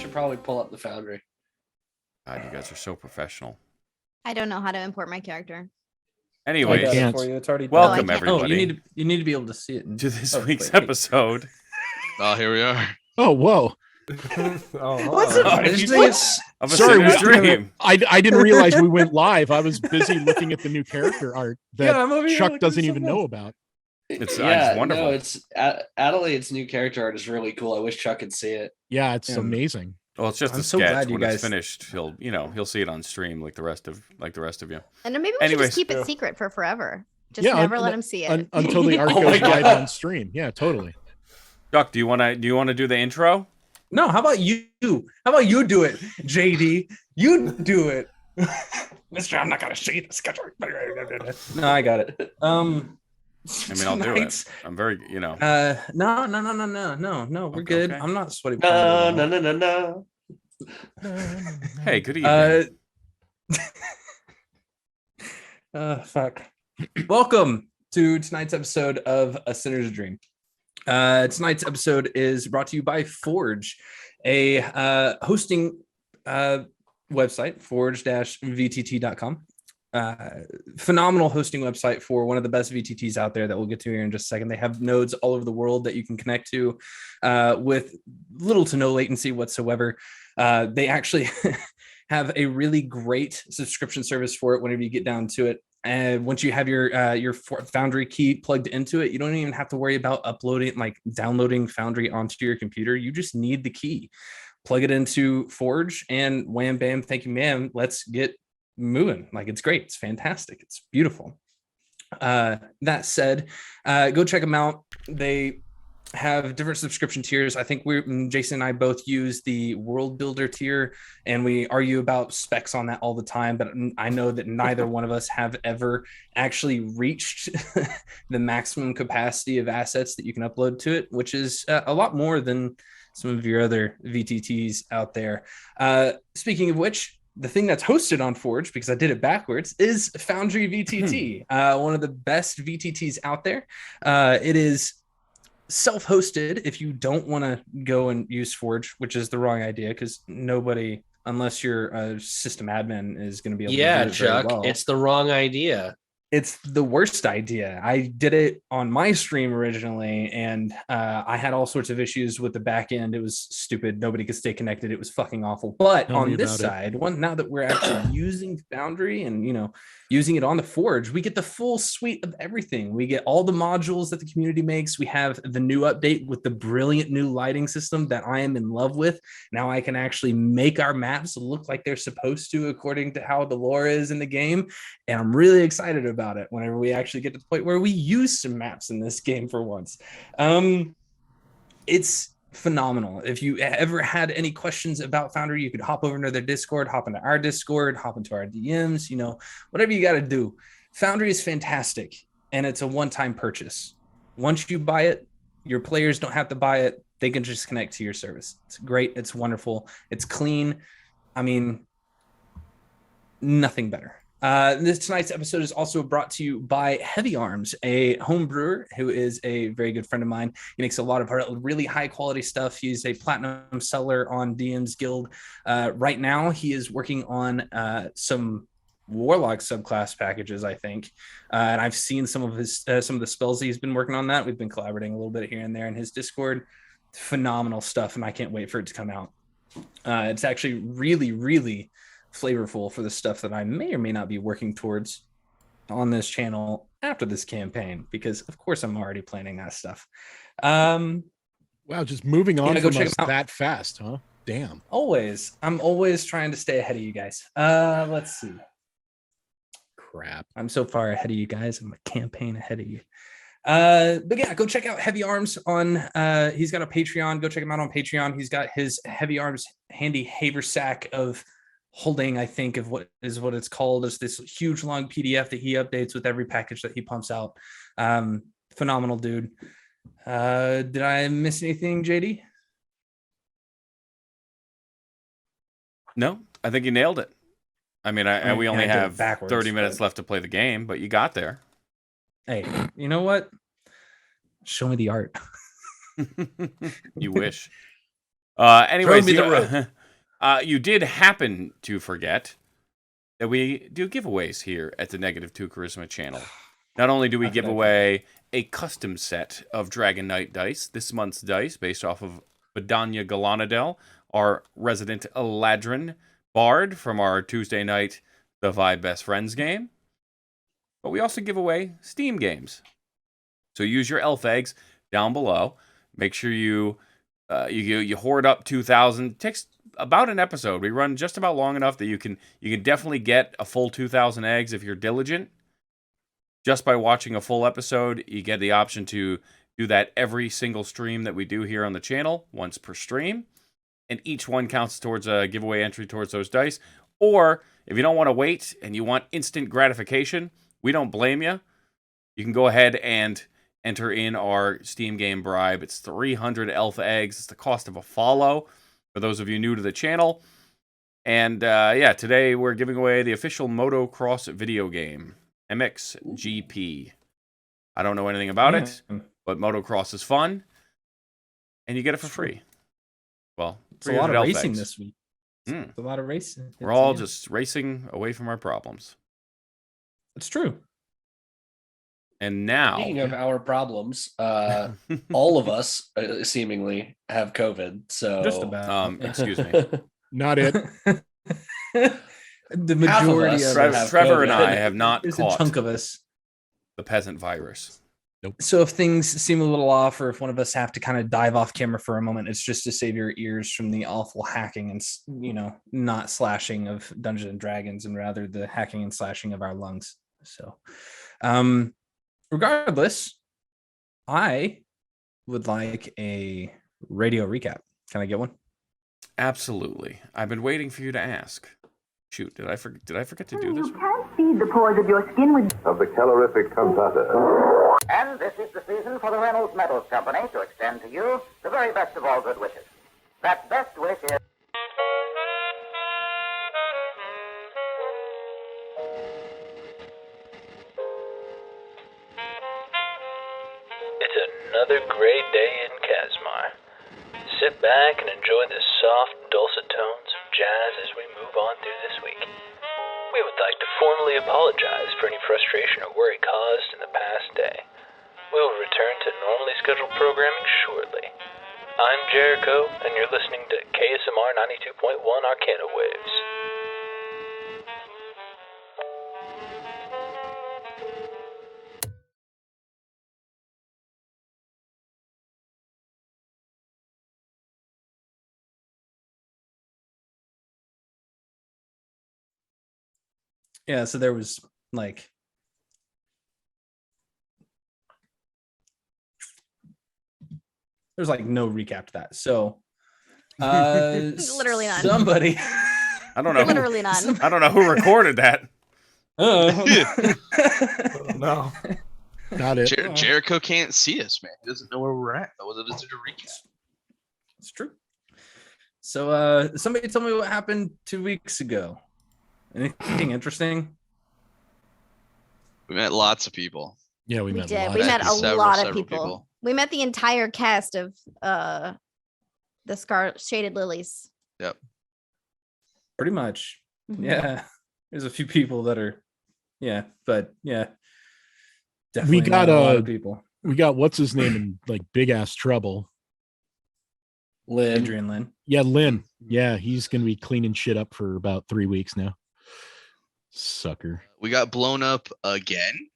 should probably pull up the Foundry. God, you guys are so professional. I don't know how to import my character. Anyways, I got it for you. It's already welcome Oh, I can't. everybody you need to be able to see it to this week's wait. episode. Oh, here we are. Oh, whoa. What's it? Oh, Did you what? say Of a Sorry, Sinner's Dream. I didn't realize we went live. I was busy looking at the new character art that I'm over here Chuck looking doesn't at even something know else. about. It's wonderful. No, it's Adelaide's new character art is really cool. I wish Chuck could see it. Yeah, it's Yeah. amazing. Well, it's just I'm a so sketch. glad you When guys- it's finished, he'll see it on stream like the rest of you. And then maybe we should Anyways. just keep it secret for forever. Just Yeah, never let him see it. Until the art Oh my goes live God. on stream. Yeah, totally. Chuck, do you want to do the intro? No, how about you? How about you do it, JD? You do it. Mister, I'm not gonna show you the sketch art. No, I got it. I mean, I'll do it. tonight's- I'm very, No, we're Okay, good. okay. I'm not sweaty. No. Hey, good evening. Fuck. Welcome to tonight's episode of A Sinner's Dream. Tonight's episode is brought to you by Forge, a hosting website, forge-vtt.com. Phenomenal hosting website for one of the best VTTs out there that we'll get to here in just a second. They have nodes all over the world that you can connect to with little to no latency whatsoever. They actually have a really great subscription service for it whenever you get down to it. And once you have your Foundry key plugged into it, you don't even have to worry about downloading Foundry onto your computer. You just need the key, plug it into Forge, and wham bam, thank you, ma'am. Let's get moving. It's great. It's fantastic. It's beautiful. That said, go check them out. They have different subscription tiers. I think Jason and I both use the World Builder tier, and we argue about specs on that all the time, but I know that neither one of us have ever actually reached the maximum capacity of assets that you can upload to it, which is a lot more than some of your other VTTs out there. Speaking of which, the thing that's hosted on Forge, because I did it backwards, is Foundry VTT, one of the best VTTs out there. It is self-hosted if you don't want to go and use Forge, which is the wrong idea, because nobody, unless you're a system admin, is going to be able to do it very Chuck, well. it's the wrong idea. It's the worst idea. I did it on my stream originally, and I had all sorts of issues with the back end. It was stupid. Nobody could stay connected. It was fucking awful. But Tell me on this about it. side, now that we're actually using Foundry and using it on the Forge, we get the full suite of everything. We get all the modules that the community makes. We have the new update with the brilliant new lighting system that I am in love with. Now I can actually make our maps look like they're supposed to according to how the lore is in the game. And I'm really excited about it whenever we actually get to the point where we use some maps in this game for once. It's phenomenal. If you ever had any questions about Foundry, you could hop over into their Discord, hop into our Discord, hop into our DMs, whatever you got to do. Foundry is fantastic, and it's a one-time purchase. Once you buy it, your players don't have to buy it. They can just connect to your service. It's great. It's wonderful. It's clean. I mean, nothing better. Tonight's episode is also brought to you by Heavy Arms, a home brewer who is a very good friend of mine. He makes a lot of really high quality stuff. He's a platinum seller on DM's Guild. Right now, he is working on some Warlock subclass packages, I think. And I've seen some of the spells that he's been working on that. We've been collaborating a little bit here and there in his Discord. Phenomenal stuff, and I can't wait for it to come out. It's actually really, really flavorful for the stuff that I may or may not be working towards on this channel after this campaign, because of course I'm already planning that stuff. Wow, just moving on go from check us them out. that fast, huh? Damn. I'm always trying to stay ahead of you guys. Let's see. Crap. I'm so far ahead of you guys. I'm a campaign ahead of you. But yeah, go check out Heavy Arms on he's got a Patreon. Go check him out on Patreon. He's got his Heavy Arms handy haversack of holding, I think, of what it's called, is this huge long PDF that he updates with every package that he pumps out. Phenomenal dude. Did I miss anything, JD? No, I think you nailed it. I mean, we only have 30 minutes left to play the game, but you got there. Hey, you know what? Show me the art. You wish. Anyways, Throw me the You did happen to forget that we do giveaways here at the Negative 2 Charisma channel. Not only do we give away a custom set of Dragon Knight dice, this month's dice, based off of Badanya Galanadel, our resident Eladrin bard from our Tuesday night The Vibe Best Friends game, but we also give away Steam games. So use your elf eggs down below. Make sure you hoard up 2,000. It takes about an episode. We run just about long enough that you can definitely get a full 2,000 eggs if you're diligent. Just by watching a full episode, you get the option to do that every single stream that we do here on the channel, once per stream. And each one counts towards a giveaway entry towards those dice. Or if you don't want to wait and you want instant gratification, we don't blame you. You can go ahead and enter in our Steam game bribe. It's 300 elf eggs. It's the cost of a follow for those of you new to the channel. And today we're giving away the official motocross video game, MXGP. I don't know anything about it, but motocross is fun, and you get it for free. Well, it's a lot of racing this week. It's a lot of racing. We're all just racing away from our problems. It's true. And now, speaking of our problems, all of us seemingly have COVID. So just about. Excuse me. Not it. The majority of us. Trevor and I have not caught a chunk of us the peasant virus. Nope. So if things seem a little off, or if one of us have to kind of dive off camera for a moment, it's just to save your ears from the awful hacking and, not slashing of Dungeons and Dragons, and rather the hacking and slashing of our lungs. So, regardless, I would like a radio recap. Can I get one? Absolutely. I've been waiting for you to ask. Shoot, did I forget to do this? You can't feed the pores of your skin with of the calorific cantata. And this is the season for the Reynolds Metals Company to extend to you the very best of all good wishes. That best wish is... It's another great day in Kasmar. Sit back and enjoy the soft, dulcet tones of jazz as we move on through this week. We would like to formally apologize for any frustration or worry caused in the past day. We will return to normally scheduled programming shortly. I'm Jericho, and you're listening to KSMR 92.1 Arcana Waves. Yeah, so there was there's no recap to that. So literally none. Somebody I don't know. Literally none. I don't know who recorded that. No. Not it. Jericho can't see us, man. He doesn't know where we're at. That was a recap. It's true. So somebody tell me what happened 2 weeks ago. Anything interesting? We met lots of people. Yeah, we met a lot of people. We met the entire cast of the Shaded Lilies. Yep. Pretty much. Mm-hmm. Yeah. There's a few people that are, but definitely we got a lot of people. We got what's his name in big ass trouble. Adrian Lynn. Yeah, Lynn. Yeah, he's gonna be cleaning shit up for about 3 weeks now. Sucker. We got blown up again.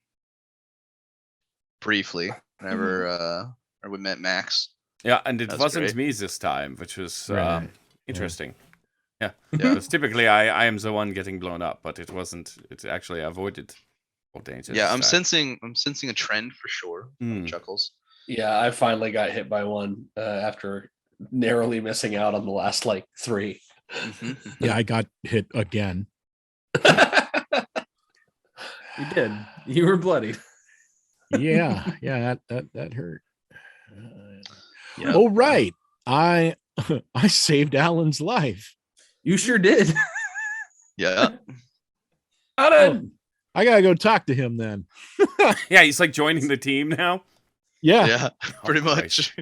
Briefly. Whenever we met Max. Yeah, and it wasn't great. me this time, which was interesting. Yeah. Yeah. Because typically I am the one getting blown up, but it wasn't. It's actually I avoided all danger. Yeah, I'm sensing a trend for sure. Chuckles. Yeah, I finally got hit by one after narrowly missing out on the last 3. Mm-hmm. Yeah, I got hit again. You did. You were bloodied. Yeah, that hurt. Oh right, I saved Alan's life. You sure did. Yeah. I gotta go talk to him then. Yeah, he's joining the team now. Yeah, pretty much.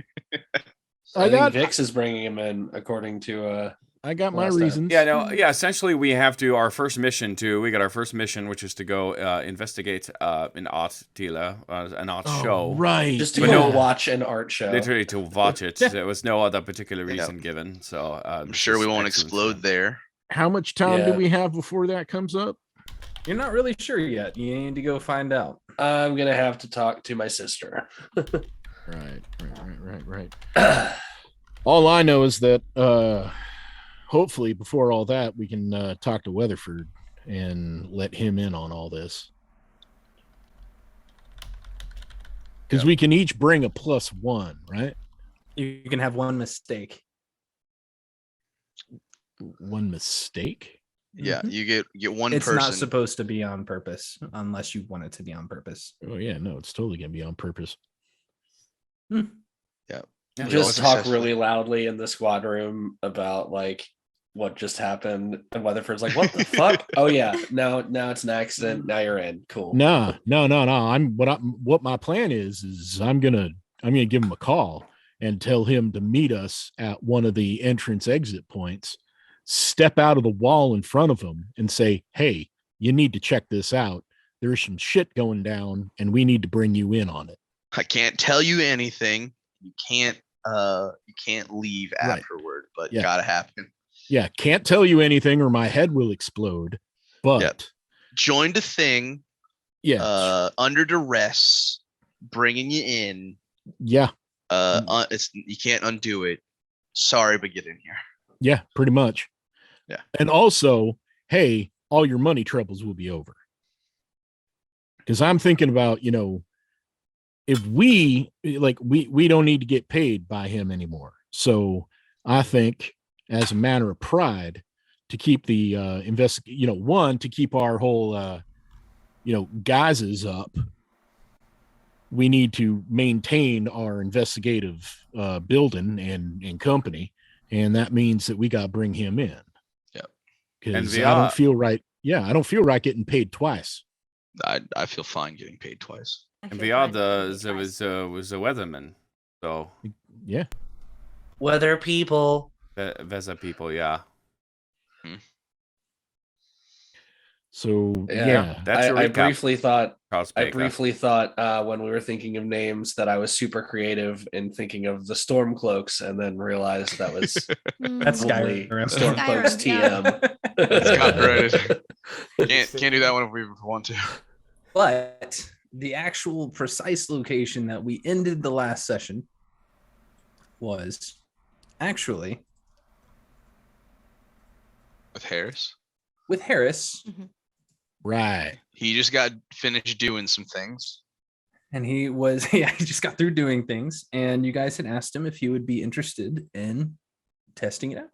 I think Vix is bringing him in, according to I got my last time. reasons. Yeah, no, yeah. Essentially, we got our first mission, which is to go investigate an art dealer, an art show. Right. Just to But go no- watch an art show. Literally to watch it. There was no other particular reason given. So I'm sure we won't explode there. How much time do Yeah. we have before that comes up? You're not really sure yet. You need to go find out. I'm gonna have to talk to my sister. Right. All I know is that hopefully before all that we can talk to Weatherford and let him in on all this. Because we can each bring a +1, right? You can have one mistake. One mistake? Yeah, you get one It's person. not supposed to be on purpose unless you want it to be on purpose. Oh yeah, no, it's totally gonna be on purpose. Yeah. Yeah, Just we talk successfully- really loudly in the squad room about like what just happened, and Weatherford's like, "What the fuck? Oh yeah, now it's an accident. Now you're in. Cool." No. What my plan is I'm gonna give him a call and tell him to meet us at one of the entrance exit points, step out of the wall in front of him and say, "Hey, you need to check this out. There's some shit going down and we need to bring you in on it." I can't tell you anything. You can't leave Right. afterward, but Yeah. gotta happen. Yeah, can't tell you anything or my head will explode. But Yep. Joined a thing, under duress, bringing you in. yeah, You can't undo it. Sorry, but get in here. yeah, pretty much. Yeah. And also, hey, all your money troubles will be over. Because I'm thinking about, if we don't need to get paid by him anymore. So I think as a matter of pride to keep the to keep our whole guises up, we need to maintain our investigative building and company, and that means that we got to bring him in. Yep. Because And I don't feel right. Yeah, I don't feel right getting paid twice. I feel fine getting paid twice. And beyond was a weatherman. So Yeah. Weather people. Vesa people, yeah. So Yeah, That's your I recap. briefly thought when we were thinking of names that I was super creative in thinking of the Stormcloaks, and then realized that was That's probably Skyrim. Stormcloaks Skyrim, TM. Copyrighted. Can't do that one if we want to. But the actual precise location that we ended the last session was actually With Harris. with Harris, Right. He just got finished doing some things. and he just got through doing things, and you guys had asked him if he would be interested in testing it out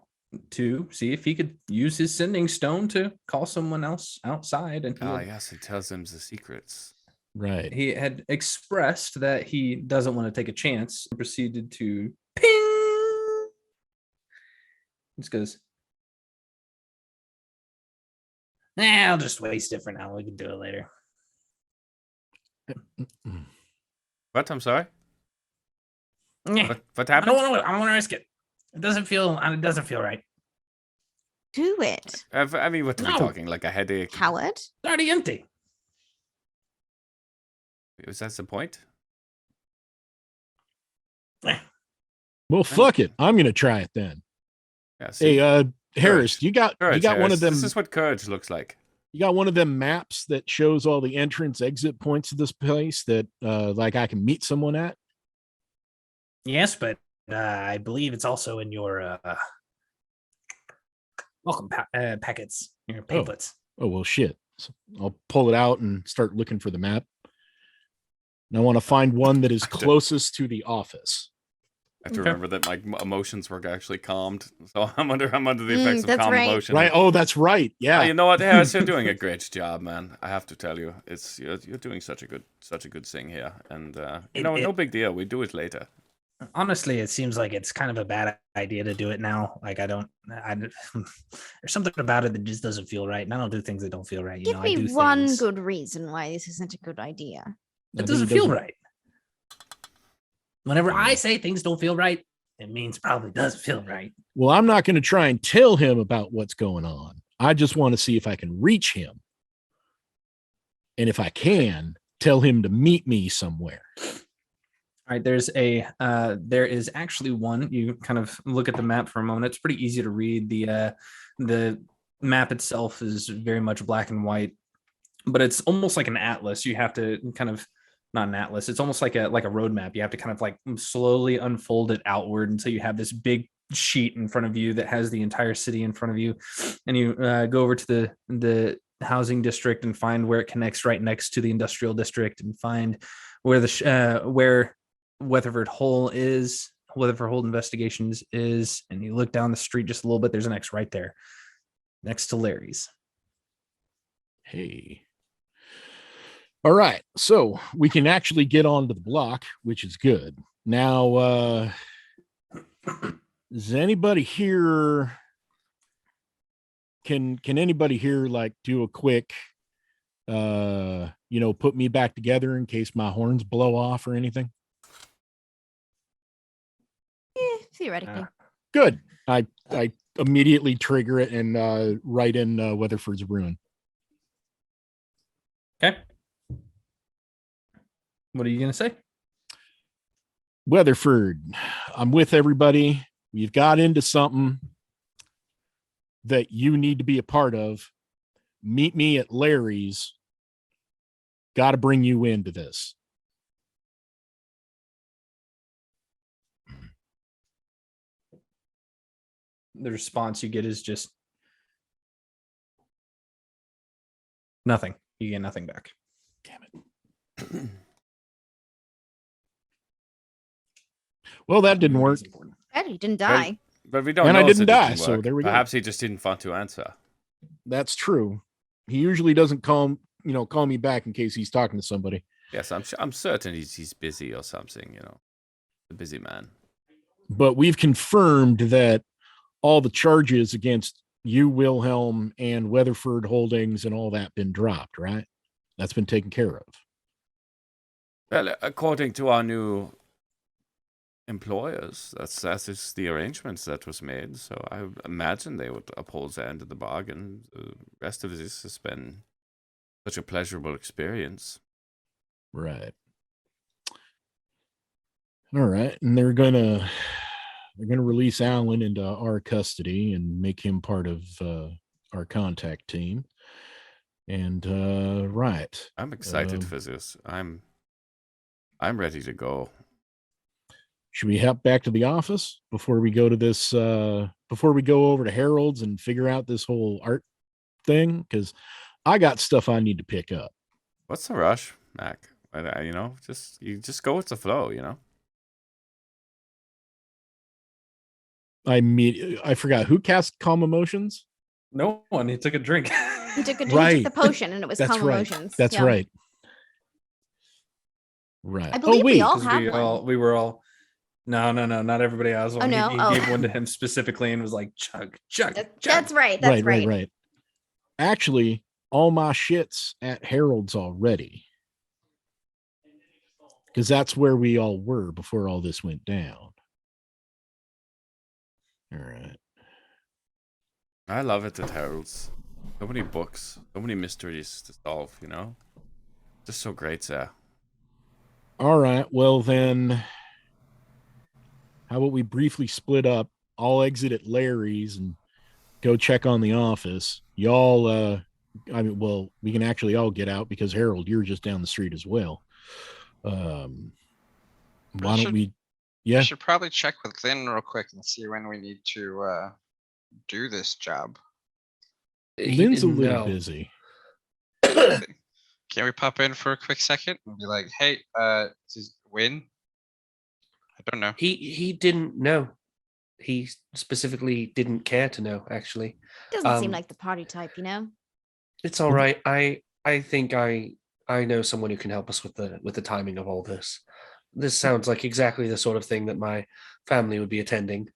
to see if he could use his sending stone to call someone else outside. And Yes, it tells them the secrets. Right. he had expressed that he doesn't want to take a chance and proceeded to ping. Just goes, I'll just waste it for now. We can do it later. What? I'm sorry. Yeah. What I happened? don't want to. I don't want to risk it. It doesn't feel right. Do it. I mean, what are we No. talking? Like a headache? Coward. It's already empty. Is that the point? Well, fuck it. I'm gonna try it then. Yeah. See, Hey, Harris, you got Courage, one Harris. of them. This is what courage looks like. You got one of them maps that shows all the entrance exit points of this place that like I can meet someone at. Yes, but I believe it's also in your welcome packets, your pamphlets. Oh well, shit. So I'll pull it out and start looking for the map. And I want to find one that is closest to the office. I have to remember that my emotions were actually calmed, so I'm under the effects of that's calm right. emotion. Right? Oh, that's right. Yeah. You know what, Harris? You're doing a great job, man. I have to tell you, you're doing such a good thing here, and no big deal. We do it later. Honestly, it seems like it's kind of a bad idea to do it now. Like there's something about it that just doesn't feel right, and I don't do things that don't feel right. Give I me do one things. good reason why this isn't a good idea. It doesn't feel right. Whenever I say things don't feel right, it means probably doesn't feel right. Well, I'm not going to try and tell him about what's going on. I just want to see if I can reach him. And if I can, tell him to meet me somewhere. All right, there is actually one. You kind of look at the map for a moment. It's pretty easy to read. The map itself is very much black and white, but it's almost like an atlas. You have to kind of, not an atlas. It's almost like a road map. You have to kind of like slowly unfold it outward until you have this big sheet in front of you that has the entire city in front of you, and you go over to the housing district and find where it connects right next to the industrial district, and find where where Weatherford Hole is, Weatherford Hole Investigations is, and you look down the street just a little bit. There's an X right there, next to Larry's. Hey. All right, so we can actually get onto the block, which is good. Now, does anybody here? Can anybody here like do a quick, put me back together in case my horns blow off or anything? Theoretically. Good. I immediately trigger it and write in Weatherford's Ruin. Okay. What are you going to say? Weatherford, I'm with everybody. We've got into something that you need to be a part of. Meet me at Larry's. Got to bring you into this. The response you get is just nothing. You get nothing back. Damn it. Well, that didn't work. Glad you didn't die. But we don't and know I if didn't it die, work. so there we go. Perhaps he just didn't want to answer. That's true. He usually doesn't call me back in case he's talking to somebody. Yes, I'm certain he's busy or something, a busy man. But we've confirmed that all the charges against you, Wilhelm, and Weatherford Holdings and all that been dropped, right? That's been taken care of. Well, according to our new employers, that is the arrangements that was made. So I imagine they would uphold the end of the bargain. The rest of this has been such a pleasurable experience. Right. All right, and they're gonna release Alan into our custody and make him part of our contact team. And right, I'm excited for this. I'm ready to go. Should we hop back to the office before we go to this? Before we go over to Harold's and figure out this whole art thing? Because I got stuff I need to pick up. What's the rush, Mac? Just go with the flow. I forgot who cast Calm Emotions. No one. He took a drink. He took Right. he took the potion, and it was Calm Emotions. That's Yeah. right. Right. I believe we all have we were all. No, not everybody has one. Oh, no? He gave one to him specifically and was like, chug. That's right. That's right. Actually, all my shit's at Harold's already. Because that's where we all were before all this went down. All right. I love it at Harold's. So many books, so many mysteries to solve, Just so great, sir. All right. Well, then, how about we briefly split up? I'll exit at Larry's and go check on the office. Y'all, we can actually all get out because, Harold, you're just down the street as well. Why don't we? Yeah. We should probably check with Glenn real quick and see when we need to do this job. Lynn's a little busy. Can we pop in for a quick second and be like, hey, Win? I don't know. He didn't know. He specifically didn't care to know, actually. Doesn't seem like the party type, It's all right. I think I know someone who can help us with the timing of all this. This sounds like exactly the sort of thing that my family would be attending.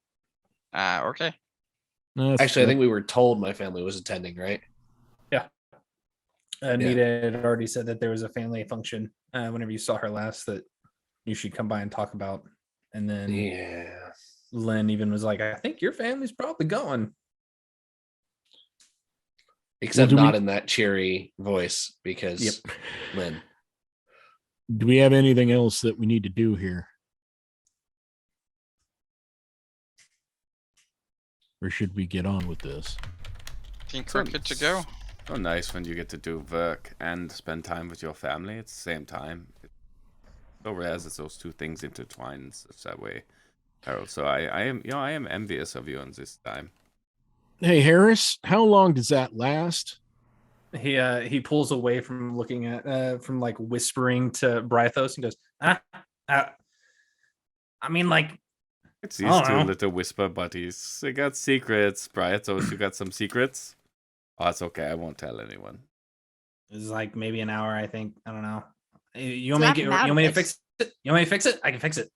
Okay. Actually, I think we were told my family was attending, right? Yeah. Anita had already said that there was a family function whenever you saw her last that you should come by and talk about. And then Lynn even was like, I think your family's probably going. Except not in that cheery voice because Lynn. Do we have anything else that we need to do here? Or should we get on with this? Think we're good to go. So nice when you get to do work and spend time with your family at the same time. It's so rare that those two things intertwine in such that way, Harold. So I am envious of you on this time. Hey Harris, how long does that last? He pulls away from looking at from like whispering to Brythos and goes, I mean, like, it's these two little whisper buddies. They got secrets. Brythos, you got some secrets? Oh, it's okay. I won't tell anyone. It's like maybe an hour, I think. I don't know. You want me to fix it? You want me to fix it? I can fix it.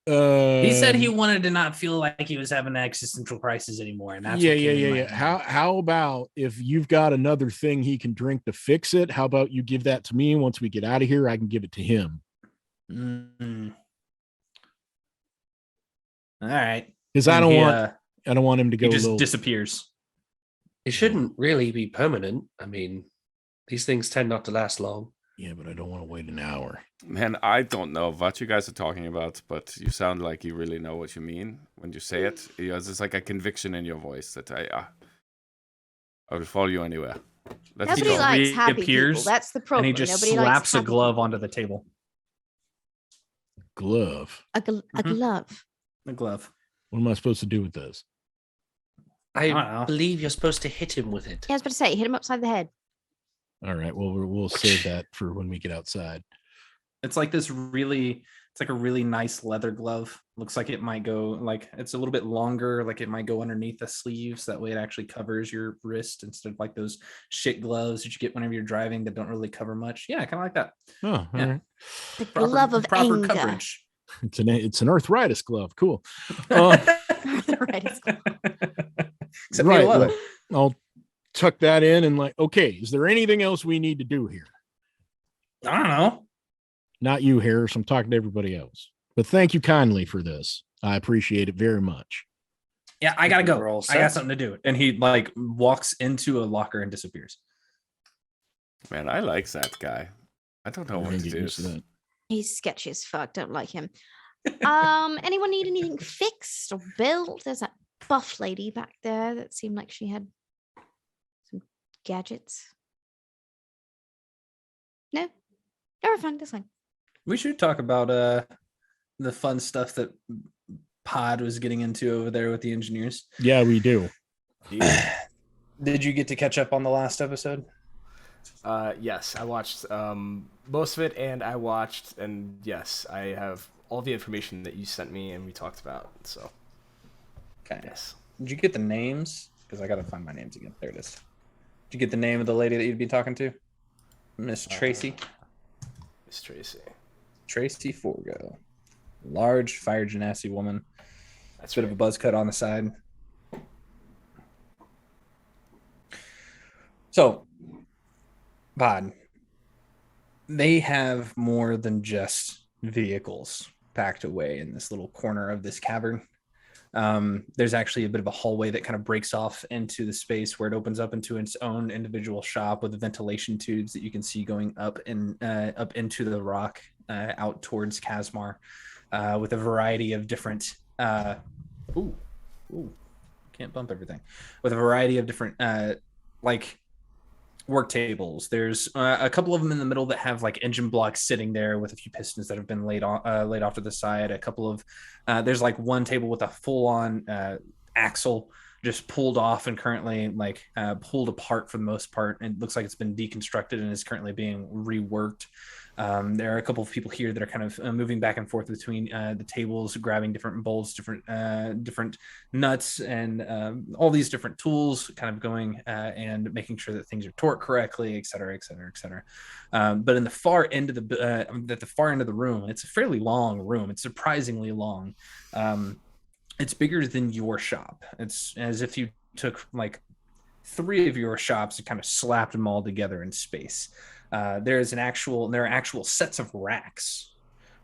He said he wanted to not feel like he was having an existential crisis anymore, and that's yeah. How about if you've got another thing he can drink to fix it? How about you give that to me, and once we get out of here, I can give it to him. All right, because I don't want him to go. He just disappears. It shouldn't really be permanent. I mean, these things tend not to last long. Yeah, but I don't want to wait an hour. Man, I don't know what you guys are talking about, but you sound like you really know what you mean when you say it. There's like a conviction in your voice that I will follow you anywhere. Nobody likes happy people. That's the problem. And he just Nobody slaps likes a glove onto the table. Glove? A glove. A glove. What am I supposed to do with this? I believe you're supposed to hit him with it. Yeah, I was about to say, hit him upside the head. All right. Well, we'll save that for when we get outside. It's like it's like a really nice leather glove. Looks like it might go, like, it's a little bit longer, like it might go underneath the sleeves. That way it actually covers your wrist instead of like those shit gloves that you get whenever you're driving that don't really cover much. Yeah, kind of like that. Oh, all right. The glove of proper anger. coverage. It's an arthritis glove. Cool. Arthritis glove. Except right. leather. I'll tuck that in and like, okay, is there anything else we need to do here? I don't know. Not you, Harris. I'm talking to everybody else. But thank you kindly for this. I appreciate it very much. Yeah, I gotta go. I got something to do. And he like walks into a locker and disappears. Man, I like that guy. I don't know what to do. He's sketchy as fuck. Don't like him. Anyone need anything fixed or built? There's that buff lady back there that seemed like she had some gadgets. No, we're fine. That's fine. We should talk about the fun stuff that Pod was getting into over there with the engineers. Yeah, we do. Did you get to catch up on the last episode? Yes, I watched most of it, and yes, I have all the information that you sent me and we talked about. So, okay. Yes. Did you get the names? Because I gotta find my names again. There it is. Did you get the name of the lady that you'd be talking to? Miss Tracy. Miss Tracy. Tracy Forgo. Large fire genasi woman. That's a bit of a buzz cut on the side. So, Bod, they have more than just vehicles packed away in this little corner of this cavern. There's actually a bit of a hallway that kind of breaks off into the space where it opens up into its own individual shop with the ventilation tubes that you can see going up into the rock out towards Kasmar, with a variety of different can't bump everything, with a variety of different like work tables. There's a couple of them in the middle that have like engine blocks sitting there with a few pistons that have been laid off to the side. A couple of there's like one table with a full-on axle just pulled off and currently like pulled apart for the most part, and it looks like it's been deconstructed and is currently being reworked. There are a couple of people here that are kind of moving back and forth between the tables, grabbing different bolts, different nuts, and all these different tools, kind of going and making sure that things are torqued correctly, et cetera, et cetera, et cetera. But in the far end of the room, it's a fairly long room. It's surprisingly long. It's bigger than your shop. It's as if you took like 3 of your shops and kind of slapped them all together in space. There are actual sets of racks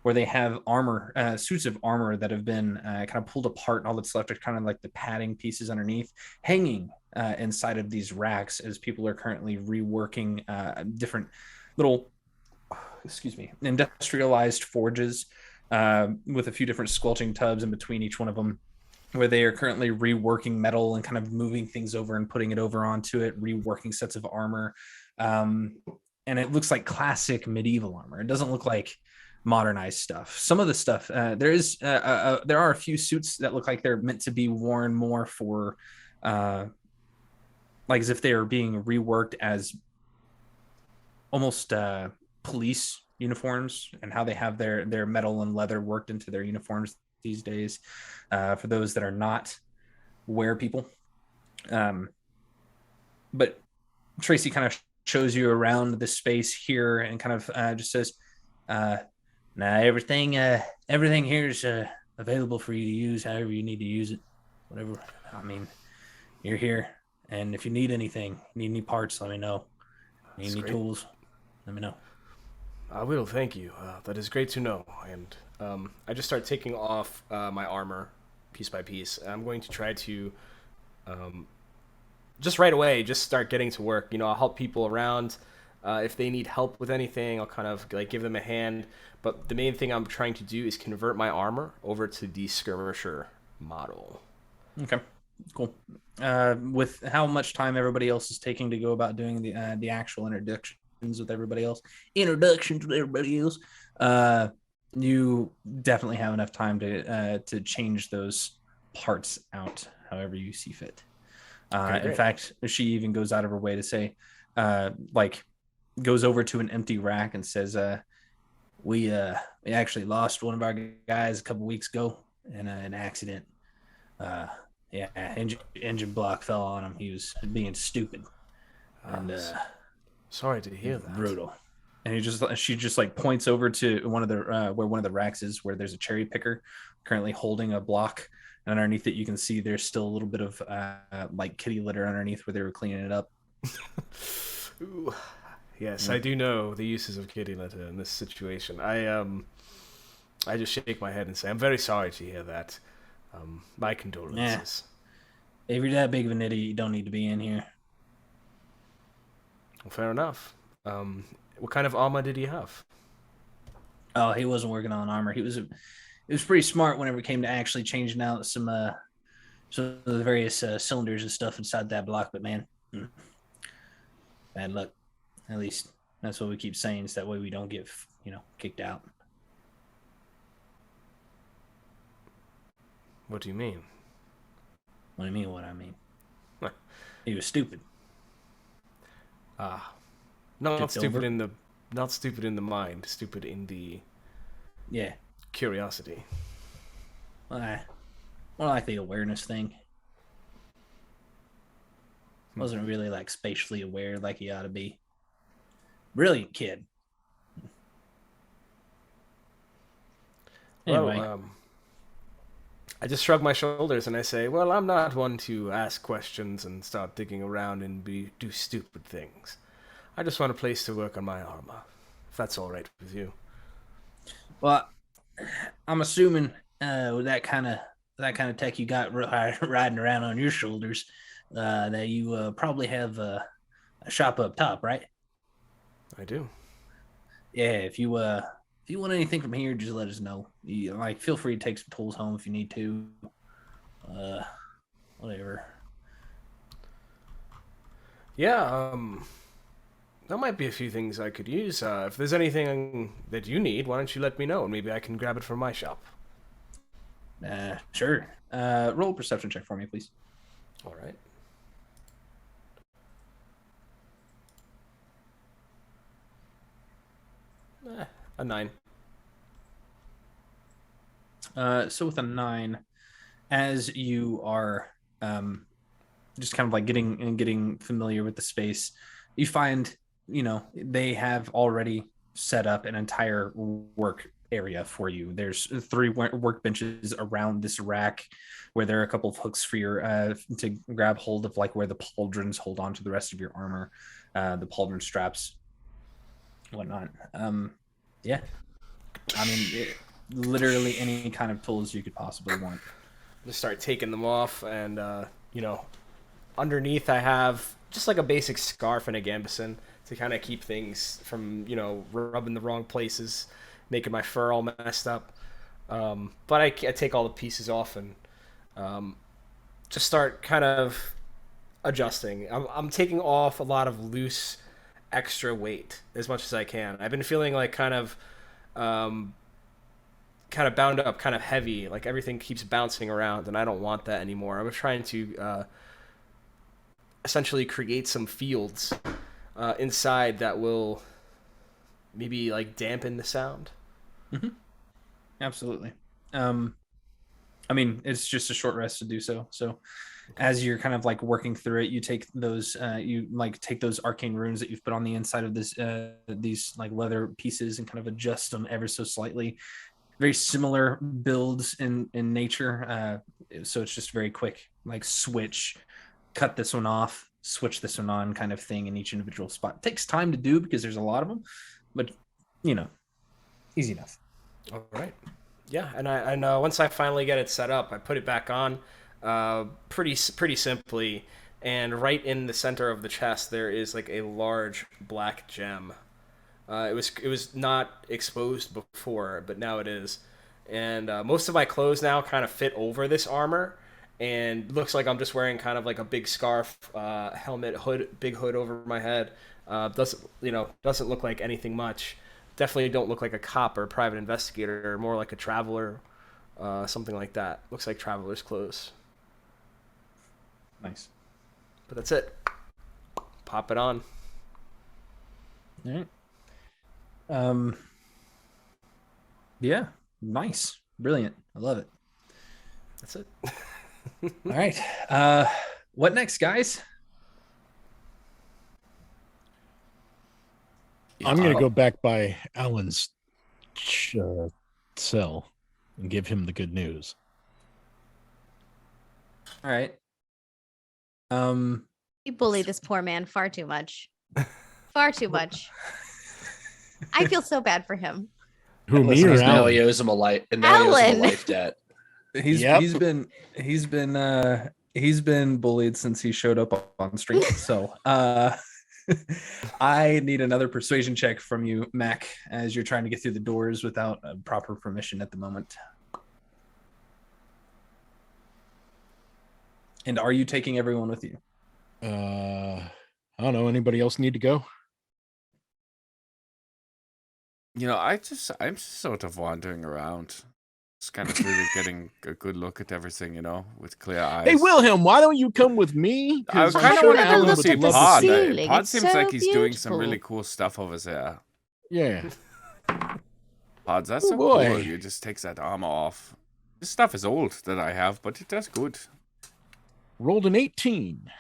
where they have armor, suits of armor that have been kind of pulled apart, and all that's left are kind of like the padding pieces underneath, hanging inside of these racks as people are currently reworking different little, industrialized forges with a few different squelching tubs in between each one of them, where they are currently reworking metal and kind of moving things over and putting it over onto it, reworking sets of armor. And it looks like classic medieval armor. It doesn't look like modernized stuff. Some of the stuff, there are a few suits that look like they're meant to be worn more for, like as if they are being reworked as almost police uniforms, and how they have their metal and leather worked into their uniforms these days, for those that are not wear people. But Tracy kind of shows you around the space here and kind of just says, "Now everything here is available for you to use however you need to use it. Whatever. I mean, you're here, and if you need anything, need any parts, let me know. Need any tools, let me know." I will, thank you. That is great to know. And I just start taking off my armor piece by piece. I'm going to try to just right away just start getting to work. I'll help people around. If they need help with anything, I'll kind of like give them a hand. But the main thing I'm trying to do is convert my armor over to the skirmisher model. Okay, cool. With how much time everybody else is taking to go about doing the actual introductions with everybody else, you definitely have enough time to change those parts out however you see fit. In fact, she even goes out of her way to say, goes over to an empty rack and says, we actually lost one of our guys a couple weeks ago in an accident. Engine block fell on him. He was being stupid. And sorry to hear that. Brutal. And she just like points over to one of the where one of the racks is, where there's a cherry picker currently holding a block. And underneath it, you can see there's still a little bit of like kitty litter underneath where they were cleaning it up. Ooh. Yes, I do know the uses of kitty litter in this situation. I just shake my head and say, I'm very sorry to hear that. My condolences. Yeah. If you're that big of an idiot, you don't need to be in here. Well, fair enough. What kind of armor did he have? Oh, he wasn't working on armor. He was pretty smart whenever it came to actually changing out some of the various cylinders and stuff inside that block. But man, bad luck. At least that's what we keep saying. So that way we don't get kicked out. What do you mean? What do you mean? What I mean? He was stupid. Not stupid in the mind. Stupid in the curiosity. Well, more like the awareness thing. Wasn't really like spatially aware like he ought to be. Brilliant kid. Anyway. Well, I just shrug my shoulders and I say, well, I'm not one to ask questions and start digging around and do stupid things. I just want a place to work on my armor, if that's all right with you. Well, I'm assuming with that kind of tech you got riding around on your shoulders, that you probably have a shop up top, right? I do. Yeah, if you want anything from here, just let us know. Feel free to take some tools home if you need to. Whatever. Yeah, there might be a few things I could use. If there's anything that you need, why don't you let me know, and maybe I can grab it from my shop. Sure. Roll a perception check for me, please. All right. A 9. So with a 9, as you are just kind of like getting familiar with the space, you find they have already set up an entire work area for you. There's 3 workbenches around this rack where there are a couple of hooks for your to grab hold of, like where the pauldrons hold on to the rest of your armor, the pauldron straps, whatnot. I mean, literally any kind of tools you could possibly want. Just start taking them off, and underneath I have just like a basic scarf and a gambeson to kind of keep things from rubbing the wrong places, making my fur all messed up. But I take all the pieces off and just start kind of adjusting. I'm taking off a lot of loose extra weight as much as I can. I've been feeling like kind of bound up, kind of heavy, like everything keeps bouncing around, and I don't want that anymore. I'm trying to essentially create some fields inside that will maybe like dampen the sound. Mm-hmm. Absolutely. I mean, it's just a short rest to do so. So as you're kind of like working through it, you take those take those arcane runes that you've put on the inside of this these like leather pieces and kind of adjust them ever so slightly. Very similar builds in nature. So it's just very quick, like switch, cut this one off, switch this one on kind of thing in each individual spot. It takes time to do because there's a lot of them, but easy enough. All right. Yeah, and I once I finally get it set up, I put it back on pretty simply, and right in the center of the chest there is like a large black gem. It was not exposed before, but now it is. And most of my clothes now kind of fit over this armor, and looks like I'm just wearing kind of like a big scarf, helmet, big hood over my head. Doesn't look like anything much. Definitely don't look like a cop or a private investigator, more like a traveler, something like that. Looks like traveler's clothes. Nice. But that's it. Pop it on. All right. Yeah, nice. Brilliant. I love it. That's it. All right. What next, guys? I'm going to go back by Alan's cell and give him the good news. All right. You bully this poor man far too much. Far too much. I feel so bad for him. Who, me or now Alan? he owes him a life, and now he owes him a life debt. He's been bullied since he showed up on stream. So I need another persuasion check from you, Mac, as you're trying to get through the doors without proper permission at the moment. And are you taking everyone with you? I don't know. Anybody else need to go? I'm just sort of wandering around. Just kind of really getting a good look at everything, with clear eyes. Hey, Wilhelm, why don't you come with me? I kind of want to go see Pod. Pod seems like he's doing some really cool stuff over there. Yeah. Pods, that's so cool. You just takes that armor off. This stuff is old that I have, but it does good. Rolled an 18.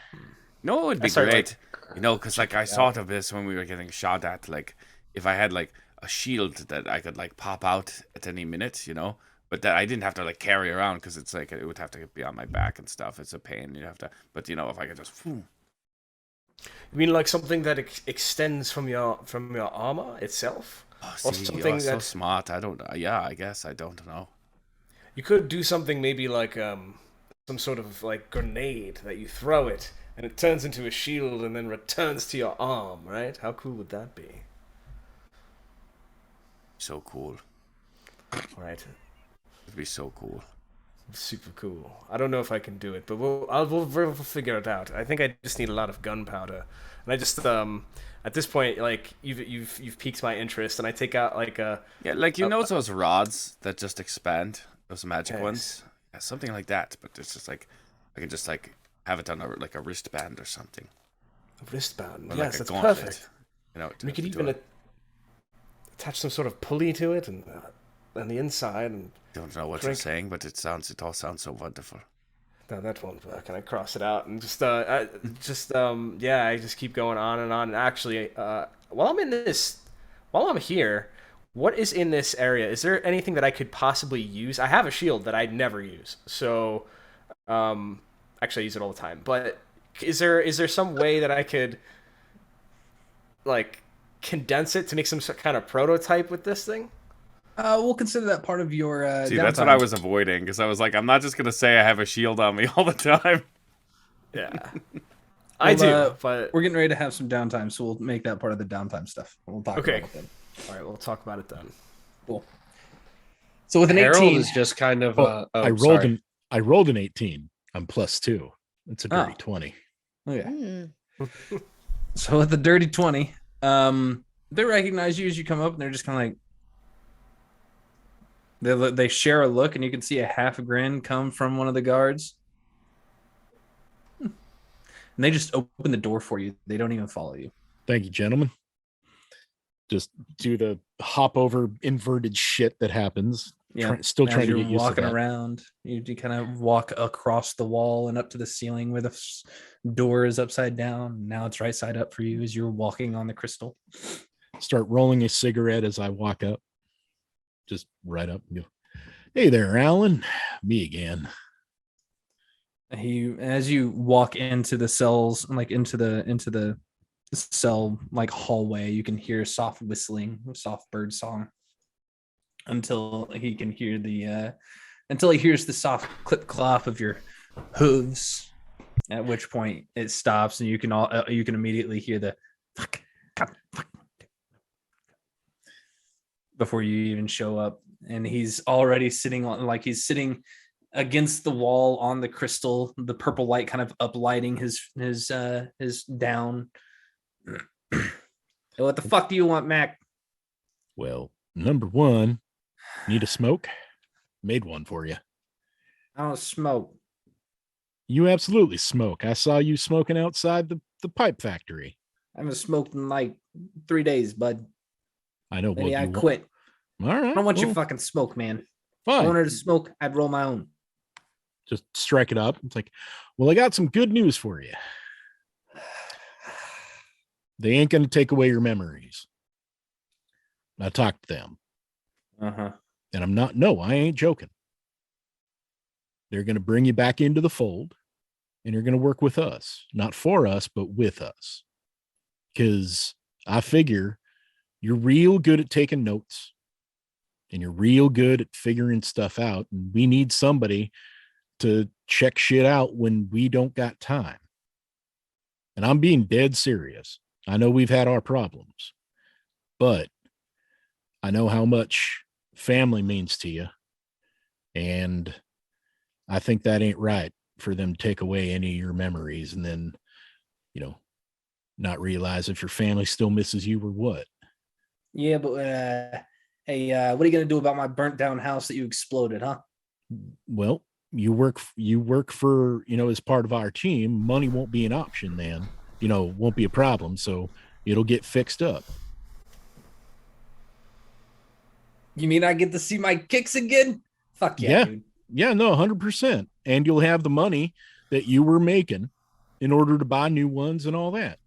No, it would be great. Because I thought of this when we were getting shot at. Like, if I had like a shield that I could like pop out at any minute, but that I didn't have to like carry around because it's like it would have to be on my back and stuff. It's a pain. You have to, but if I could just. You mean like something that extends from your armor itself? Oh, see, or something you're so smart. I don't. Yeah, I guess I don't know. You could do something maybe like some sort of like grenade that you throw it and it turns into a shield and then returns to your arm, right? How cool would that be? So cool. Right. It'd be so cool. Super cool. I don't know if I can do it, but we'll figure it out. I think I just need a lot of gunpowder, and I just at this point, like you've piqued my interest, and I take out like those rods that just expand, those magic ones, something like that. But it's just like I could just like have it on a wristband or something. A wristband, or yes, like that's perfect. We could even attach some sort of pulley to it and on the inside. And don't know what you're saying, but it all sounds so wonderful. No, that won't work. And I cross it out and I just keep going on and on. And actually, while I'm here, what is in this area? Is there anything that I could possibly use? I have a shield that I'd never use, so actually I use it all the time. But is there some way that I could like condense it to make some kind of prototype with this thing? We'll consider that part of your See, downtime. that's what I was avoiding, because I was like, I'm not just going to say I have a shield on me all the time. Yeah. I do, but... We're getting ready to have some downtime, so we'll make that part of the downtime stuff. We'll talk about it then. All right, we'll talk about it then. Cool. So with an Harold 18... is just kind of... I rolled an 18. I'm +2. It's a dirty 20. Okay. So with the dirty 20, they recognize you as you come up, and they're just kind of like... They share a look, and you can see a half a grin come from one of the guards. And they just open the door for you. They don't even follow you. Thank you, gentlemen. Just do the hop over inverted shit that happens. Yeah, still trying to get used walking to that. around. You kind of walk across the wall and up to the ceiling where the door is upside down. Now it's right side up for you as you're walking on the crystal. Start rolling a cigarette as I walk up. Just right up and go, "Hey there, Alan. Me again." As you walk into the cells, like into the cell like hallway, you can hear soft whistling, soft bird song, until he hears the soft clip clop of your hooves. At which point it stops, and you can immediately hear the fuck before you even show up. And he's already sitting against the wall on the crystal, the purple light kind of uplighting his down. What the fuck do you want, Mac? Well, number one, need a smoke? Made one for you. I don't smoke. You absolutely smoke. I saw you smoking outside the pipe factory. I haven't smoked in like 3 days, bud. I know. Maybe I quit. All right. I don't want your fucking smoke, man. Fine. If I wanted to smoke, I'd roll my own. Just strike it up. It's like, well, I got some good news for you. They ain't going to take away your memories. I talked to them. And I ain't joking. They're going to bring you back into the fold, and you're going to work with us. Not for us, but with us. Because I figure you're real good at taking notes, and you're real good at figuring stuff out. And we need somebody to check shit out when we don't got time. And I'm being dead serious. I know we've had our problems, but I know how much family means to you. And I think that ain't right for them to take away any of your memories and then, not realize if your family still misses you or what. Yeah, but hey, what are you going to do about my burnt down house that you exploded, huh? Well, you work for, as part of our team. Money won't be an option then. Won't be a problem. So it'll get fixed up. You mean I get to see my kicks again? Fuck yeah, dude. Yeah, no, 100%. And you'll have the money that you were making in order to buy new ones and all that.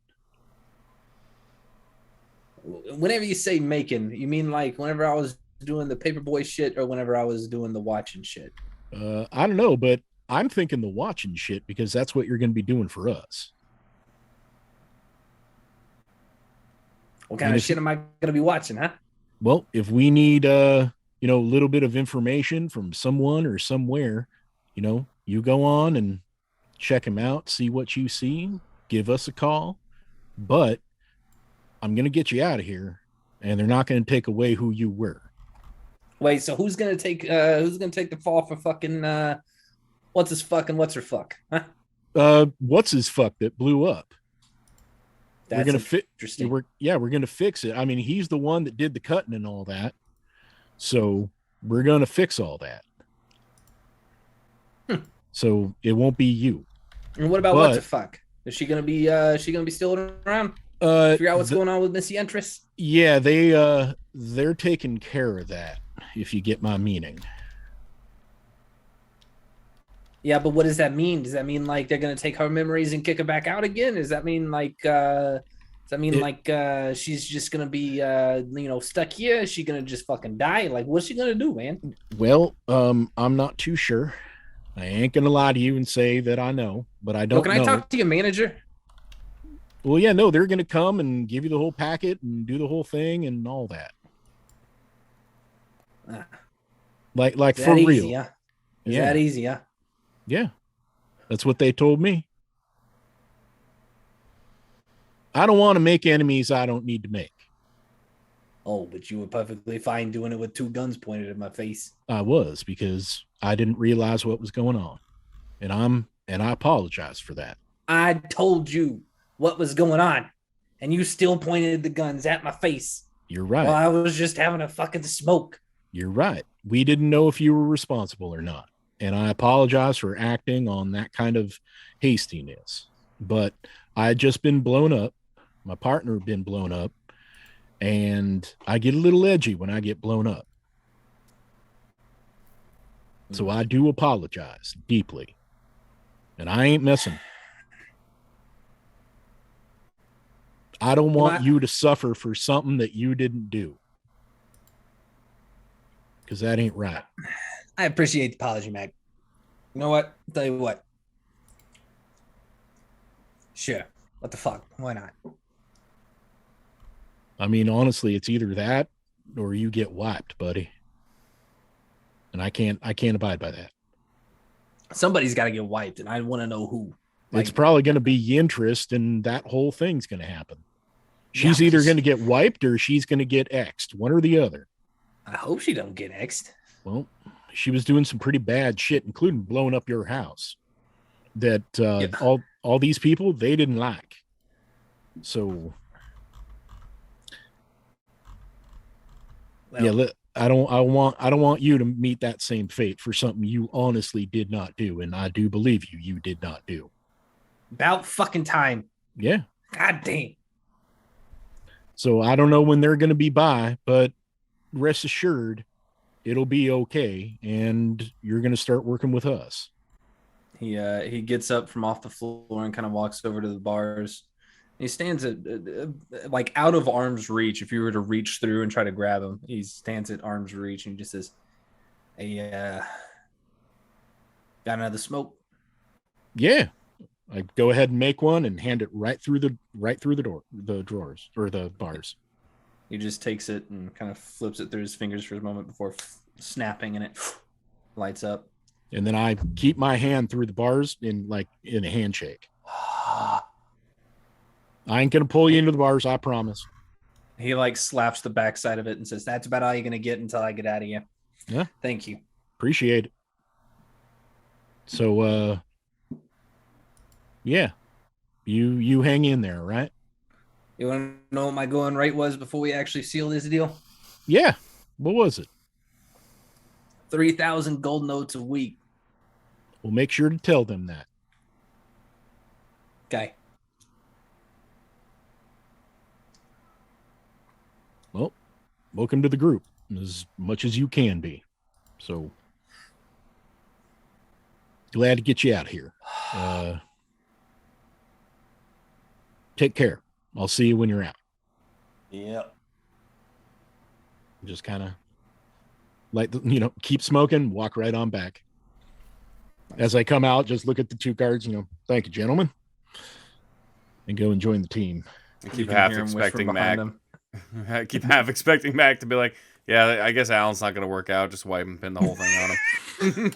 Whenever you say making, you mean like whenever I was doing the paperboy shit or whenever I was doing the watching shit? I don't know, but I'm thinking the watching shit because that's what you're going to be doing for us. What kind of shit am I going to be watching, huh? Well, if we need, a little bit of information from someone or somewhere, you go on and check them out, see what you see, give us a call. But I'm going to get you out of here, and they're not going to take away who you were. Wait, so who's going to take the fall for fucking what's her fuck? Huh? What's his fuck that blew up? That's we're gonna interesting. We're gonna fix it. I mean, he's the one that did the cutting and all that. So we're gonna fix all that. So it won't be you. And what about what's her fuck? Is she gonna be still around? Figure out what's going on with Missy Entress? Yeah, they're taking care of that, if you get my meaning. Yeah, but what does that mean? Does that mean like they're gonna take her memories and kick her back out again? Does that mean like she's just gonna be stuck here? Is she gonna just fucking die? Like, what's she gonna do, man? Well, I'm not too sure. I ain't gonna lie to you and say that I know, but I don't know. Can I talk to your manager? Well, yeah, no, they're gonna come and give you the whole packet and do the whole thing and all that. Like for real. Easy, huh? Is that easy, huh? Yeah. That's what they told me. I don't want to make enemies I don't need to make. Oh, but you were perfectly fine doing it with 2 guns pointed at my face. I was, because I didn't realize what was going on. And I apologize for that. I told you what was going on, and you still pointed the guns at my face. You're right. Well, I was just having a fucking smoke. You're right. We didn't know if you were responsible or not. And I apologize for acting on that kind of hastiness. But I had just been blown up. My partner had been blown up. And I get a little edgy when I get blown up. So I do apologize deeply. And I ain't messing. I don't want you to suffer for something that you didn't do. Because that ain't right. I appreciate the apology, Mac. You know what? I'll tell you what. Sure. What the fuck? Why not? I mean, honestly, it's either that or you get wiped, buddy. And I can't abide by that. Somebody's got to get wiped, and I want to know who. It's probably going to be interest, and that whole thing's going to happen. She's either going to get wiped or she's going to get X'd, one or the other. I hope she don't get X'd. Well, she was doing some pretty bad shit, including blowing up your house. That all these people, they didn't like. So, well, I don't want you to meet that same fate for something you honestly did not do, and I do believe you did not do. About fucking time. Yeah. God damn. So I don't know when they're going to be by, but rest assured, it'll be okay, and you're going to start working with us. He gets up from off the floor and kind of walks over to the bars. He stands at like out of arm's reach. If you were to reach through and try to grab him, he stands at arm's reach and he just says, "Hey, got another smoke?" Yeah. I go ahead and make one and hand it right through the drawers or the bars. He just takes it and kind of flips it through his fingers for a moment before snapping, and it lights up. And then I keep my hand through the bars in a handshake. I ain't gonna pull you into the bars, I promise. He slaps the backside of it and says, "That's about all you're gonna get until I get out of here." Yeah. Thank you. Appreciate it. So yeah. You hang in there, right? You want to know what my going rate was before we actually seal this deal? Yeah. What was it? 3,000 gold notes a week. Well, make sure to tell them that. Okay. Well, welcome to the group, as much as you can be. So, glad to get you out of here. Take care. I'll see you when you're out. Yep. Just kind of keep smoking, walk right on back. As I come out, just look at the 2 cards, thank you, gentlemen, and go and join the team. I keep half expecting Mac. I keep half expecting Mac to be like, "Yeah, I guess Alan's not going to work out. Just wipe and pin the whole thing on him."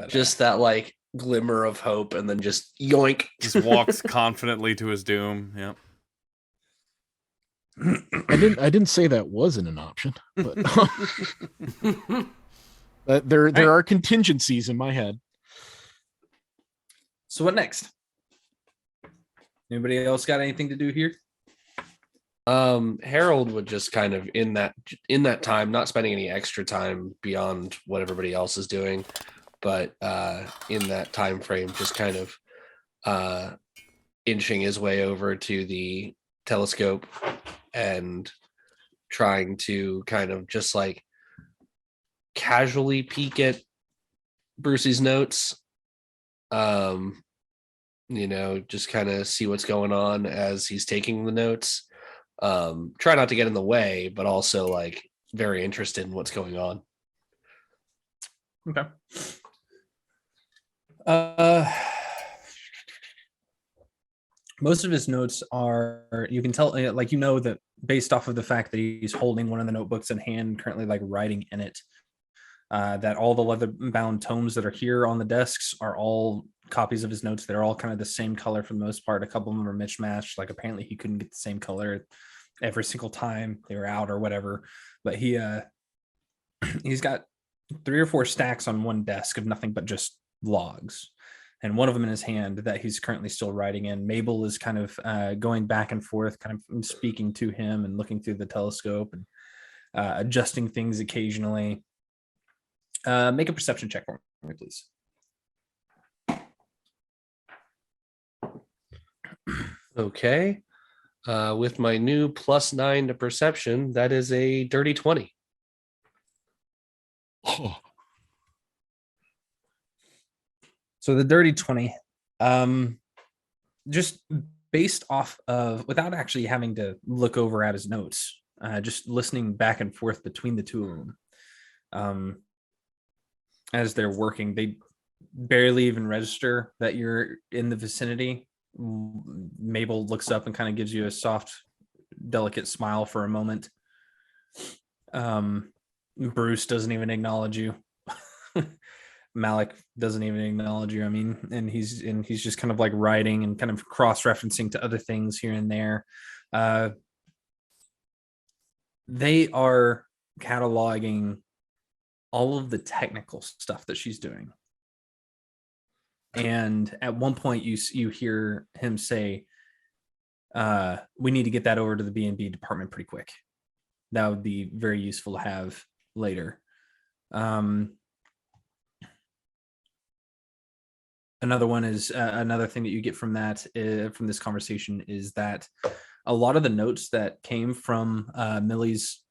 Just that glimmer of hope, and then just yoink. Just walks confidently to his doom. Yep. I didn't say that wasn't an option, but there are contingencies in my head. So what next? Anybody else got anything to do here? Harold would just kind of in that time, not spending any extra time beyond what everybody else is doing, but in that time frame, just kind of inching his way over to the telescope and trying to kind of just casually peek at Brucey's notes. Just kind of see what's going on as he's taking the notes. Try not to get in the way, but also very interested in what's going on. Okay. most of his notes are, you can tell, like, that based off of the fact that he's holding one of the notebooks in hand, currently like writing in it, that all the leather bound tomes that are here on the desks are all copies of his notes. They're all kind of the same color for the most part. A couple of them are mismatched. Like apparently he couldn't get the same color every single time they were out or whatever. But he's got 3 or 4 stacks on one desk of nothing but just logs, and one of them in his hand that he's currently still writing in. Mabel is kind of going back and forth, kind of speaking to him and looking through the telescope and adjusting things occasionally. Make a perception check for me, please. Okay. With my new +9 to perception, that is a dirty 20. Oh. So the dirty 20, just based off of, without actually having to look over at his notes, just listening back and forth between the two of them, as they're working, they barely even register that you're in the vicinity. Mabel looks up and kind of gives you a soft, delicate smile for a moment. Bruce doesn't even acknowledge you. Malik doesn't even acknowledge you. I mean, and he's just kind of like writing and kind of cross-referencing to other things here and there. They are cataloging all of the technical stuff that she's doing. And at one point you hear him say, we need to get that over to the B&B department pretty quick. That would be very useful to have later. Another one is another thing that you get from that, from this conversation, is that a lot of the notes that came from Millie's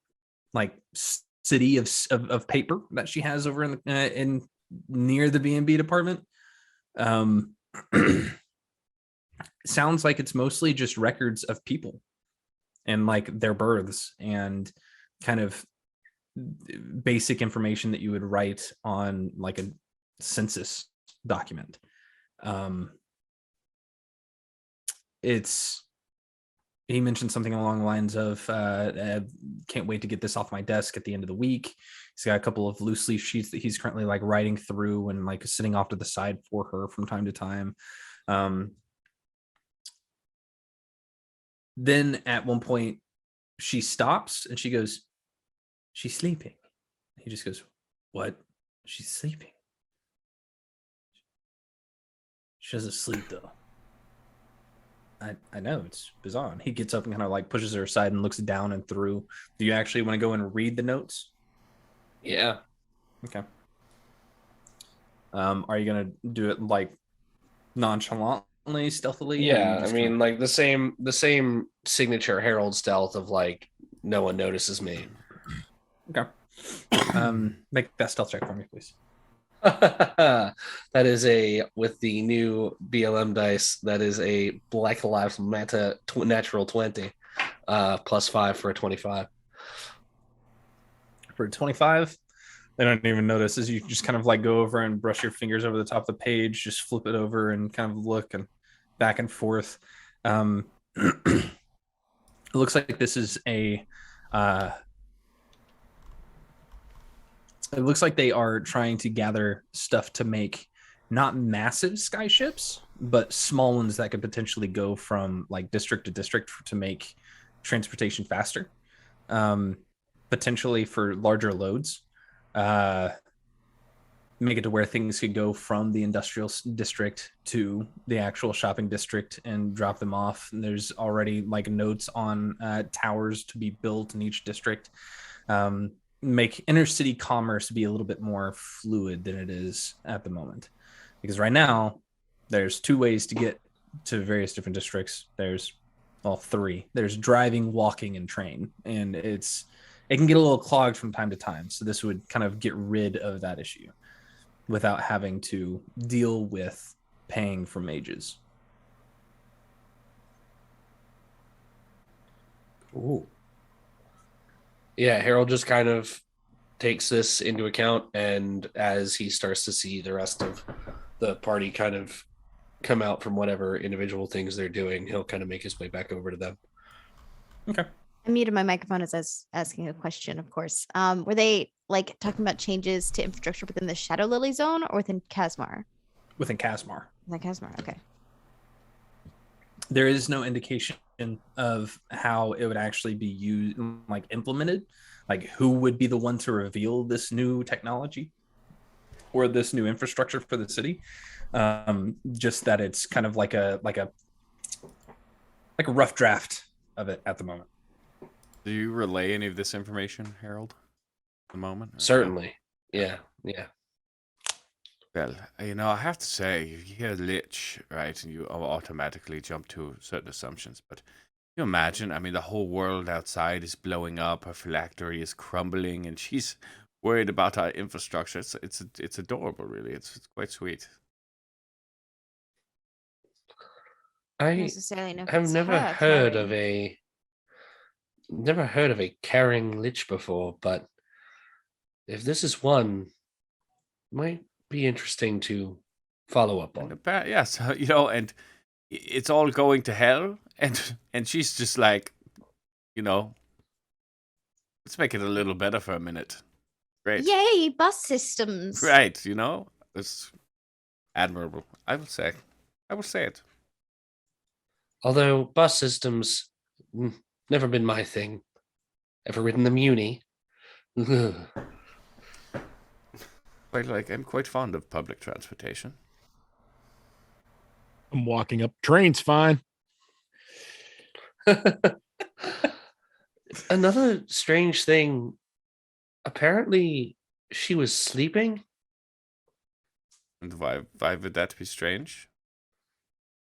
like city of paper that she has over in near the B&B department, sounds like it's mostly just records of people and like their births and kind of basic information that you would write on like a census document. He mentioned something along the lines of, can't wait to get this off my desk at the end of the week. He's got a couple of loose leaf sheets that he's currently like writing through and like sitting off to the side for her from time to time. Then at one point she stops and she goes, "She's sleeping." He just goes, "What? She's sleeping? She doesn't sleep though." I know, it's bizarre. And he gets up and kind of like pushes her aside and looks down and through. Do you actually want to go and read the notes? Yeah. Okay. Are you gonna do it like nonchalantly, stealthily? Yeah, I mean, like the same signature Herald stealth of like no one notices me. Okay. Make that stealth check for me, please. That is with the new BLM dice, that is a Black Lives Matter natural 20, +5 for a 25. For a 25, they don't even notice as you just kind of like go over and brush your fingers over the top of the page, just flip it over and kind of look and back and forth. It looks like this is it looks like they are trying to gather stuff to make not massive skyships, but small ones that could potentially go from like district to district to make transportation faster, potentially for larger loads, make it to where things could go from the industrial district to the actual shopping district and drop them off. And there's already like notes on towers to be built in each district. Make intercity commerce be a little bit more fluid than it is at the moment, because right now there's 2 ways to get to various different districts. There's 3. There's driving, walking, and train, and it can get a little clogged from time to time. So this would kind of get rid of that issue without having to deal with paying for mages. Ooh. Yeah, Harold just kind of takes this into account, and as he starts to see the rest of the party kind of come out from whatever individual things they're doing, he'll kind of make his way back over to them. Okay. I muted my microphone as I was asking a question, of course. Were they like talking about changes to infrastructure within the Shadow Lily zone or within Kasmar? Within Kasmar. Within Kasmar, okay. There is no indication of how it would actually be used, like implemented, like who would be the one to reveal this new technology or this new infrastructure for the city. Just that it's kind of like a rough draft of it at the moment. Do you relay any of this information, Harold? At the moment? Certainly. Yeah. Well, I have to say, you hear Lich, right, and you automatically jump to certain assumptions. But you imagine, I mean, the whole world outside is blowing up, her phylactery is crumbling, and she's worried about our infrastructure. It's adorable, really. It's quite sweet. I have never heard of a caring lich before, but if this is one, might be interesting to follow up on. Yes, and it's all going to hell, and she's just like, let's make it a little better for a minute. Great. Yay, bus systems. Right, it's admirable. I will say it. Although bus systems, never been my thing. Ever ridden the Muni? I'm quite fond of public transportation. I'm walking up. Train's fine. Another strange thing. Apparently, she was sleeping. And why would that be strange?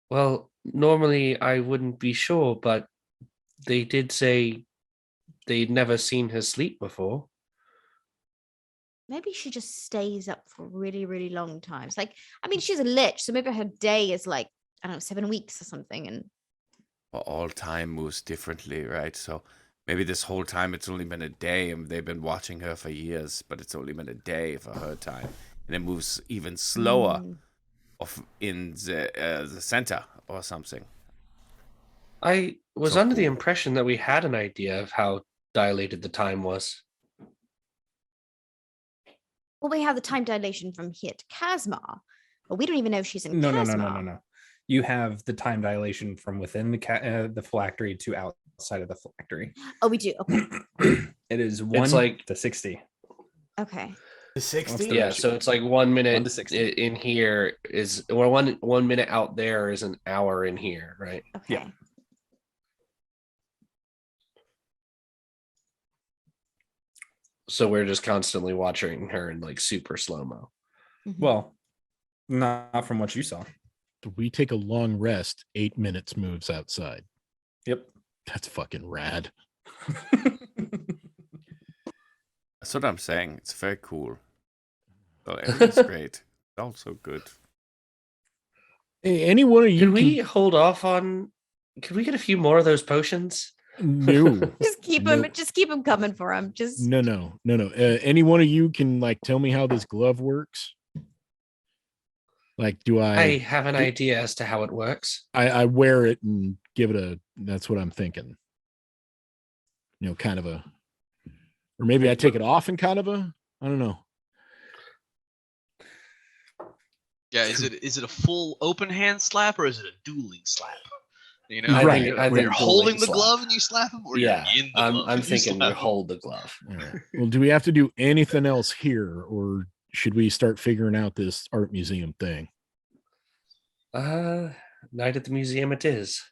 Well, normally I wouldn't be sure, but they did say they'd never seen her sleep before. Maybe she just stays up for really, really long times. Like, I mean, she's a lich, so maybe her day is like, I don't know, 7 weeks or something. And well, all time moves differently, right? So maybe this whole time it's only been a day, and they've been watching her for years, but it's only been a day for her time, and it moves even slower in the center or something. I was under the impression that we had an idea of how dilated the time was. well, we have the time dilation from here to Kasmar, but we don't even know if she's in Kasmar. No. You have the time dilation from within the phylactery to outside of the phylactery. Oh, we do. Okay. It is 1 to 60. Okay. To 60? Yeah, so it's like 1 minute in here is, or one minute out there is an hour in here, right? Okay. Yeah. So we're just constantly watching her in like super slow-mo. Well, not from what you saw. We take a long rest, 8 minutes moves outside. Yep. That's fucking rad. That's what I'm saying. It's very cool. So everything's great. It's all so good. Hey, any one of you Can we hold off on? Can we get a few more of those potions? No. Just keep them. Just keep them coming for him. Just no. Any one of you can like tell me how this glove works? Like, do I have an idea as to how it works. I wear it and give it a. That's what I'm thinking. Kind of a, or maybe I take it off and kind of a. I don't know. Yeah, is it a full open hand slap or is it a dueling slap? I think you're holding the glove and you slap him, or yeah, you're in the glove I'm thinking you him? hold the glove. Right. Well, do we have to do anything else here, or should we start figuring out this art museum thing? Night at the museum it is.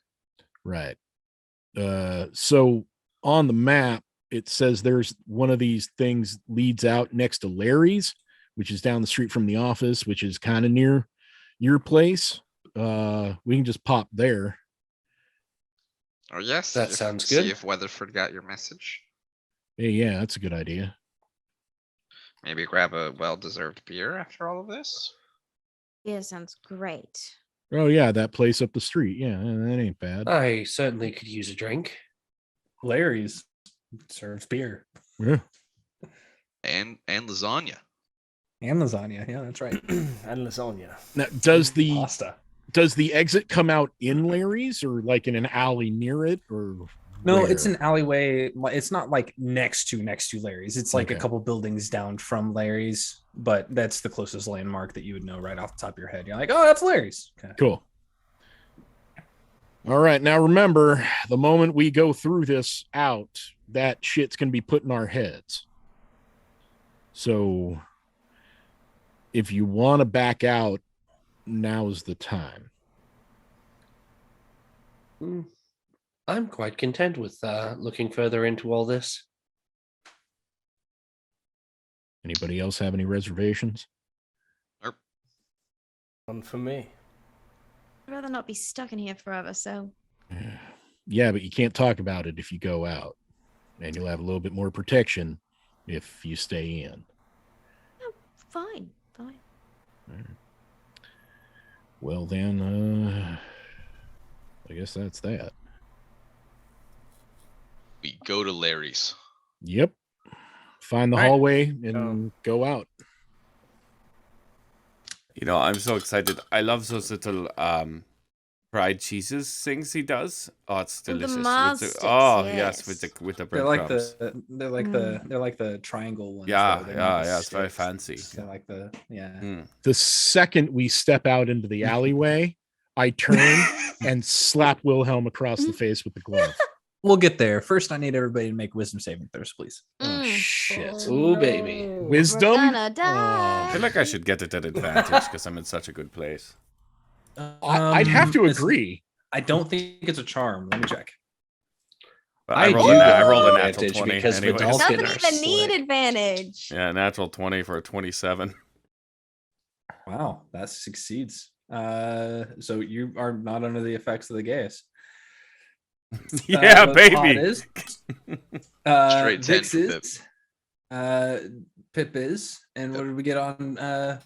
Right. So on the map, it says there's one of these things leads out next to Larry's, which is down the street from the office, which is kind of near your place. We can just pop there. Oh, yes. That sounds good. See if Weatherford got your message. Hey, yeah, that's a good idea. Maybe grab a well-deserved beer after all of this. yeah, sounds great. Oh, yeah, that place up the street. Yeah, that ain't bad. I certainly could use a drink. Larry's serves beer. Yeah. And lasagna. And lasagna. Yeah, that's right. And lasagna. Now, does the pasta? does the exit come out in Larry's or like in an alley near it, or no? where? It's an alleyway. It's not like next to Larry's. It's like Okay. a couple buildings down from Larry's, but that's the closest landmark that you would know right off the top of your head. You're like, oh, that's Larry's. Okay. Cool. All right, now remember, the moment we go through this out, that shit's gonna be put in our heads. So if you want to back out, now's the time. I'm quite content with looking further into all this. Anybody else have any reservations? One for me. I'd rather not be stuck in here forever, so. Yeah, but you can't talk about it if you go out. And you'll have a little bit more protection if you stay in. Oh, fine. Right. Well, then, I guess that's that. We go to Larry's. Yep. Find the hallway and go out. You know, I'm so excited. I love those little fried cheeses things he does. Oh, it's delicious. Yes, with the breadcrumbs. They're like the triangle ones. Yeah, it's very fancy. They're like the The second we step out into the alleyway, I turn and slap Wilhelm across the face with the glove. We'll get there. First, I need everybody to make wisdom saving throws, please. Oh shit! Ooh, baby. Wisdom. I feel like I should get it at advantage because I'm in such a good place. I'd have to agree. I don't think it's a charm. Let me check. But I rolled a natural 20 because anyways. Doesn't even need advantage. Yeah, natural 20 for a 27. Wow, that succeeds. So you are not under the effects of the gas. Yeah, baby. Is, Straight 10 Vix for is, Pip is, and what did we get on? That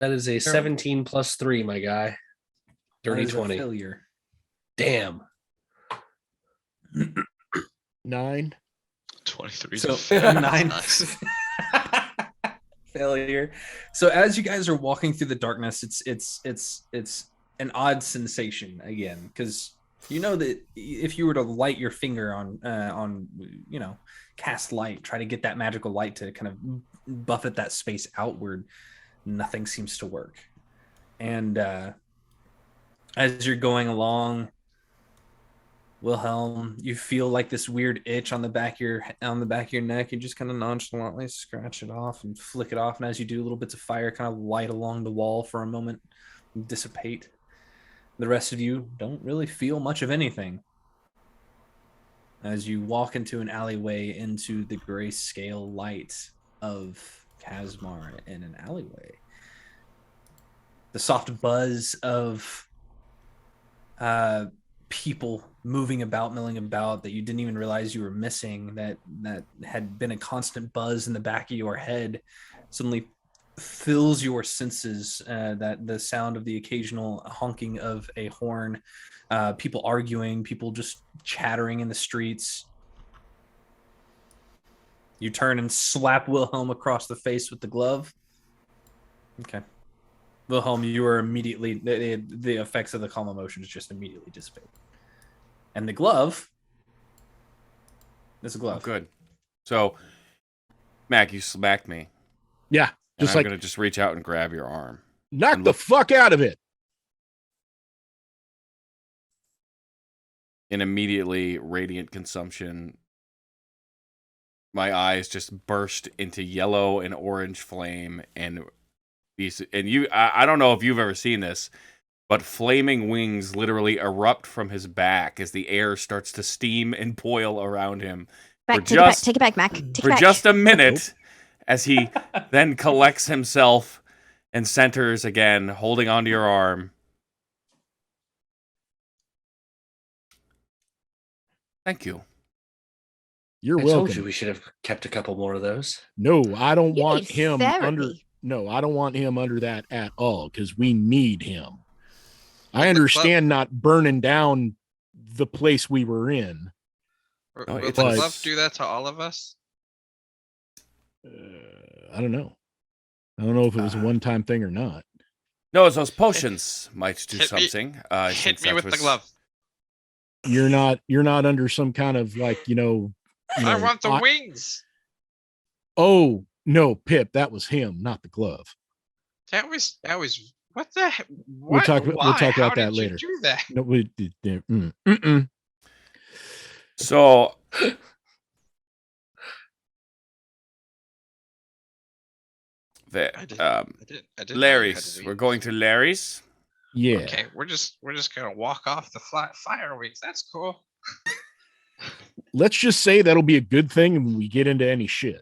is a 17 plus 3, my guy. Dirty 20. Failure. Damn. 9. 23. So 9. Failure. So as you guys are walking through the darkness, it's an odd sensation again, because you know that if you were to light your finger on cast light, try to get that magical light to kind of buffet that space outward, nothing seems to work. And as you're going along, Wilhelm, you feel like this weird itch on the back of your neck. You just kind of nonchalantly scratch it off and flick it off, and as you do, little bits of fire kind of light along the wall for a moment and dissipate. The rest of you don't really feel much of anything as you walk into an alleyway into the grayscale light of Kasmar in an alleyway. The soft buzz of people moving about, milling about, that you didn't even realize you were missing, that had been a constant buzz in the back of your head, suddenly fills your senses. That the sound of the occasional honking of a horn, people arguing, people just chattering in the streets. You turn and slap Wilhelm across the face with the glove. Okay. Wilhelm, you are immediately, the effects of the calm emotions just immediately dissipate. And the glove, it's a glove. Oh, good. So, Mac, you smacked me. Yeah. Just I'm going to just reach out and grab your arm. Knock the fuck out of it. And immediately, radiant consumption, my eyes just burst into yellow and orange flame, and I don't know if you've ever seen this, but flaming wings literally erupt from his back as the air starts to steam and boil around him. Take it back, Mac. For just a minute, as he then collects himself and centers again, holding onto your arm. Thank you. You're I welcome. told you we should have kept a couple more of those. No, I don't want need him therapy. under. No, I don't want him under that at all, because we need him. I understand not burning down the place we were in. Will the glove do that to all of us? I don't know. I don't know if it was a one-time thing or not. No, those potions might do Hit me. something. Hit me with the glove. You're not under some kind of like, I want the wings. Oh, no, Pip, that was him, not the glove. That was what the heck? We'll talk about that later. You do that? No, So Larry's. We're going to Larry's. Yeah. Okay, we're just gonna walk off the fire wings. That's cool. Let's just say that'll be a good thing when we get into any shit.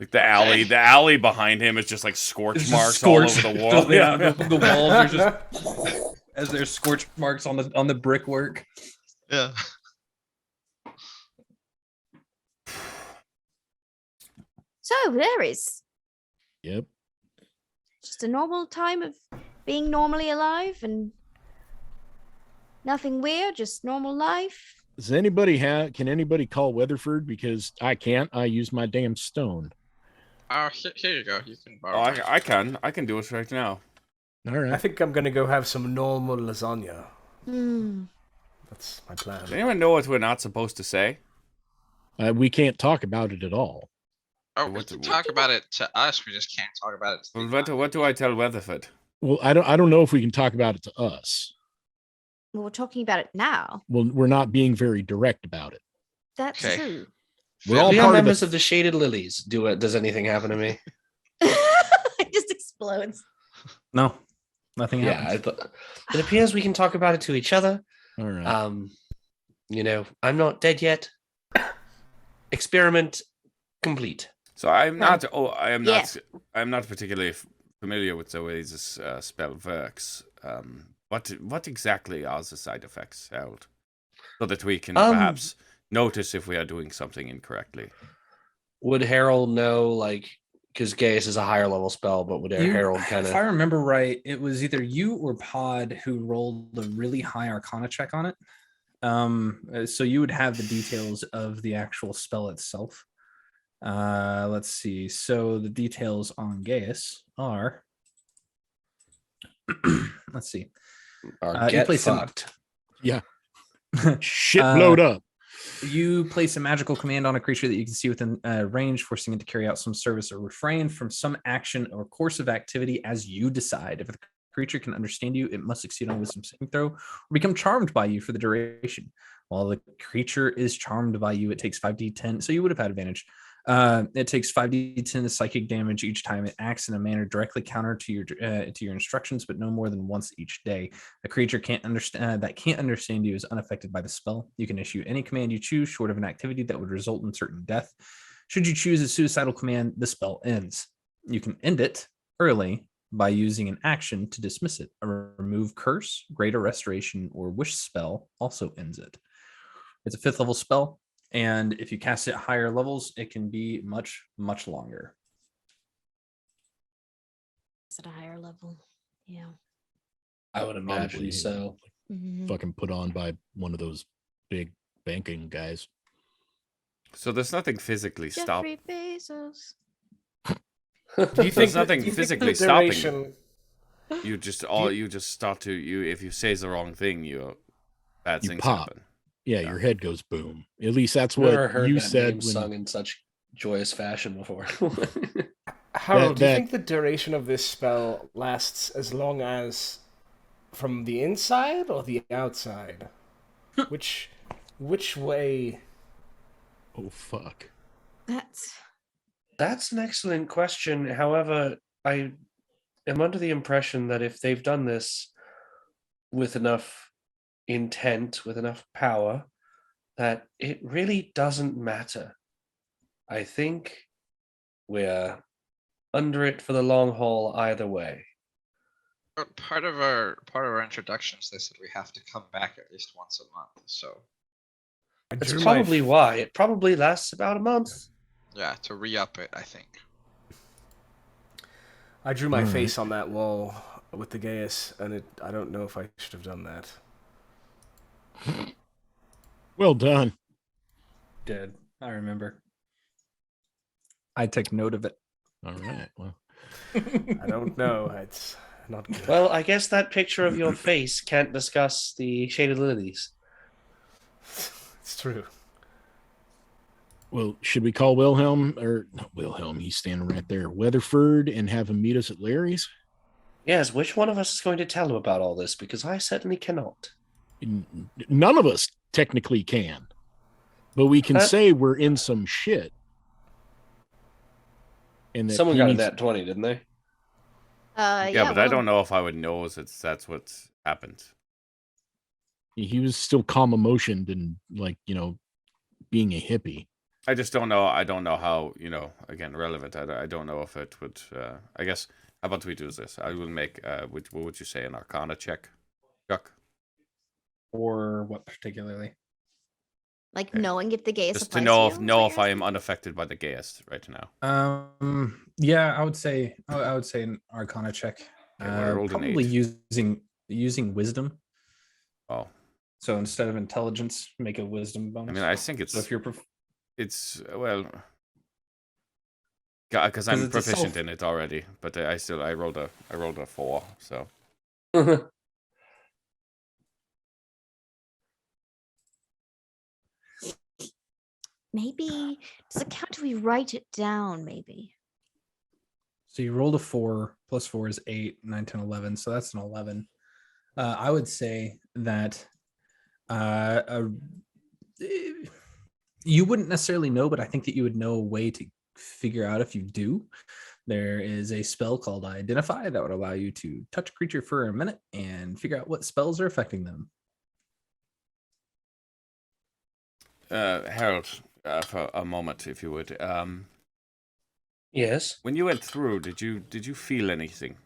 Like the alley behind him is just like scorch marks all over the wall. The walls are just as there's scorch marks on the brickwork. Yeah. So there is Yep. just a normal time of being normally alive and nothing weird, just normal life. Can anybody call Weatherford? Because I can't. I use my damn stone. Oh, here you go. You can borrow. I can do it right now. All right. I think I'm gonna go have some normal lasagna. That's my plan. Does anyone know what we're not supposed to say? We can't talk about it at all. Oh, we can talk about it to us. We just can't talk about it. What do I tell Weatherford? Well, I don't know if we can talk about it to us. Well, we're talking about it now. Well, we're not being very direct about it. That's true. We're all We are part members of of the Shaded Lilies. Does anything happen to me? It just explodes. No, nothing happens. It appears we can talk about it to each other. All right. I'm not dead yet. Experiment complete. So I'm not particularly familiar with the way this spell works. What exactly are the side effects, Harold? So that we can perhaps notice if we are doing something incorrectly. Would Harold know, because Gaius is a higher level spell, but would Harold kind of... If I remember right, it was either you or Pod who rolled a really high Arcana check on it. So you would have the details of the actual spell itself. Let's see. So the details on Gaius are... let's see. Get fucked. Yeah. Shit blowed up. You place a magical command on a creature that you can see within range, forcing it to carry out some service or refrain from some action or course of activity as you decide. If the creature can understand you, it must succeed on a wisdom saving throw or become charmed by you for the duration. While the creature is charmed by you, it takes 5d10. So you would have had advantage. It takes 5d10 of psychic damage each time it acts in a manner directly counter to your instructions, but no more than once each day. A creature can't understand you is unaffected by the spell. You can issue any command you choose, short of an activity that would result in certain death. Should you choose a suicidal command, the spell ends. You can end it early by using an action to dismiss it. A remove curse, greater restoration, or wish spell also ends it. It's a 5th level spell. And if you cast it at higher levels, it can be much, much longer. It's at a higher level. Yeah. I would imagine so. Fucking put on by one of those big banking guys. So there's nothing physically stopping. Bezos. Do you think there's nothing physically stopping you? You just start to if you say the wrong thing, bad things happen. Yeah, your head goes boom. At least that's what you said. Sung in such joyous fashion before. Harold, do you think the duration of this spell lasts as long as from the inside or the outside? Which way? Oh fuck. That's an excellent question. However, I am under the impression that if they've done this with enough intent, with enough power, that it really doesn't matter. I think we're under it for the long haul either way. But part of our introductions, they said we have to come back at least once a month. So that's probably why. It probably lasts about a month. Yeah, to re-up it, I think. I drew my face on that wall with the Gaius, and I don't know if I should have done that. Well done. Did I remember? I took note of it. All right. Well, I don't know. Not good. Well, I guess that picture of your face can't discuss the shaded lilies. It's true. Well, should we call Wilhelm or not Wilhelm? He's standing right there, Weatherford, and have him meet us at Larry's? Yes, which one of us is going to tell him about all this? Because I certainly cannot. None of us technically can, but we can say we're in some shit. And someone got a nat 20, didn't they? Yeah, but I don't know if I would know that's what's happened. He was still calm emotioned and being a hippie. I just don't know. I don't know how, again, relevant. I don't know if it would, I guess, how about we do this? I will make, what would you say, an Arcana check, Chuck? Or what particularly? Like knowing if the Gaius just to know if I am unaffected by the Gaius right now. Yeah, I would say an Arcana check. Okay, probably using wisdom. Oh. So instead of intelligence, make a wisdom bonus. I mean, I think it's so if you're it's well, because I'm proficient in it already. But I rolled a 4, so. Maybe does it count if we write it down? Maybe. So you rolled a 4 plus 4 is 8, 9, 10, 11. So that's an 11. I would say that you wouldn't necessarily know, but I think that you would know a way to figure out if you do. There is a spell called Identify that would allow you to touch a creature for a minute and figure out what spells are affecting them. Harold, for a moment, if you would. Yes. When you went through, did you feel anything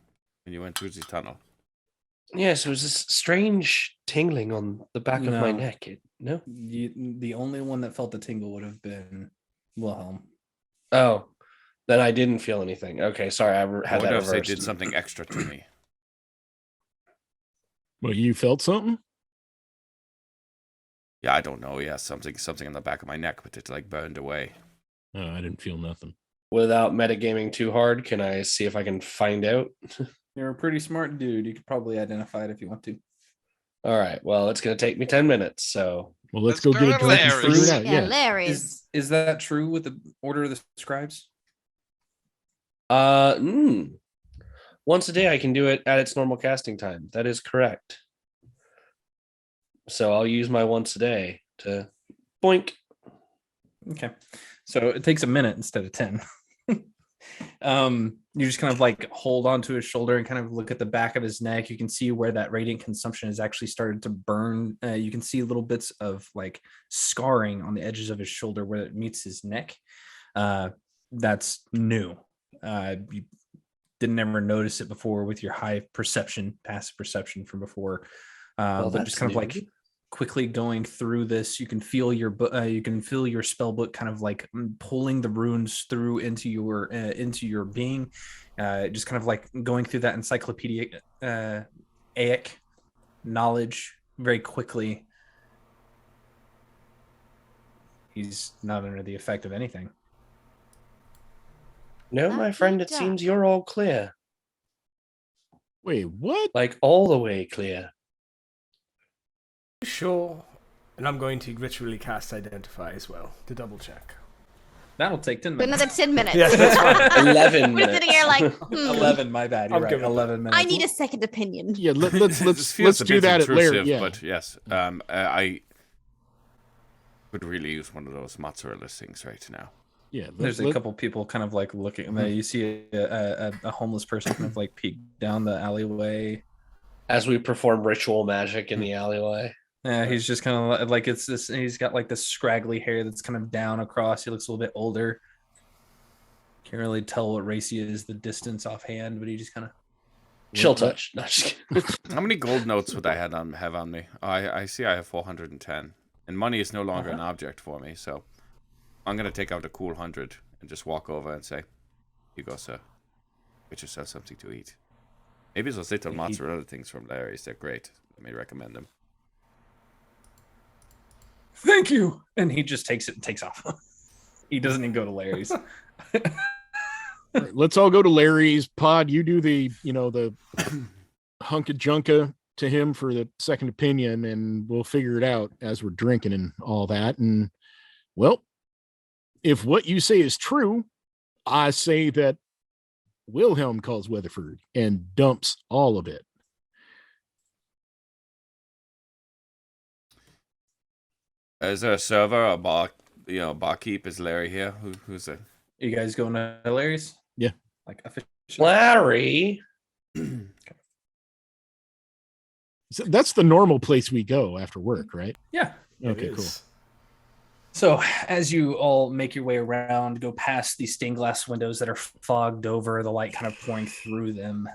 when you went through the tunnel? Yes, it was this strange tingling on the back of my neck. No? The only one that felt the tingle would have been Wilhelm. Oh, then I didn't feel anything. Okay, sorry, I had that reversed. They did something extra to me. Well, you felt something? Yeah, I don't know. Yeah, something on the back of my neck, but it like burned away. Oh, I didn't feel nothing. Without metagaming too hard, can I see if I can find out? You're a pretty smart dude. You could probably identify it if you want to. All right. Well, it's going to take me 10 minutes. So, well, let's go get a drink and figure it out. Yeah, Larry's. Is that true with the order of the scribes? Once a day I can do it at its normal casting time. That is correct. So I'll use my once a day to boink. Okay. So it takes a minute instead of 10. You just kind of like hold onto his shoulder and kind of look at the back of his neck. You can see where that radiant consumption has actually started to burn. You can see little bits of like scarring on the edges of his shoulder where it meets his neck. That's new. You didn't ever notice it before with your high perception, passive perception from before. But just kind of like quickly going through this, you can feel your spell book kind of like pulling the runes through into your being, just kind of like going through that encyclopedic knowledge very quickly. He's not under the effect of anything. No, my friend, it seems you're all clear. Wait, what? Like all the way clear. Sure. And I'm going to ritually cast Identify as well to double check. That'll take 10 minutes. Another 10 minutes. Yeah, that's fine. 11 minutes. We're sitting here like, 11, my bad. You're right. 11 minutes. I need a second opinion. Yeah, let's do that at Larry. Yeah. But yes, I would really use one of those mozzarella things right now. Yeah, there's a couple people kind of like looking. You see a homeless person kind of like peek down the alleyway as we perform ritual magic in the alleyway. Yeah, he's just kind of like it's this. He's got like this scraggly hair that's kind of down across. He looks a little bit older. Can't really tell what race he is, the distance offhand, but he just kind of chill touch. No, just How many gold notes would I have on me? Oh, I see. I have 410, and money is no longer an object for me. So I'm gonna take out a cool 100 and just walk over and say, "Here you go, sir. Get yourself something to eat." Maybe those little mozzarella things from Larry's. They're great. Let me recommend them. Thank you. And he just takes it and takes off. He doesn't even go to Larry's. Let's all go to Larry's. Pod, you do the hunka junka to him for the second opinion, and we'll figure it out as we're drinking and all that. And well, if what you say is true, I say that Wilhelm calls Weatherford and dumps all of it. Is there a server or bar? Barkeep? Is Larry here? Who's it? You guys going to Larry's? Yeah. Like officially? Larry. So that's the normal place we go after work, right? Yeah. Okay, cool. So as you all make your way around, go past these stained glass windows that are fogged over, the light kind of pouring through them,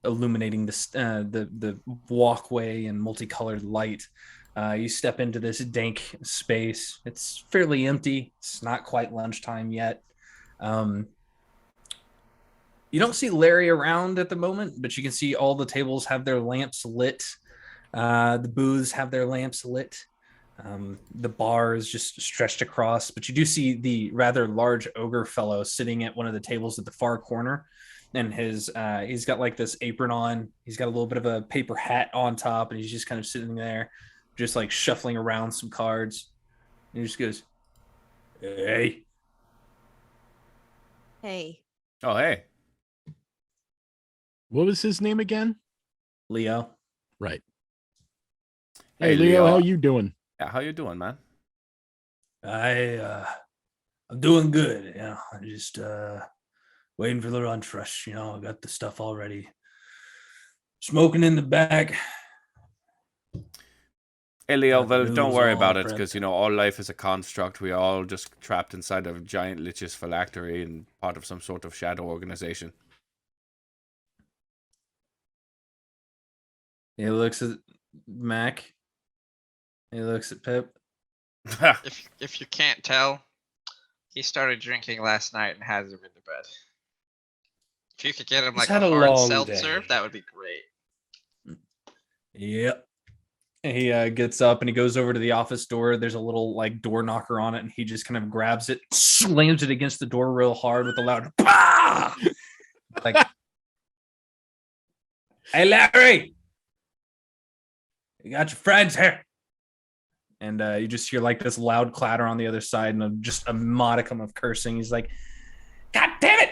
illuminating the walkway and multicolored light. You step into this dank space. It's fairly empty. It's not quite lunchtime yet. You don't see Larry around at the moment, but you can see all the tables have their lamps lit. The booths have their lamps lit. The bar is just stretched across, but you do see the rather large ogre fellow sitting at one of the tables at the far corner. And he's got like this apron on. He's got a little bit of a paper hat on top, and he's just kind of sitting there, just like shuffling around some cards. And he just goes, "Hey." Hey. Oh, hey. What was his name again? Leo. Right. Hey, Leo, how you doing? Yeah, how you doing, man? I'm doing good. I'm just waiting for the lunch rush. I got the stuff already. Smoking in the back. Hey, Leo, well, don't worry about it, because, all life is a construct. We are all just trapped inside of a giant lich's phylactery and part of some sort of shadow organization. He looks at Mac. He looks at Pip. If you can't tell, he started drinking last night and has him in the bed. If you could get him like a hard seltzer, that would be great. Yep. He gets up and he goes over to the office door. There's a little like door knocker on it, and he just kind of grabs it, slams it against the door real hard with a loud "Bah!" Like, "Hey, Larry, you got your friends here." And you just hear like this loud clatter on the other side and just a modicum of cursing. He's like, "God damn it!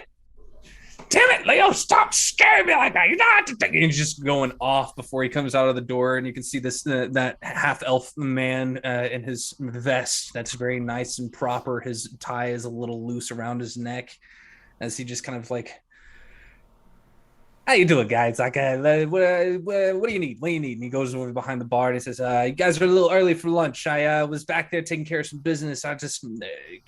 Damn it, Leo, stop scaring me like that. You don't have to think." And he's just going off before he comes out of the door. And you can see this that half-elf man in his vest that's very nice and proper. His tie is a little loose around his neck as he just kind of like, "How you doing, guys? Like, what do you need? What do you need?" And he goes over behind the bar and he says, "You guys are a little early for lunch. I was back there taking care of some business. I just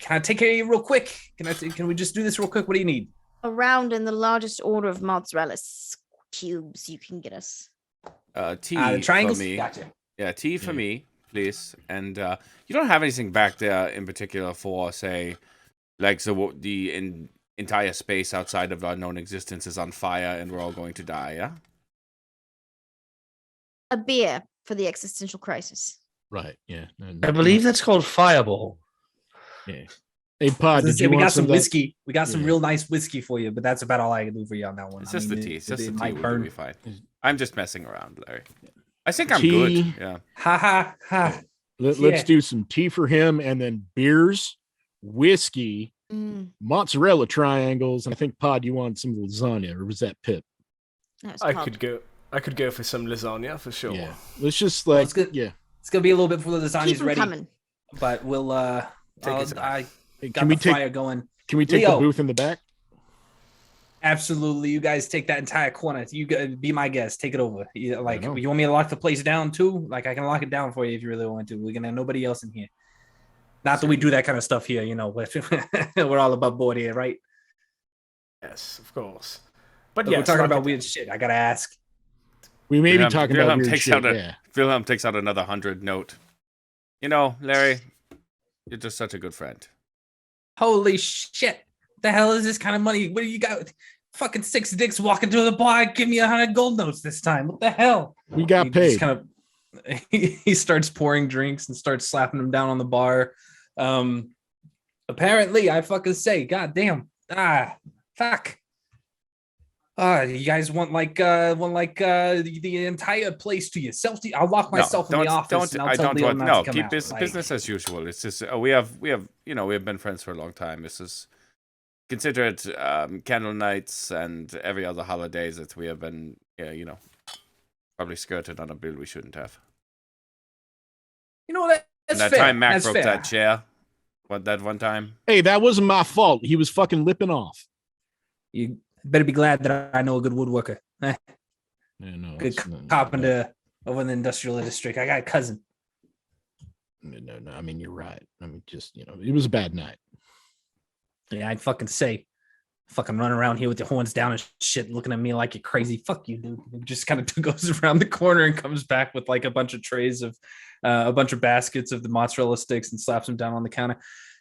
can I take care of you real quick? Can we just do this real quick? What do you need?" A round in the largest order of mozzarella cubes you can get us. Tea triangles? for me. Gotcha. Yeah, tea for me, please. And you don't have anything back there in particular for, say, like the entire space outside of our known existence is on fire and we're all going to die, yeah? A beer for the existential crisis. Right, yeah. I believe that's called Fireball. Yeah. Hey, Pod, we got some whiskey. We got some real nice whiskey for you, but that's about all I can do for you on that one. It's just the tea. It's just the tea. We'll be fine. I'm just messing around, Larry. I think I'm good. Yeah. Ha ha ha. Let's do some tea for him, and then beers, whiskey, mozzarella triangles, and I think Pod, you want some lasagna, or was that Pip? I could go for some lasagna for sure. Yeah. Let's just like it's gonna be a little bit before the lasagna's ready. Coming. But we'll can we take fire going? Can we take Leo, the booth in the back? Absolutely. You guys take that entire corner. You be my guest. Take it over. You want me to lock the place down too? Like, I can lock it down for you if you really want to. We can have nobody else in here. Not that we do that kind of stuff here, we're all above board here, right? Yes, of course. But we're talking about weird shit. I gotta ask. We may be talking about weird shit. Wilhelm takes out another 100 note. Larry, you're just such a good friend. Holy shit. The hell is this kind of money? What do you got? Fucking 6 dicks walking through the bar. Give me 100 gold notes this time. What the hell? We got paid. He starts pouring drinks and starts slapping them down on the bar. Apparently, I fucking say, God damn. Fuck. You guys want the entire place to yourself? I'll lock myself in the office and I'll tell Leo not to come out. Keep business as usual. It's just we have been friends for a long time. This is considered candle nights and every other holidays that we have been probably skirted on a bill we shouldn't have. You know what? That's that fair. time Mac That's broke fair. that chair. That one time. Hey, that wasn't my fault. He was fucking lipping off. You better be glad that I know a good woodworker. Good carpenter over in the industrial district. I got a cousin. No. I mean, you're right. I mean, just it was a bad night. Yeah, I'd fucking say, fucking run around here with your horns down and shit, looking at me like you're crazy. Fuck you, dude. It just kind of goes around the corner and comes back with like a bunch of trays of, a bunch of baskets of the mozzarella sticks and slaps them down on the counter.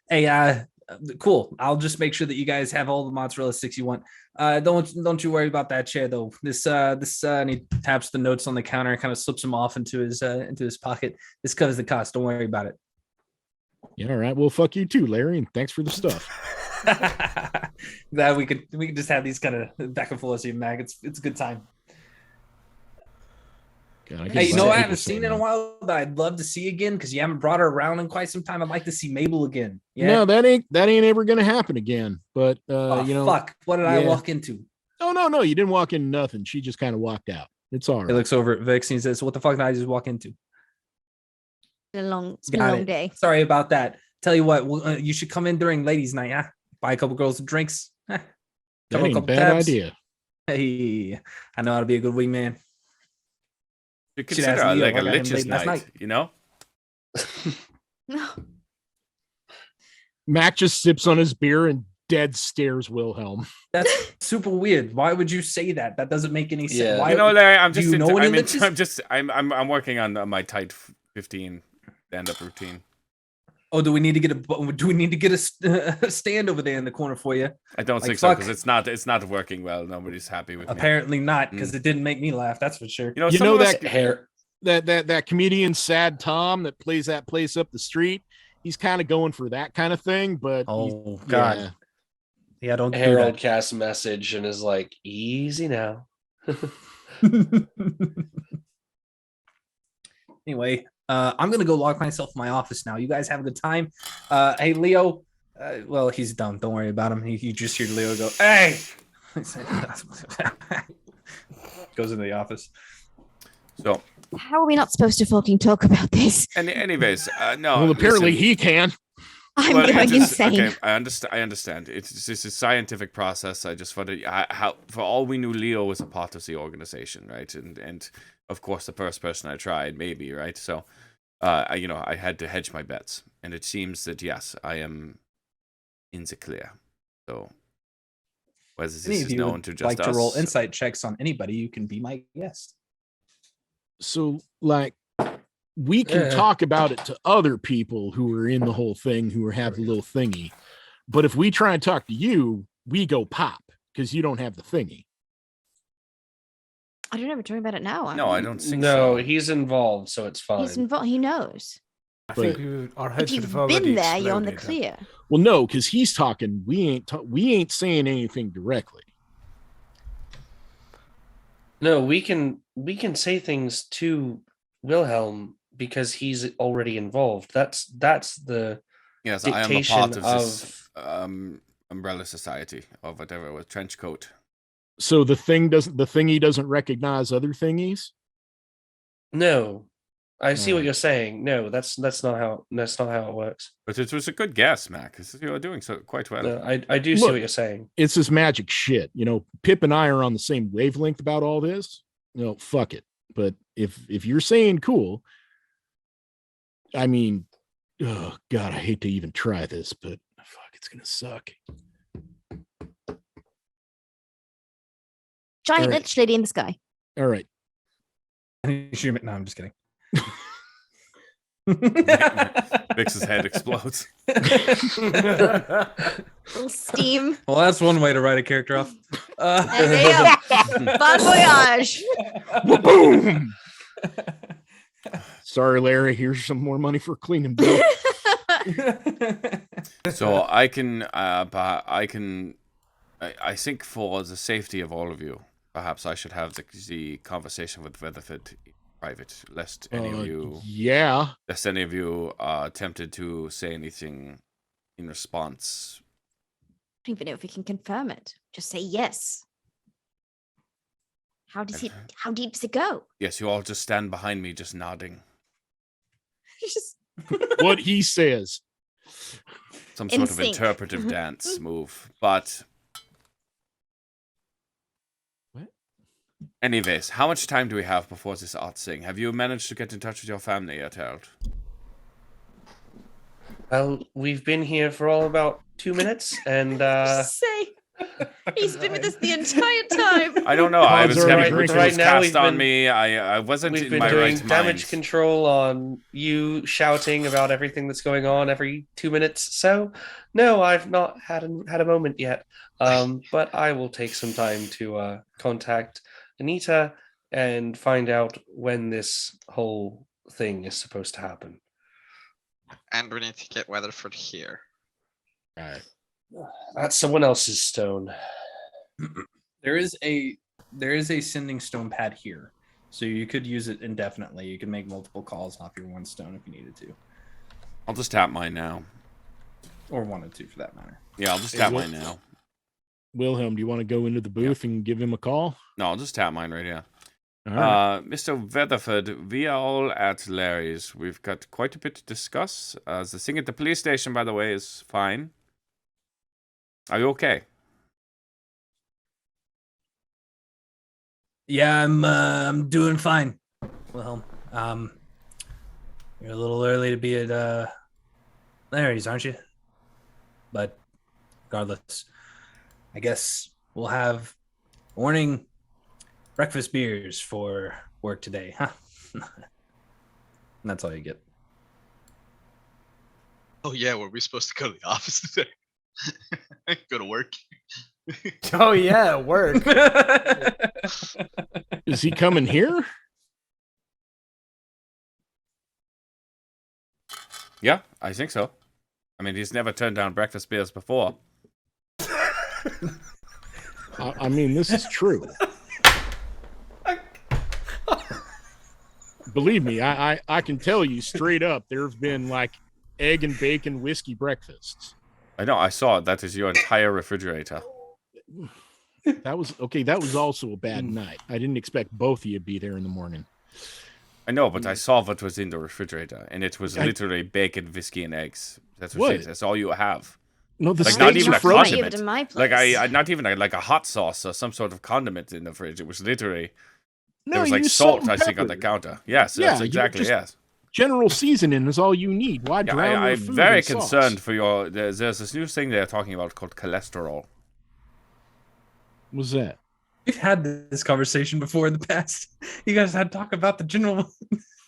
Hey, cool. I'll just make sure that you guys have all the mozzarella sticks you want. Don't you worry about that chair though. This and he taps the notes on the counter and kind of slips them off into his pocket. This covers the cost. Don't worry about it. Yeah, all right. Well, fuck you too, Larry, and thanks for the stuff. That we could just have these kind of back and forth, Mag. It's a good time. God, hey, I haven't seen in a while that I'd love to see again because you haven't brought her around in quite some time. I'd like to see Mabel again. Yeah? No, that ain't ever gonna happen again. But fuck, what did I walk into? Oh no, you didn't walk into nothing. She just kind of walked out. It's all right. He looks over at Vix and he says, "What the fuck did I just walk into?" It's been a long day. Sorry about that. Tell you what, you should come in during ladies' night, huh? Buy a couple girls some drinks. That ain't a bad idea. Hey, I know how to be a good wingman. You consider it like a lich's night, No. Mac just sips on his beer and dead stares Wilhelm. That's super weird. Why would you say that? That doesn't make any sense. Yeah. Why, Larry, I'm I'm working on my tight 15 stand-up routine. Oh, do we need to get a stand over there in the corner for you? I don't think so because it's not working well. Nobody's happy with Apparently not, because it didn't make me laugh. That's for sure. That comedian Sad Tom that plays that place up the street. He's kind of going for that kind of thing, but God, yeah, don't Harold casts a message and is like, "Easy now." Anyway. I'm gonna go lock myself in my office now. You guys have a good time. Hey, Leo. Well, he's done. Don't worry about him. You just hear Leo go, "Hey!" Goes into the office. So, how are we not supposed to fucking talk about this? Anyways, no. Well, apparently he can. I'm going insane. Okay, I understand. It's just a scientific process. I just wondered how, for all we knew, Leo was a part of the organization, right? And of course, the first person I tried, maybe, right? So, I had to hedge my bets, and it seems that yes, I am in the clear. So, whether this is known to just us, to roll insight checks on anybody, you can be my guest. So, we can talk about it to other people who are in the whole thing, who have the little thingy. But if we try and talk to you, we go pop because you don't have the thingy. I don't know. We're talking about it now. No, I don't think so. No, he's involved, so it's fine. He's involved. He knows. I think our heads if have you've already been there, you're on the exploded. clear. Well, no, because he's talking. We ain't saying anything directly. No, we can say things to Wilhelm because he's already involved. That's the yes. I am a part of this umbrella society or whatever with trench coat. So the thingy doesn't recognize other thingies? No. I see what you're saying. No, that's not how it works. But it was a good guess, Mac. You are doing so quite well. No, I do see what you're saying. It's this magic shit. Pip and I are on the same wavelength about all this. Fuck it. But if you're saying cool, I mean, oh God, I hate to even try this, but fuck, it's gonna suck. Giant lich lady in the sky. All right. No, I'm just kidding. Vix's head explodes. Little steam. Well, that's one way to write a character off. Bon voyage. Boom. Sorry, Larry. Here's some more money for cleaning bill. So I can I think for the safety of all of you, perhaps I should have the conversation with Weatherford in private, lest any of you are tempted to say anything in response. I don't even know if we can confirm it. Just say yes. How deep does it go? Yes, you all just stand behind me, just nodding. What he says. Some sort of interpretive dance move, but... What? Anyways, how much time do we have before this art thing? Have you managed to get in touch with your family yet, Harold? Well, we've been here for all about 2 minutes, and he's been with us the entire time. I don't know. I was having rituals now cast on me. I wasn't in my right mind. We've been doing damage control on you shouting about everything that's going on every 2 minutes. So, no, I've not had a moment yet. But I will take some time to contact Anita and find out when this whole thing is supposed to happen. And we need to get Weatherford here. All right. That's someone else's stone. There is a sending stone pad here, so you could use it indefinitely. You can make multiple calls off your one stone if you needed to. I'll just tap mine now. Or wanted to, for that matter. Yeah, I'll just tap mine now. Wilhelm, do you want to go into the booth and give him a call? No, I'll just tap mine right here. All right. Mr. Weatherford, we are all at Larry's. We've got quite a bit to discuss. The thing at the police station, by the way, is fine. Are you okay? Yeah, I'm doing fine. Well, you're a little early to be at Larry's, aren't you? But regardless, I guess we'll have morning breakfast beers for work today, huh? And that's all you get. Oh yeah, were we supposed to go to the office today? Go to work. Oh yeah, work. Is he coming here? Yeah, I think so. I mean, he's never turned down breakfast beers before. I mean, this is true. Believe me, I can tell you straight up, there's been like egg and bacon whiskey breakfasts. I know, I saw it. That is your entire refrigerator. That was okay. That was also a bad night. I didn't expect both of you to be there in the morning. I know, but I saw what was in the refrigerator, and it was literally bacon, whiskey, and eggs. That's what it is. That's all you have. No, the like not even a frozen. condiment. Like not even like a hot sauce or some sort of condiment in the fridge. It was literally there was like salt, I think, on the counter. Yes, that's exactly yes. General seasoning is all you need. Why drown I'm food very in sauce? concerned for your. There's this new thing they're talking about called cholesterol. What's that? We've had this conversation before in the past. You guys had to talk about the general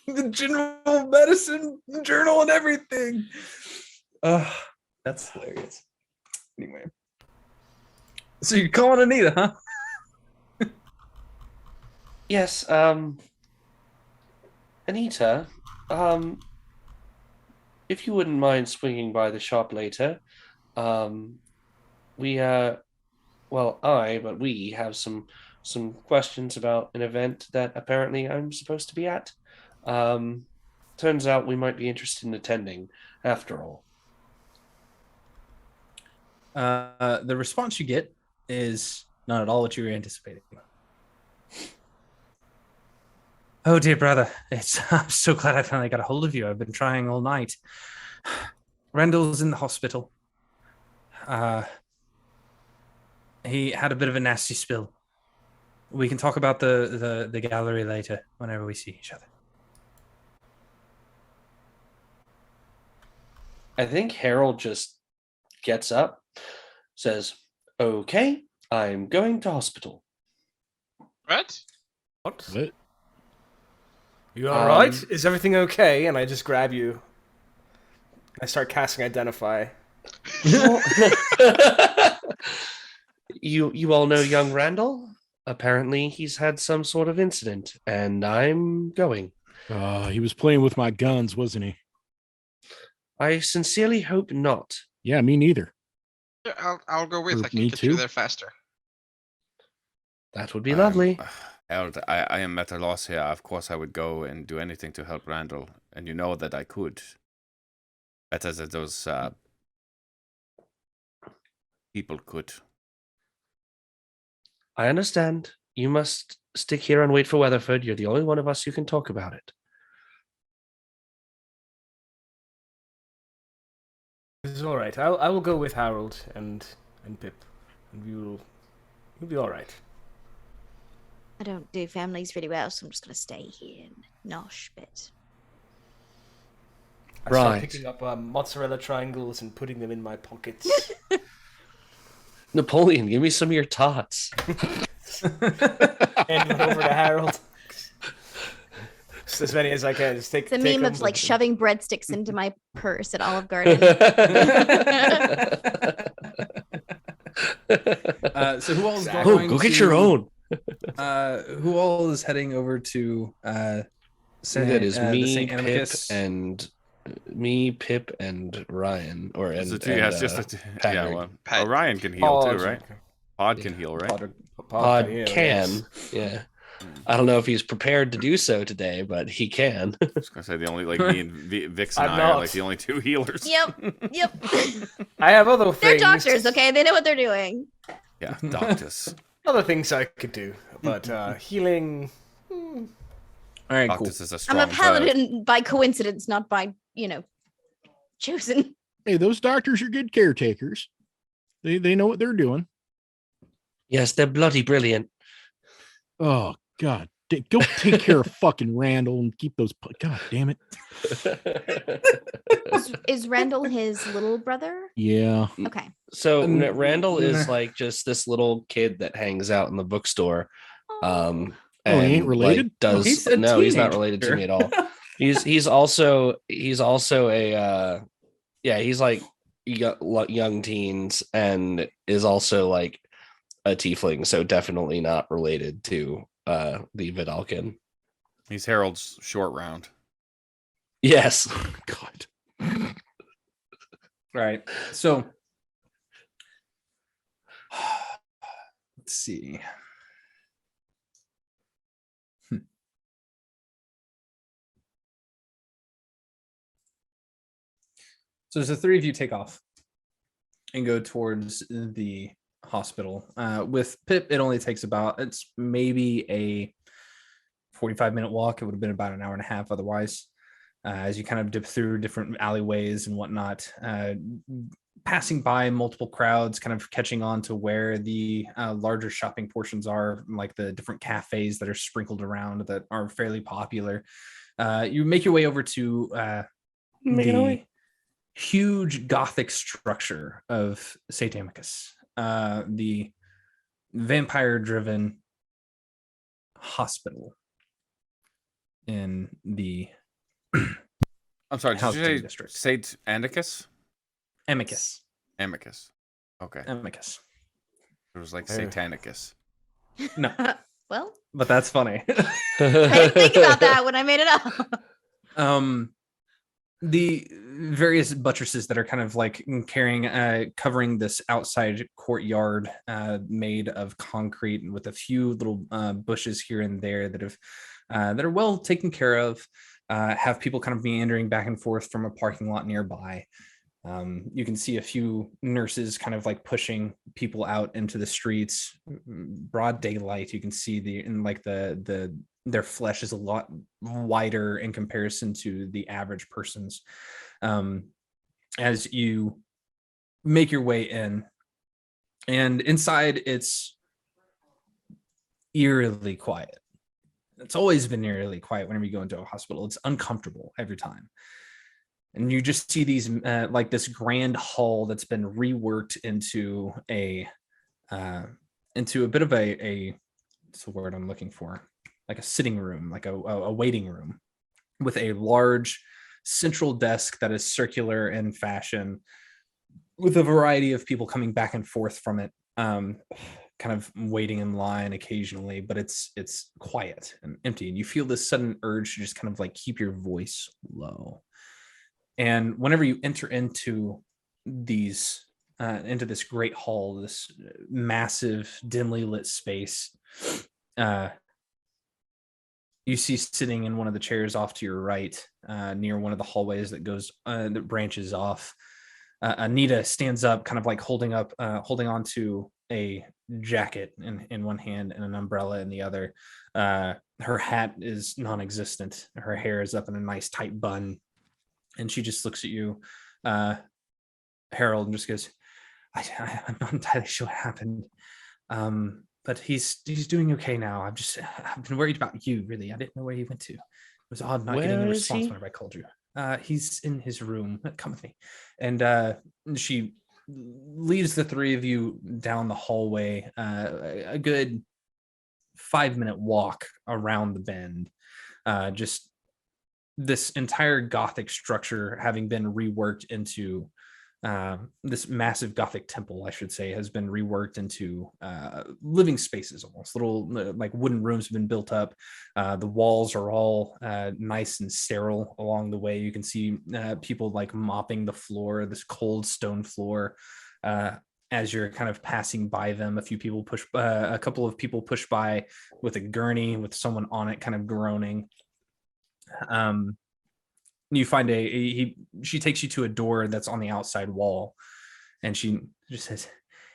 medicine journal and everything. That's hilarious. Anyway, so you're calling Anita, huh? Yes. Anita. If you wouldn't mind swinging by the shop later, we have some questions about an event that apparently I'm supposed to be at. Turns out we might be interested in attending after all. The response you get is not at all what you were anticipating. Oh dear brother, I'm so glad I finally got a hold of you. I've been trying all night. Randall's in the hospital. He had a bit of a nasty spill. We can talk about the gallery later, whenever we see each other. I think Harold just gets up, says, "Okay, I'm going to hospital." What? What? You all right? Is everything okay? And I just grab you. I start casting Identify. You all know young Randall? Apparently he's had some sort of incident, and I'm going. He was playing with my guns, wasn't he? I sincerely hope not. Yeah, me neither. I'll go with. I can Me get you too. there faster. That would be lovely. Harold, I am at a loss here. Of course, I would go and do anything to help Randall, and you know that I could. Better than those people could. I understand. You must stick here and wait for Weatherford. You're the only one of us who can talk about it. This is all right. I will go with Harold and Pip, and we'll be all right. I don't do families really well, so I'm just gonna stay here and nosh bit. I start picking up mozzarella triangles and putting them in my pockets. Napoleon, give me some of your tots. Hand one over to Harold. Just as many as I can. Just take the take meme them of like with shoving breadsticks into my purse at Olive Garden. So who all is Oh, going go get to- your own. Who all is heading over to That is the me, Saint Pip, Amicus? and Ryan, or and, Just yeah, Patrick. well, Pat- Orion can heal Pod. too, right? Pod can heal, right? Pod heal, can, yes. yeah. I don't know if he's prepared to do so today, but he can. I was gonna say the only me and Vix and I'm I are not. like the only two healers. Yep. I have other They're things. doctors, okay? They know what they're doing. Yeah, doctors. Other things I could do, but healing. All right, cool. Doctors is a I'm strong a paladin by coincidence, not by chosen. Hey, those doctors are good caretakers. They know what they're doing. Yes, they're bloody brilliant. Oh God, go take care of fucking Randall and keep those. God damn it. Is Randall his little brother? Yeah. Okay. So Randall is like just this little kid that hangs out in the bookstore. He ain't related? Like, He's he's not teenager. related to me at all. He's also a he's like young teens and is also like a tiefling, so definitely not related to the Vidalkin. He's Harold's short round. Yes. God. Right. So let's see. So as the three of you take off and go towards the hospital. With Pip, it only takes it's maybe a 45-minute walk. It would have been about an hour and a half otherwise. As you kind of dip through different alleyways and whatnot, passing by multiple crowds, kind of catching on to where the larger shopping portions are, like the different cafes that are sprinkled around that are fairly popular. You make your way over to the huge Gothic structure of St. Amicus, the vampire-driven hospital in the I'm sorry, did you Housing say district. Saint Amicus? Amicus. Amicus. Okay. Amicus. It was like Satanicus. No, Well, but that's funny. I didn't think about that when I made it up. The various buttresses that are kind of like covering this outside courtyard made of concrete and with a few little bushes here and there that are well taken care of, have people kind of meandering back and forth from a parking lot nearby. You can see a few nurses kind of like pushing people out into the streets, broad daylight. You can see their flesh is a lot wider in comparison to the average person's. As you make your way in, and inside it's eerily quiet. It's always been eerily quiet whenever you go into a hospital. It's uncomfortable every time. And you just see these like this grand hall that's been reworked into a bit of a what's the word I'm looking for? Like a sitting room, like a waiting room with a large central desk that is circular in fashion with a variety of people coming back and forth from it, kind of waiting in line occasionally, but it's quiet and empty. And you feel this sudden urge to just kind of like keep your voice low. And whenever you enter into these into this great hall, this massive, dimly lit space. You see sitting in one of the chairs off to your right, near one of the hallways that branches off. Anita stands up, kind of like holding on to a jacket in one hand and an umbrella in the other. Her hat is non-existent. Her hair is up in a nice tight bun, and she just looks at you, Harold, and just goes, I'm not entirely sure what happened. But he's doing okay now. I've been worried about you, really. I didn't know where he went to. It was odd not getting a response whenever I called you. He's in his room. Come with me. And she leads the three of you down the hallway, a good 5-minute walk around the bend. Just this entire Gothic structure having been reworked into this massive Gothic temple, I should say, has been reworked into living spaces, almost little like wooden rooms have been built up. The walls are all nice and sterile along the way. You can see people like mopping the floor, this cold stone floor. As you're kind of passing by them, a couple of people push by with a gurney with someone on it, kind of groaning. You find she takes you to a door that's on the outside wall, and she just says,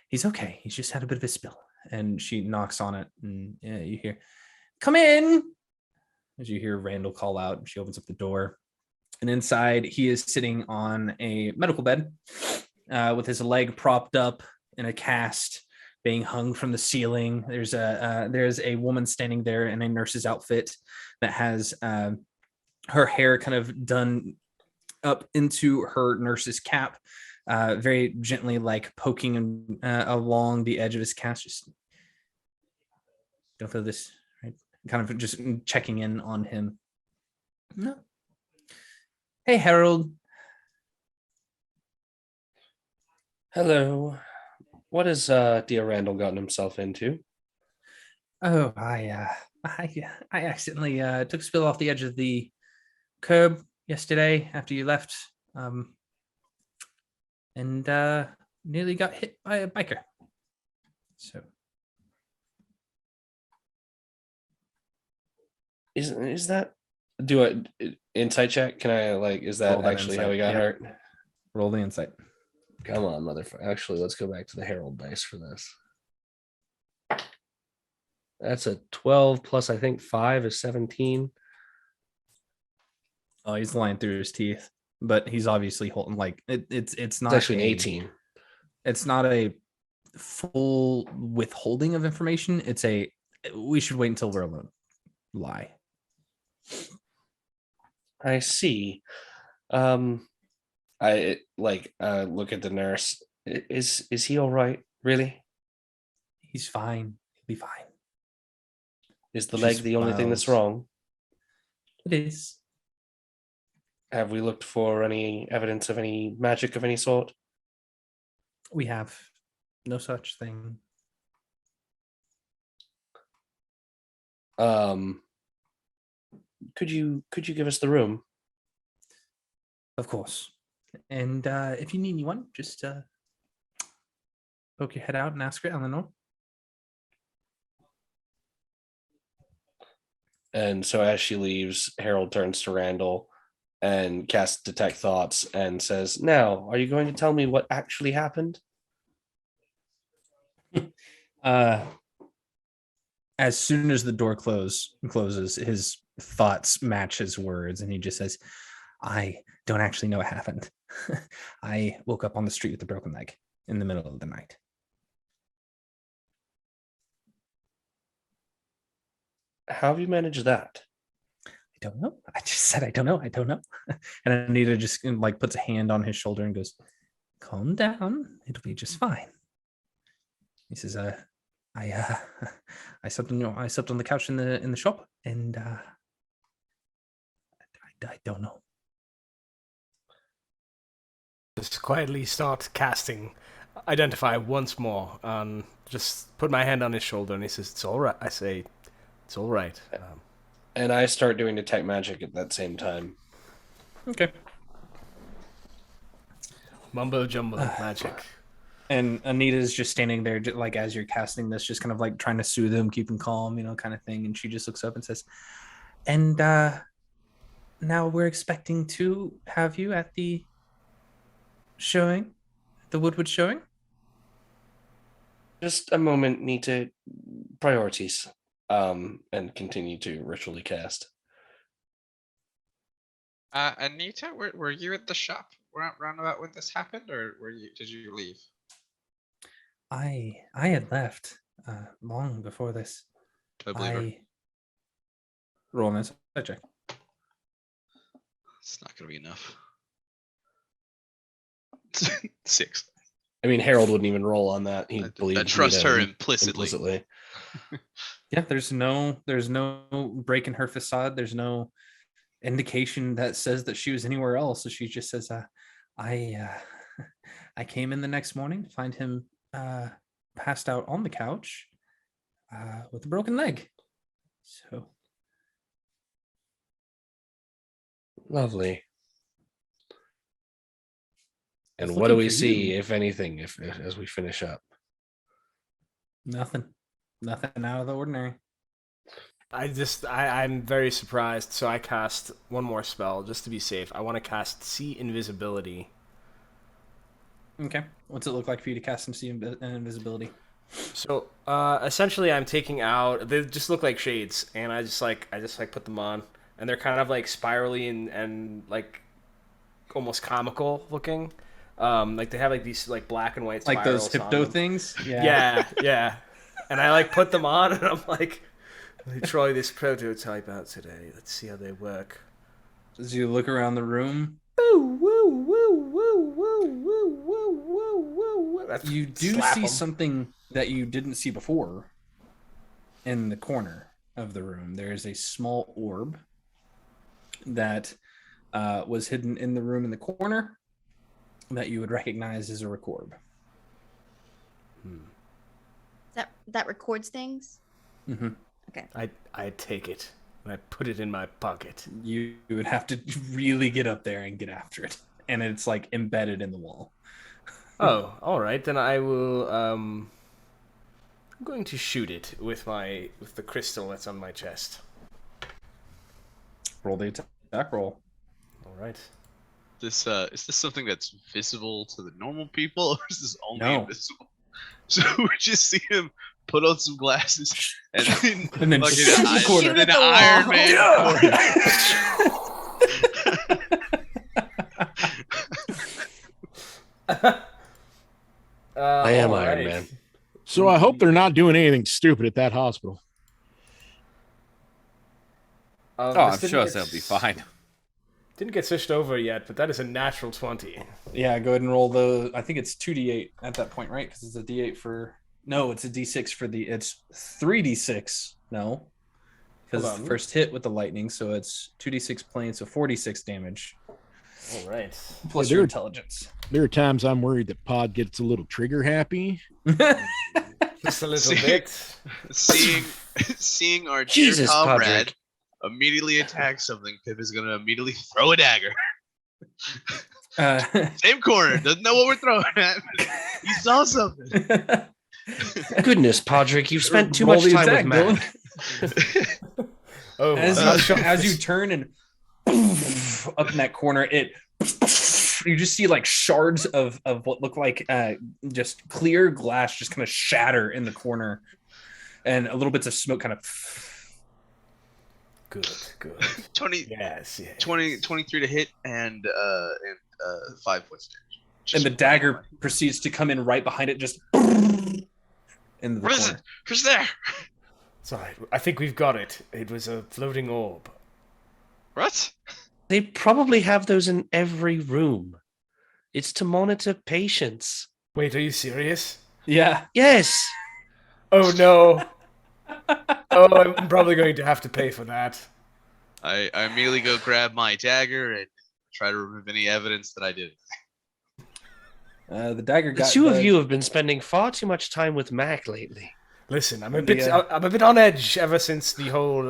he's okay. He's just had a bit of a spill. And she knocks on it, and you hear, come in. As you hear Randall call out, she opens up the door, and inside he is sitting on a medical bed with his leg propped up in a cast being hung from the ceiling. There's a woman standing there in a nurse's outfit that has her hair kind of done up into her nurse's cap, very gently, like poking along the edge of his cast. Just don't feel this, right? Kind of just checking in on him. No. Hey, Harold. Hello. What has dear Randall gotten himself into? Oh, I accidentally took a spill off the edge of the curb yesterday after you left, and nearly got hit by a biker. So is that do a insight check? Can I is that actually how he got hurt? Roll the insight. Come on, motherfucker. Actually, let's go back to the Herald dice for this. That's a 12 plus I think 5 is 17. Oh, he's lying through his teeth, but he's obviously holding it's not actually an 18. It's not a full withholding of information. It's we should wait until we're alone. Lie. I see. I look at the nurse. Is he all right? Really? He's fine. He'll be fine. Is the leg the only thing that's wrong? It is. Have we looked for any evidence of any magic of any sort? We have no such thing. Could you give us the room? Of course. And if you need anyone, just poke your head out and ask for Eleanor. And so as she leaves, Harold turns to Randall and casts Detect Thoughts and says, now, are you going to tell me what actually happened? As soon as the door closes, his thoughts match his words, and he just says, I don't actually know what happened. I woke up on the street with a broken leg in the middle of the night. How have you managed that? I don't know. I just said I don't know. And Anita just puts a hand on his shoulder and goes, calm down. It'll be just fine. He says, I slept on the couch in the shop, and I don't know. Just quietly start casting Identify once more, and just put my hand on his shoulder, and he says, it's all right. I say, it's all right. And I start doing Detect Magic at that same time. Okay. Mumbo jumbo magic. And Anita's just standing there, like as you're casting this, just kind of like trying to soothe him, keep him calm, kind of thing. And she just looks up and says, "And now we're expecting to have you at the showing, the Woodward showing." Just a moment, need to priorities, and continue to ritually cast. Anita, were you at the shop round about when this happened, or did you leave? I had left long before this. I believe her. Roll an insight check. It's not gonna be enough. 6. I mean, Harold wouldn't even roll on that. He believed. I trust her implicitly. Yeah, there's no break in her facade. There's no indication that says that she was anywhere else. So she just says, I came in the next morning to find him passed out on the couch with a broken leg. So lovely. And what do we see, if anything, as we finish up? Nothing out of the ordinary. I'm very surprised, so I cast one more spell just to be safe. I want to cast See Invisibility. Okay. What's it look like for you to cast some See Invisibility? So essentially, I'm taking out. They just look like shades, and I just put them on, and they're kind of like spirally and like almost comical looking. Like they have like these like black and white like those hypno things. Yeah. And I like put them on, and I'm like, let me try this prototype out today. Let's see how they work. As you look around the room, you do see something that you didn't see before. In the corner of the room, there is a small orb that was hidden in the room in the corner that you would recognize as a recorb. That records things? Mm-hmm. Okay. I take it and I put it in my pocket. You would have to really get up there and get after it, and it's like embedded in the wall. Oh, all right. Then I will. I'm going to shoot it with the crystal that's on my chest. Roll the attack roll. All right. Is this something that's visible to the normal people, or is this only invisible? So we just see him put on some glasses and then shoot at the Iron Man. I am Iron Man. So I hope they're not doing anything stupid at that hospital. I'm sure they'll be fine. Didn't get switched over yet, but that is a natural 20. Yeah, go ahead and roll I think it's 2d8 at that point, right? Because it's a d8 for... No, it's a d6 for the... It's 3d6. No. Because it's the first hit with the lightning, so it's 2d6 plain, so 46 damage. All right. Plus your intelligence. There are times I'm worried that Pod gets a little trigger happy. Just a little bit. Seeing our dear comrade immediately attack something, Pip is going to immediately throw a dagger. Same corner. Doesn't know what we're throwing at. He saw something. Goodness, Podrick, you've spent too much time with Mac. As you turn and up in that corner, you just see like shards of what look like just clear glass just kind of shatter in the corner, and little bits of smoke kind of. Good. 20. Yes. 23 to hit and 5 points damage. And the dagger proceeds to come in right behind it, just into the What is corner. it? Who's there? It's all right. I think we've got it. It was a floating orb. What? They probably have those in every room. It's to monitor patients. Wait, are you serious? Yeah. Yes. Oh no. Oh, I'm probably going to have to pay for that. I immediately go grab my dagger and try to remove any evidence that I did. The dagger got. The two of you have been spending far too much time with Mac lately. Listen, I'm a bit on edge ever since the whole,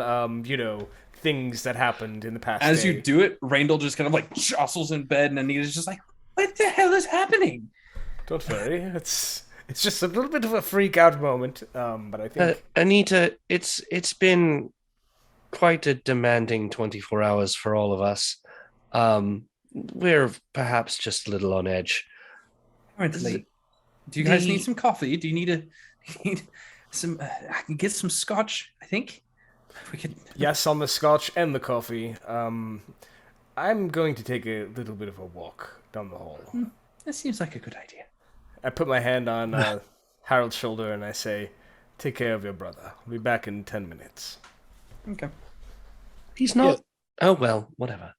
things that happened in the past. As you do it, Randall just kind of like jostles in bed, and Anita's just like, "What the hell is happening?" Don't worry. It's just a little bit of a freak out moment. But I think Anita, it's been quite a demanding 24 hours for all of us. We're perhaps just a little on edge. Apparently. Do you guys need some coffee? Do you need some? I can get some scotch. I think we could. Yes, on the scotch and the coffee. I'm going to take a little bit of a walk down the hall. That seems like a good idea. I put my hand on Harold's shoulder and I say, "Take care of your brother. I'll be back in 10 minutes." Okay. He's not. Yeah. Oh well, whatever.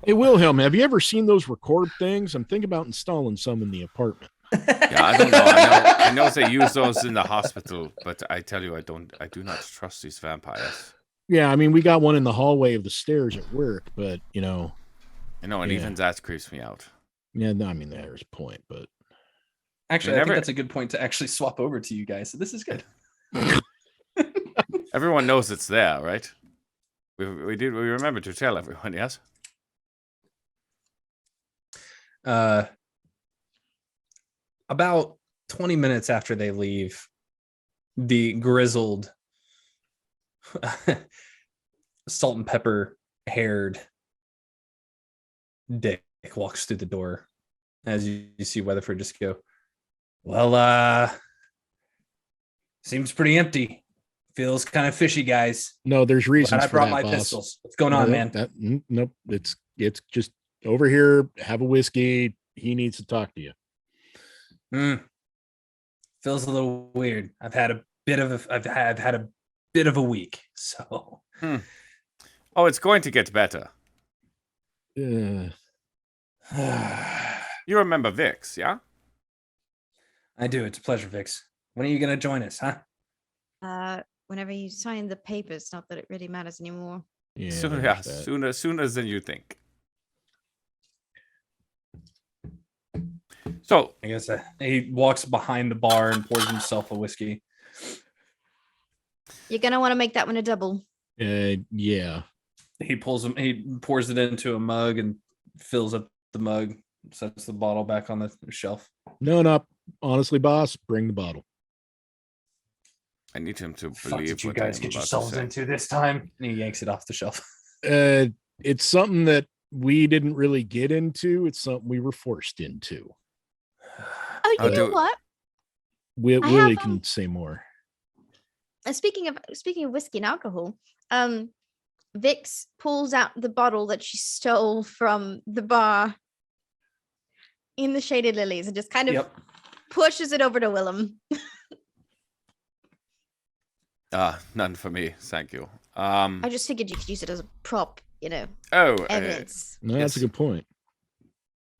Hey, Wilhelm, have you ever seen those record things? I'm thinking about installing some in the apartment. Yeah, I don't know. I know they use those in the hospital, but I tell you, I do not trust these vampires. Yeah, I mean, we got one in the hallway of the stairs at work, but I know, and even that creeps me out. Yeah, no, I mean, there's a point, but actually, I think that's a good point to actually swap over to you guys. So this is good. Everyone knows it's there, right? We remember to tell everyone, yes? About 20 minutes after they leave, the grizzled salt and pepper haired Dick walks through the door as you see Weatherford just go, well, seems pretty empty. Feels kind of fishy, guys. No, there's reasons. I brought my pistols. What's going on, man? Nope. It's just over here. Have a whiskey. He needs to talk to you. Feels a little weird. I've had a bit of a week. So. Oh, it's going to get better. Yeah. You remember Vix, yeah? I do. It's a pleasure, Vix. When are you going to join us, huh? Whenever you sign the papers, not that it really matters anymore. Yeah. Sooner than you think. So I guess he walks behind the bar and pours himself a whiskey. You're gonna want to make that one a double. Yeah. He pours it into a mug and fills up the mug, sets the bottle back on the shelf. No. Honestly, boss, bring the bottle. I need him to Fuck believe did you what guys I'm get about yourselves to say. into this time. And he yanks it off the shelf. It's something that we didn't really get into. It's something we were forced into. Oh, you know what? Willie can say more. Speaking of whiskey and alcohol, Vix pulls out the bottle that she stole from the bar in the Shaded Lilies and just kind of pushes it over to Willem. None for me, thank you. I just figured you could use it as a prop, Oh, evidence. No, that's a good point.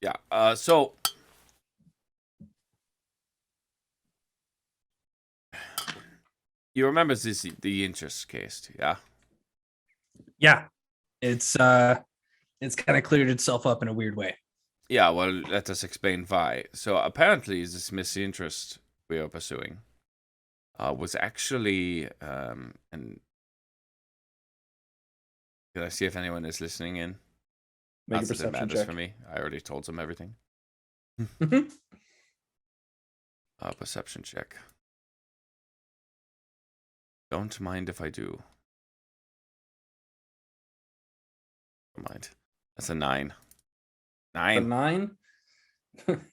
Yeah. So you remember the interest case, yeah? Yeah. It's kind of cleared itself up in a weird way. Yeah, well, let us explain why. So apparently this misinterest we are pursuing was actually and can I see if anyone is listening in? Make a Not that it perception matters check. for me. I already told them everything. Perception check. Don't mind if I do. Don't mind. That's a 9. A 9?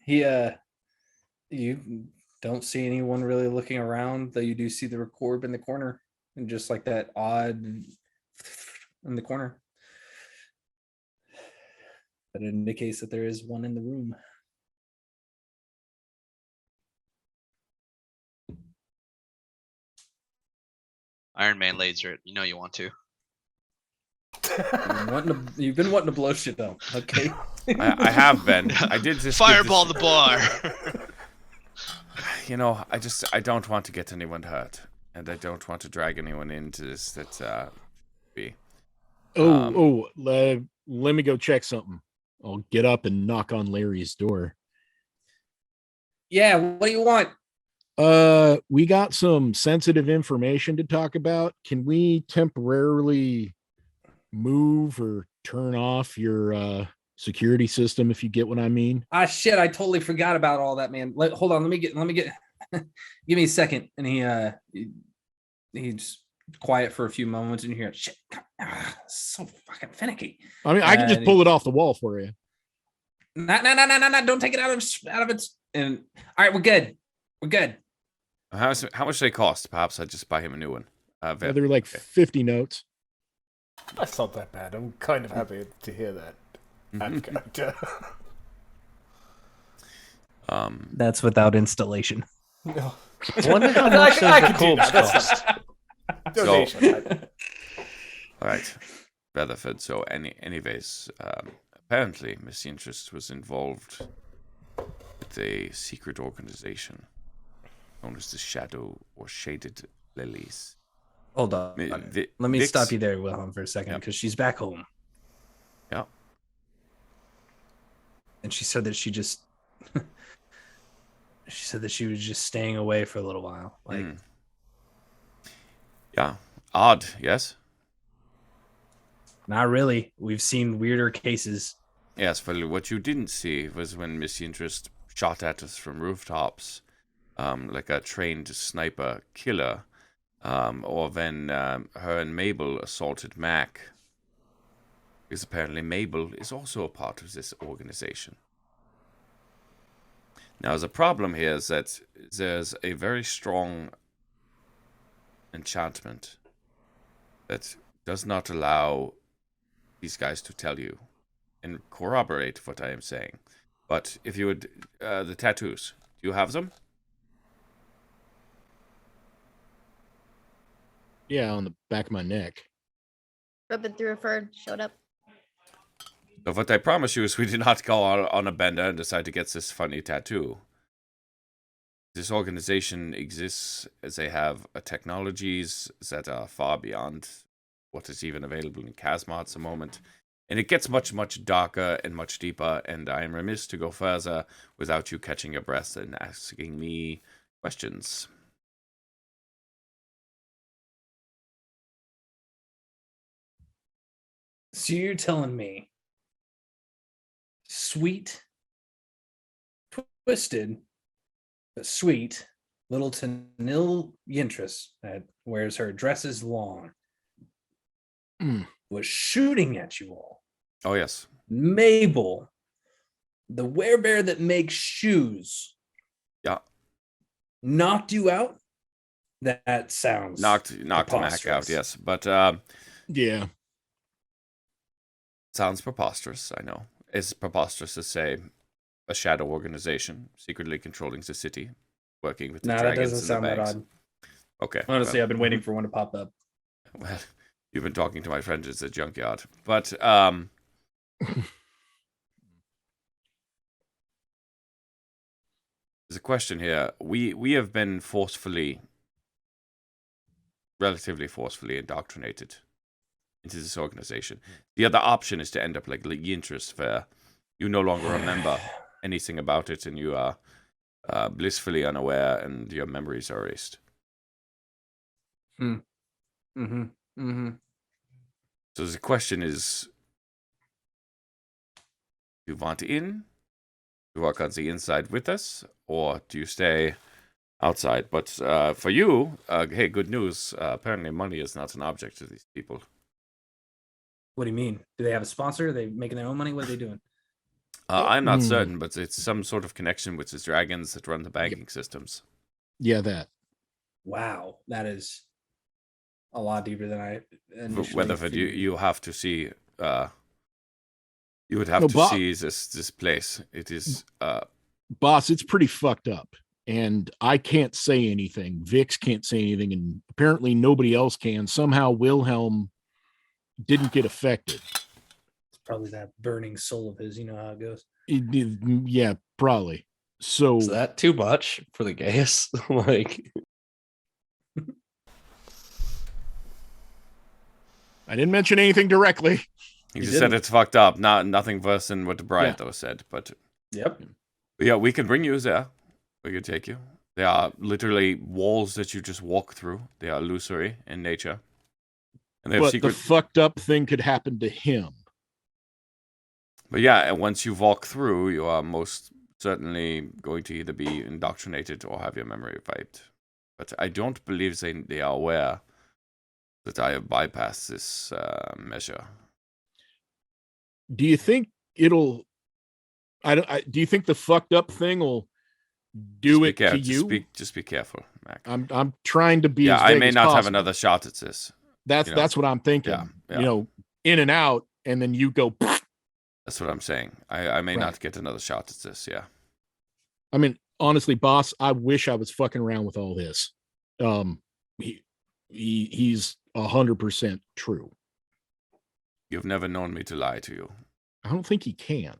You don't see anyone really looking around, though you do see the record in the corner, and just like that odd in the corner. That indicates that there is one in the room. Iron Man laser it. You know you want to. You've been wanting to blow shit up, okay? I have been. I did just fireball the bar. I don't want to get anyone hurt, and I don't want to drag anyone into this. Let me go check something. I'll get up and knock on Larry's door. Yeah, what do you want? We got some sensitive information to talk about. Can we temporarily move or turn off your security system, if you get what I mean. Ah, shit! I totally forgot about all that, man. Hold on, let me get. Give me a second. And he's quiet for a few moments, and you hear shit. So fucking finicky. I mean, I can just pull it off the wall for you. No! Don't take it out of it. And all right, we're good. We're good. How much do they cost? Perhaps I just buy him a new one. They're like 50 notes. That's not that bad. I'm kind of happy to hear that. That's without installation. No. I wonder how much the Colbs cost. Donation. All right, Weatherford. So, anyways, apparently, Miss Interest was involved with a secret organization known as the Shadow or Shaded Lilies. Hold on. Let me stop you there, Wilhelm, for a second, because she's back home. Yeah. And she said that she said that she was just staying away for a little while. Like, yeah, odd. Yes. Not really. We've seen weirder cases. Yes, well, what you didn't see was when Miss Interest shot at us from rooftops, like a trained sniper killer, or when her and Mabel assaulted Mac. Because apparently Mabel is also a part of this organization. Now, the problem here is that there's a very strong enchantment that does not allow these guys to tell you and corroborate what I am saying. But if you would, the tattoos, do you have them? Yeah, on the back of my neck. Rubbing through a fur, showed up. So what I promise you is we did not go on a bender and decide to get this funny tattoo. This organization exists as they have technologies that are far beyond what is even available in Kasmar at the moment. And it gets much, much darker and much deeper, and I am remiss to go further without you catching your breath and asking me questions. so you're telling me sweet, twisted, but sweet little Tanil Yintris that wears her dresses long was shooting at you all. Oh, yes. Mabel, the werebear that makes shoes, knocked you out? That sounds knocked Mac out, yes. But yeah. Sounds preposterous, I know. It's preposterous to say a shadow organization secretly controlling the city, working with the dragons. That doesn't sound that odd. Okay. Honestly, I've been waiting for one to pop up. Well, you've been talking to my friends at the junkyard. But there's a question here. We have been relatively forcefully indoctrinated into this organization. The other option is to end up like Yintris, where you no longer remember anything about it and you are blissfully unaware and your memories are erased. So the question is, do you want in to work on the inside with us, or do you stay outside? But for you, hey, good news. Apparently money is not an object to these people. What do you mean? Do they have a sponsor? Are they making their own money? What are they doing? I'm not certain, but it's some sort of connection with the dragons that run the banking systems. Yeah, that. Wow, that is a lot deeper than I initially Weatherford, you have to see. You would have to see this place. It is, boss. It's pretty fucked up, and I can't say anything. Vix can't say anything, and apparently nobody else can. Somehow Wilhelm didn't get affected. It's probably that burning soul of his. You know how it goes. Yeah, probably. So is that too much for the Gaius? Like, I didn't mention anything directly. You just said it's fucked up. Nothing worse than what Bryant said. But yeah, we can bring you there. We can take you. There are literally walls that you just walk through. They are illusory in nature. And they have the fucked up thing could happen to him. But yeah, once you walk through, you are most certainly going to either be indoctrinated or have your memory wiped. But I don't believe they are aware that I have bypassed this measure. Do you think it'll? Do you think the fucked up thing will do it to you? Just be careful, Mac. I'm trying to be. Yeah, as I vague may as not have possible. another shot at this. That's what I'm thinking. Yeah. You know, in and out, and then you go. That's what I'm saying. I may not get another shot at this. Yeah. I mean, honestly, boss, I wish I was fucking around with all this. He's 100% true. You've never known me to lie to you. I don't think he can.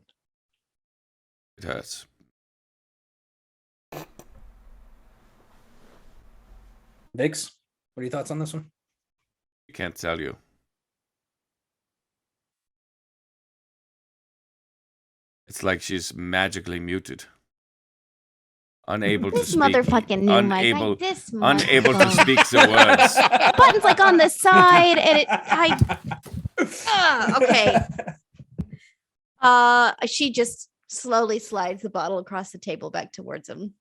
It hurts. Vix, what are your thoughts on this one? I can't tell you. It's like she's magically muted. Unable to speak. Motherfucking new unable unable to speak the words. The button's like on the side, and okay. She just slowly slides the bottle across the table back towards him.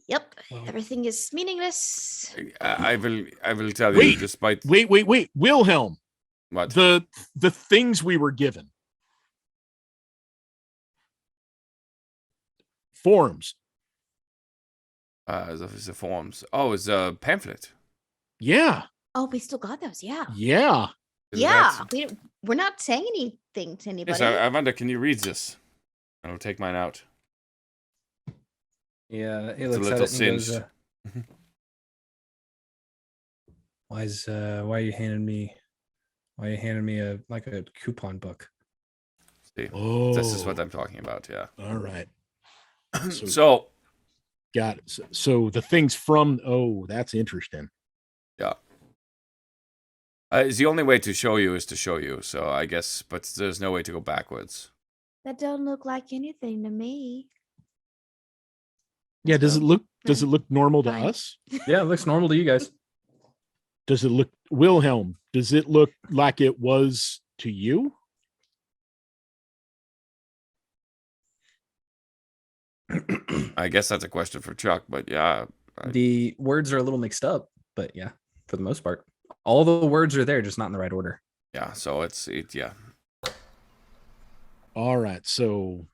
Yep, everything is meaningless. I will tell you. Despite wait, Wilhelm. What? The things we were given. Forms. The forms. Oh, it's a pamphlet. Yeah. Oh, we still got those. Yeah. Yeah. Yeah. We're not saying anything to anybody. Yes, I wonder, can you read this? I'll take mine out. Yeah, he It's looks a at little it and singed. goes, why are you handing me a coupon book? See, oh, this is what I'm talking about. Yeah. All right. So got it. So the things from that's interesting. Yeah. It's the only way to show you is to show you. So I guess, but there's no way to go backwards. That don't look like anything to me. Yeah, does it look normal to us? Yeah, it looks normal to you guys. Does it look, Wilhelm, does it look like it was to you? I guess that's a question for Chuck, but yeah. The words are a little mixed up, but yeah, for the most part. All the words are there, just not in the right order. Yeah, so yeah. All right, so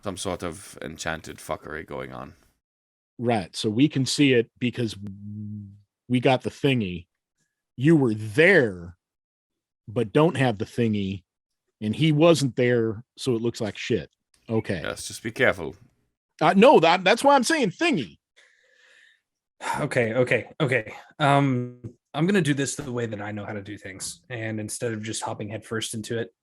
some sort of enchanted fuckery going on. Right, so we can see it because we got the thingy. You were there, but don't have the thingy, and he wasn't there, so it looks like shit. Okay. Yes, just be careful. No, that's why I'm saying thingy. Okay. I'm gonna do this the way that I know how to do things, and instead of just hopping headfirst into it,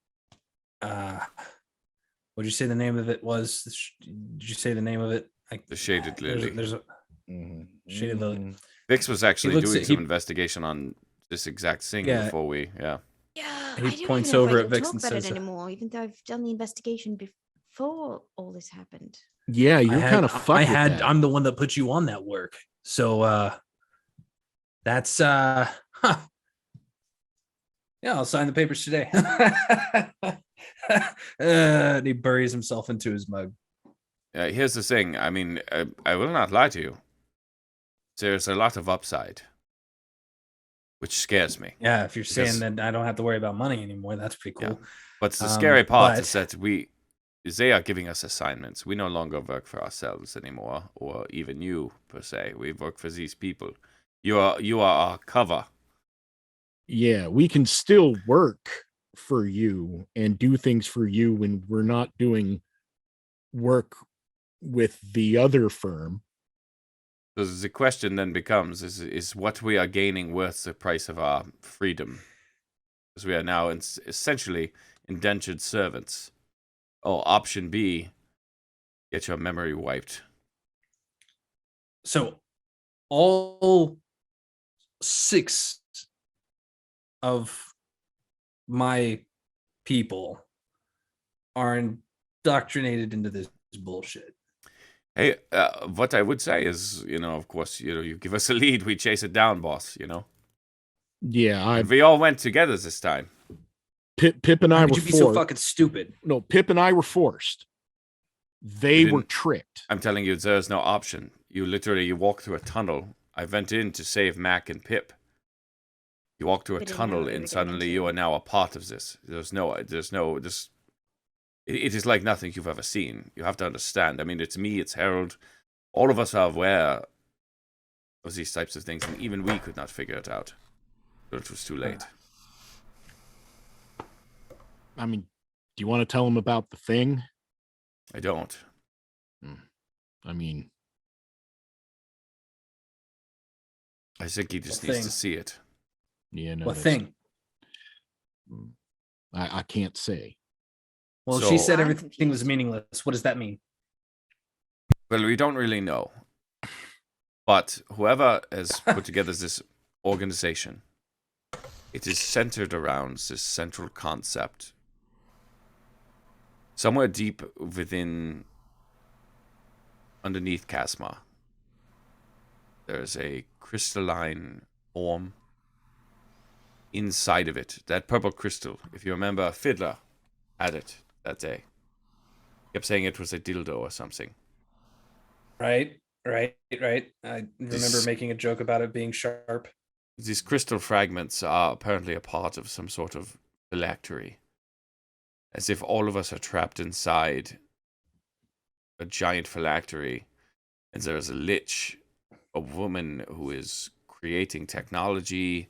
what'd you say the name of it was? Did you say the name of it? Like the Shaded Lily. There's a Shaded Lily. Vix was actually doing some investigation on this exact thing before we. Yeah. He points over at Vix and says, anymore, even though I've done the investigation before all this happened. Yeah, you're kind of fucked. I'm the one that put you on that work. So that's yeah, I'll sign the papers today. And he buries himself into his mug. Here's the thing. I mean, I will not lie to you. There's a lot of upside, which scares me. Yeah, if you're saying that I don't have to worry about money anymore, that's pretty cool. Yeah. But the scary part is that they are giving us assignments. We no longer work for ourselves anymore, or even you per se. We work for these people. You are our cover. Yeah, we can still work for you and do things for you when we're not doing work with the other firm. So the question then becomes: is what we are gaining worth the price of our freedom? Because we are now essentially indentured servants. Oh, option B, get your memory wiped. So all 6 of my people are indoctrinated into this bullshit. Hey, what I would say is, of course, you give us a lead, we chase it down, boss, Yeah, we all went together this time. Pip and I were forced. Be so fucking stupid? No, Pip and I were forced. They were tricked. I'm telling you, there's no option. You walk through a tunnel. I went in to save Mac and Pip. You walk through a tunnel, and suddenly you are now a part of this. It is like nothing you've ever seen. You have to understand. I mean, it's me, it's Harold. All of us are aware of these types of things, and even we could not figure it out. But it was too late. I mean, do you want to tell him about the thing? I don't. I mean, I think he just needs to see it. Yeah, no. What thing? I can't say. Well, she said everything was meaningless. What does that mean? Well, we don't really know. But whoever has put together this organization, it is centered around this central concept. Somewhere deep underneath Kasmar, there's a crystalline form. Inside of it, that purple crystal, if you remember, Fiddler had it that day. Kept saying it was a dildo or something. Right. I remember making a joke about it being sharp. These crystal fragments are apparently a part of some sort of phylactery. As if all of us are trapped inside a giant phylactery, and there is a lich, a woman who is creating technology,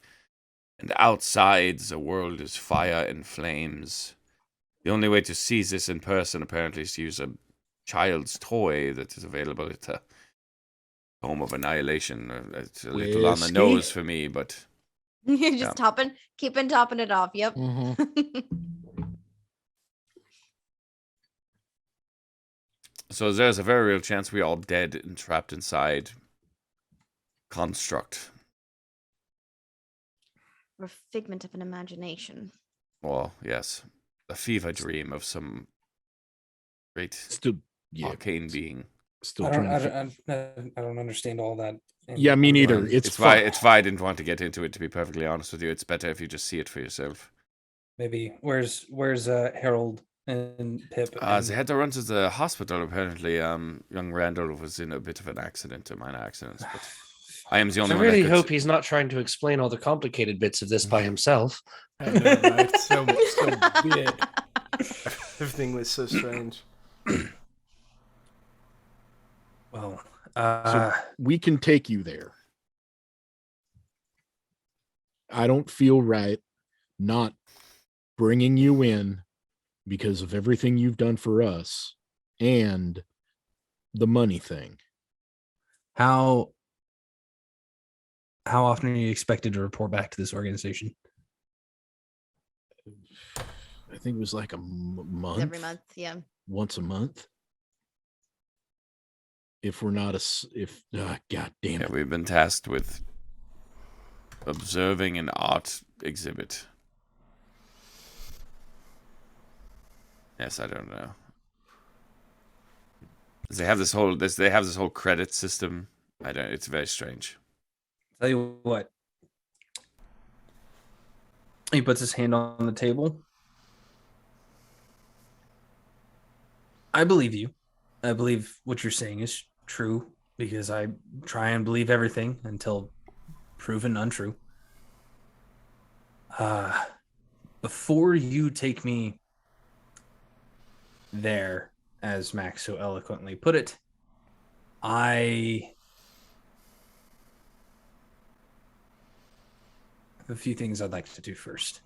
and outside the world is fire and flames. The only way to see this in person apparently is to use a child's toy that is available at the Home of Annihilation. It's a little on the nose for me, but you're just keeping topping it off. Yep. So there's a very real chance we're all dead and trapped inside construct. Or figment of an imagination. Well, yes. A fever dream of some great arcane being. I don't understand all that. Yeah, me neither. It's why I didn't want to get into it, to be perfectly honest with you. It's better if you just see it for yourself. Maybe. Where's Harold and Pip? They had to run to the hospital, apparently. Young Randall was in a bit of an accident, a minor accident. But I am the only one. I really hope he's not trying to explain all the complicated bits of this by himself. I know, right? So weird. Everything was so strange. Well, so we can take you there. I don't feel right not bringing you in because of everything you've done for us and the money thing. How often are you expected to report back to this organization? I think it was like a month. Every month, yeah. Once a month. If we're not God damn it. We've been tasked with observing an art exhibit. Yes, I don't know. They have this whole credit system. It's very strange. Tell you what. He puts his hand on the table. I believe you. I believe what you're saying is true because I try and believe everything until proven untrue. Before you take me there, as Max so eloquently put it, I have a few things I'd like to do first.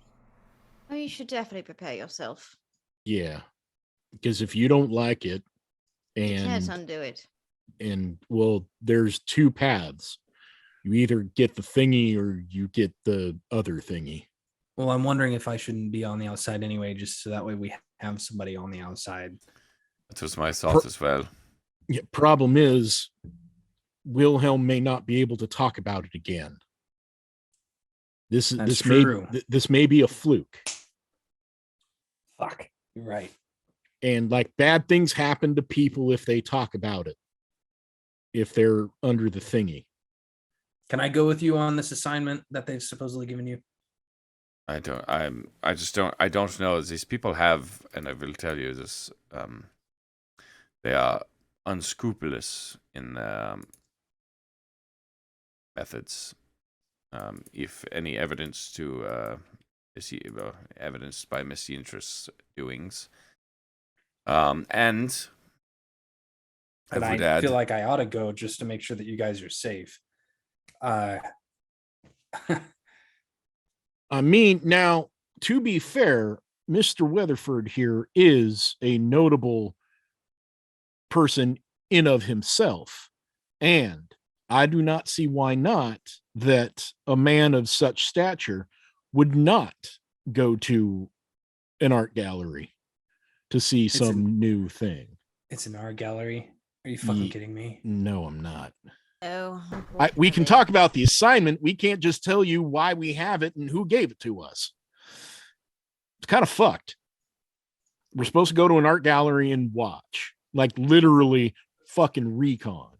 Oh, you should definitely prepare yourself. Yeah. Because if you don't like it, and you can't undo it. And well, there's two paths. You either get the thingy or you get the other thingy. Well, I'm wondering if I shouldn't be on the outside anyway, just so that way we have somebody on the outside. That was my thought as well. Yeah, problem is, Wilhelm may not be able to talk about it again. This may be a fluke. Fuck, you're right. And like bad things happen to people if they talk about it. If they're under the thingy. Can I go with you on this assignment that they've supposedly given you? I don't know. These people have, and I will tell you this, they are unscrupulous in their methods. If any evidence to evidenced by misinterest doings, and I feel like I ought to go just to make sure that you guys are safe. I mean, now, to be fair, Mr. Weatherford here is a notable person in of himself. And I do not see why not that a man of such stature would not go to an art gallery to see some new thing. It's an art gallery. Are you fucking kidding me? No, I'm not. Oh, we can talk about the assignment. We can't just tell you why we have it and who gave it to us. It's kind of fucked. We're supposed to go to an art gallery and watch, like literally fucking recon.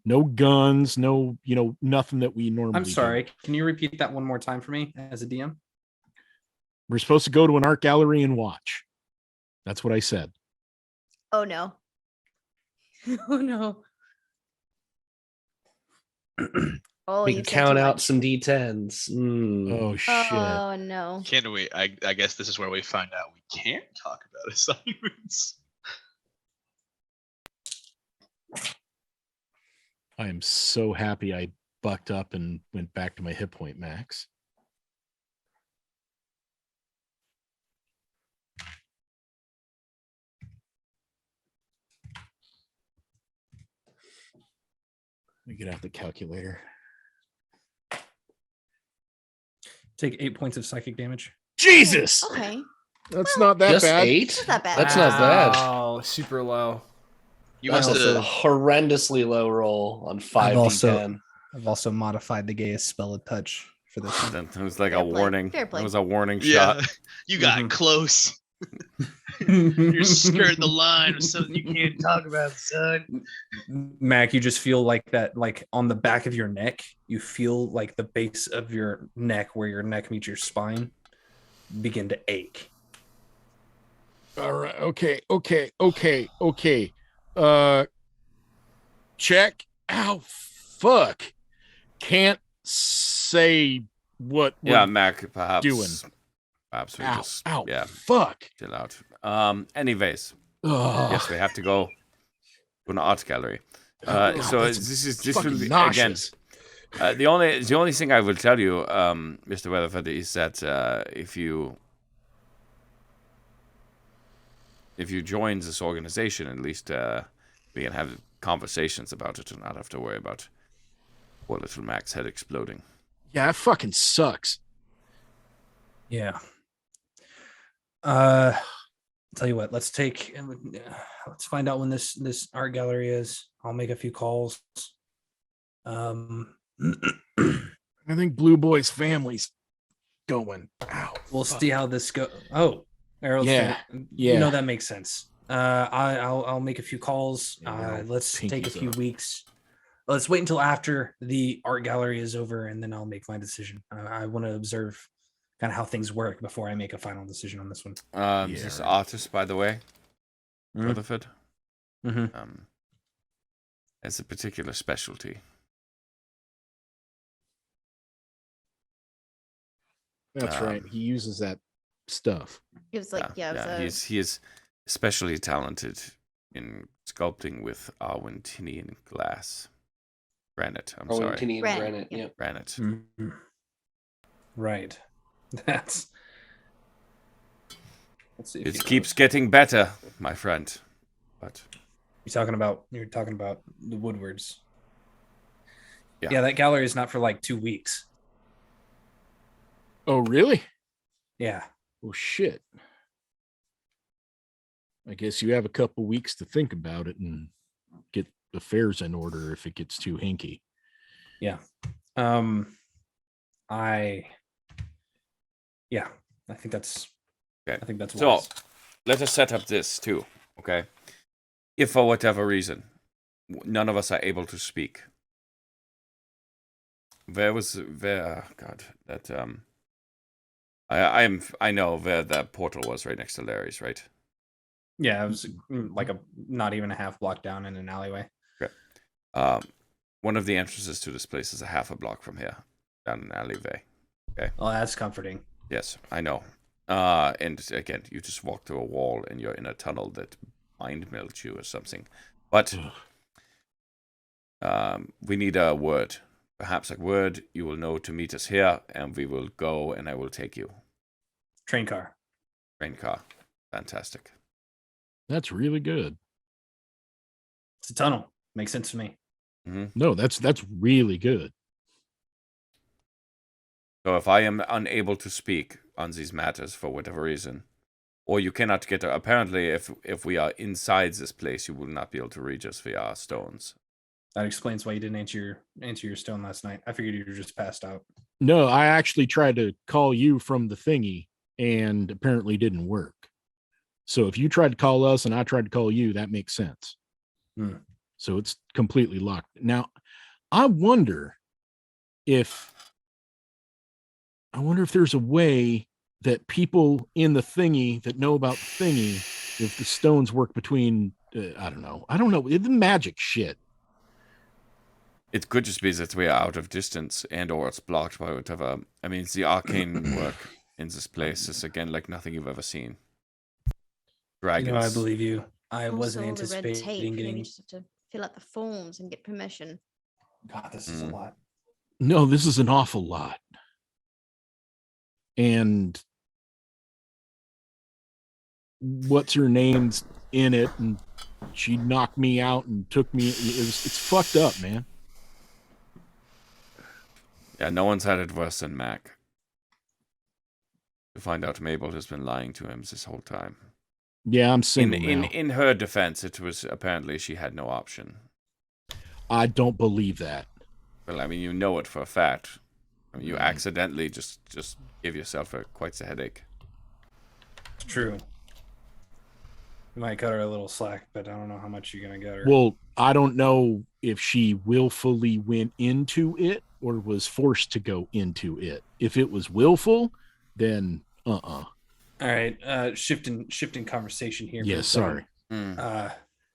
No guns, no, nothing that we normally I'm sorry. do. Can you repeat that one more time for me as a DM? We're supposed to go to an art gallery and watch. That's what I said. Oh no. Oh no. Oh, we can count out some D10s. Oh shit. Oh no. Can we? I guess this is where we find out we can't talk about assignments. I am so happy I bucked up and went back to my hit point max. Let me get out the calculator. Take 8 points of psychic damage. Jesus! Okay. That's not that Just bad. 8? That's not bad. That's not bad. Oh, super low. That's a horrendously low roll on 5d10. I've also modified the gayest spell of touch for this one. It was like Fair a play. warning. Fair play. It was a warning Yeah, shot. you got close. You're skirting the line of something you can't talk about, son. Mac, you just feel like that, like on the back of your neck, you feel like the base of your neck, where your neck meets your spine, begin to ache. All right. Okay. Check. Ow, fuck. Can't say what we're Mac, perhaps doing. Perhaps we Ow, fuck. Chill out. Anyways, Ugh. yes, we have to go to an art gallery. So this will be nauseous. again. The only thing I will tell you, Mr. Weatherford, is that if you join this organization, at least we can have conversations about it and not have to worry about poor little Mac's head exploding. Yeah, that fucking sucks. Yeah. Tell you what, let's find out when this art gallery is. I'll make a few calls. I think Blue Boy's family's going. Ow. We'll see how this goes. Oh, Errol's Yeah. that makes sense. I'll make a few calls. Let's take a few weeks. Let's wait until after the art gallery is over, and then I'll make my decision. I want to observe kind of how things work before I make a final decision on this one. This artist, by the way, Rutherford, has a particular specialty. That's right. He uses that stuff. It was like, he is especially talented in sculpting with Arwentinian glass. Granite. I'm sorry. Arwentinian granite. Yeah. Granite. Mm-hmm. Right. Let's see. It keeps getting better, my friend. But you're talking about the Woodwards. Yeah, that gallery is not for like 2 weeks. Oh, really? Yeah. Oh, shit. I guess you have a couple weeks to think about it and get affairs in order if it gets too hinky. Yeah. I think that's okay. I think that's so. wise. Let us set up this too, okay? If for whatever reason none of us are able to speak, God, that I know where that portal was, right next to Larry's, right? Yeah, it was like not even a half block down in an alleyway. Okay. One of the entrances to this place is a half a block from here, down an alleyway. Okay. Well, that's comforting. Yes, I know. And again, you just walk through a wall and you're in a tunnel that mind melts you or something. But we need a word. Perhaps a word you will know to meet us here, and we will go, and I will take you. Train car. Train car. Fantastic. That's really good. It's a tunnel. Makes sense to me. Mm-hmm. No, that's really good. So if I am unable to speak on these matters for whatever reason, or you cannot get apparently if we are inside this place, you will not be able to reach us via our stones. That explains why you didn't answer your stone last night. I figured you were just passed out. No, I actually tried to call you from the thingy and apparently didn't work. So if you tried to call us and I tried to call you, that makes sense. So it's completely locked. Now, I wonder if there's a way that people in the thingy that know about the thingy, if the stones work between, I don't know, the magic shit. It could just be that we are out of distance and or it's blocked by whatever. I mean, the arcane work in this place is, again, like nothing you've ever seen. Dragons. I believe you. I Also, wasn't all the red anticipating tape, getting... you just have to fill out the forms and get permission. God, this is a lot. No, this is an awful lot. And what's her name's in it, and she knocked me out and took me. It's fucked up, man. Yeah, no one's had it worse than Mac. To find out Mabel has been lying to him this whole time. Yeah, I'm single now. In her defense, it was apparently she had no option. I don't believe that. Well, I mean, you know it for a fact. I mean, you accidentally just give yourself quite a headache. It's true. You might cut her a little slack, but I don't know how much you're going to get her. Well, I don't know if she willfully went into it or was forced to go into it. If it was willful, then All right, shifting conversation here. Yeah, sorry.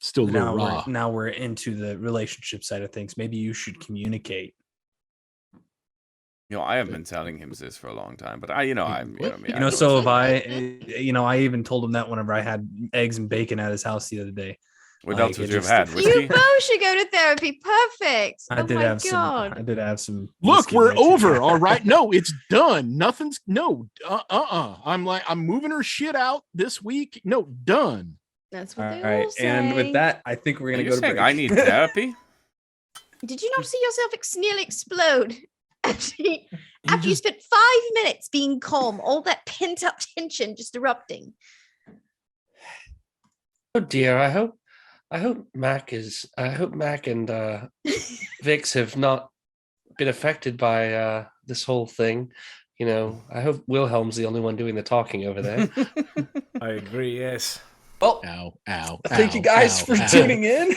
Still a little raw. Now we're into the relationship side of things. Maybe you should communicate. I have been telling him this for a long time, but so have I. I even told him that whenever I had eggs and bacon at his house the other day. What else would you have had? Whiskey? You both should go to therapy. Perfect. I did have some. Look, we're over. All right. No, it's done. Nothing's I'm moving her shit out this week. No, done. That's what they all say. And with that, I think we're gonna go to break. I need therapy. Did you not see yourself nearly explode after you spent 5 minutes being calm? All that pent up tension just erupting. Oh dear! I hope Mac and Vix have not been affected by this whole thing. I hope Wilhelm's the only one doing the talking over there. I agree. Yes. Well, thank you guys for tuning in.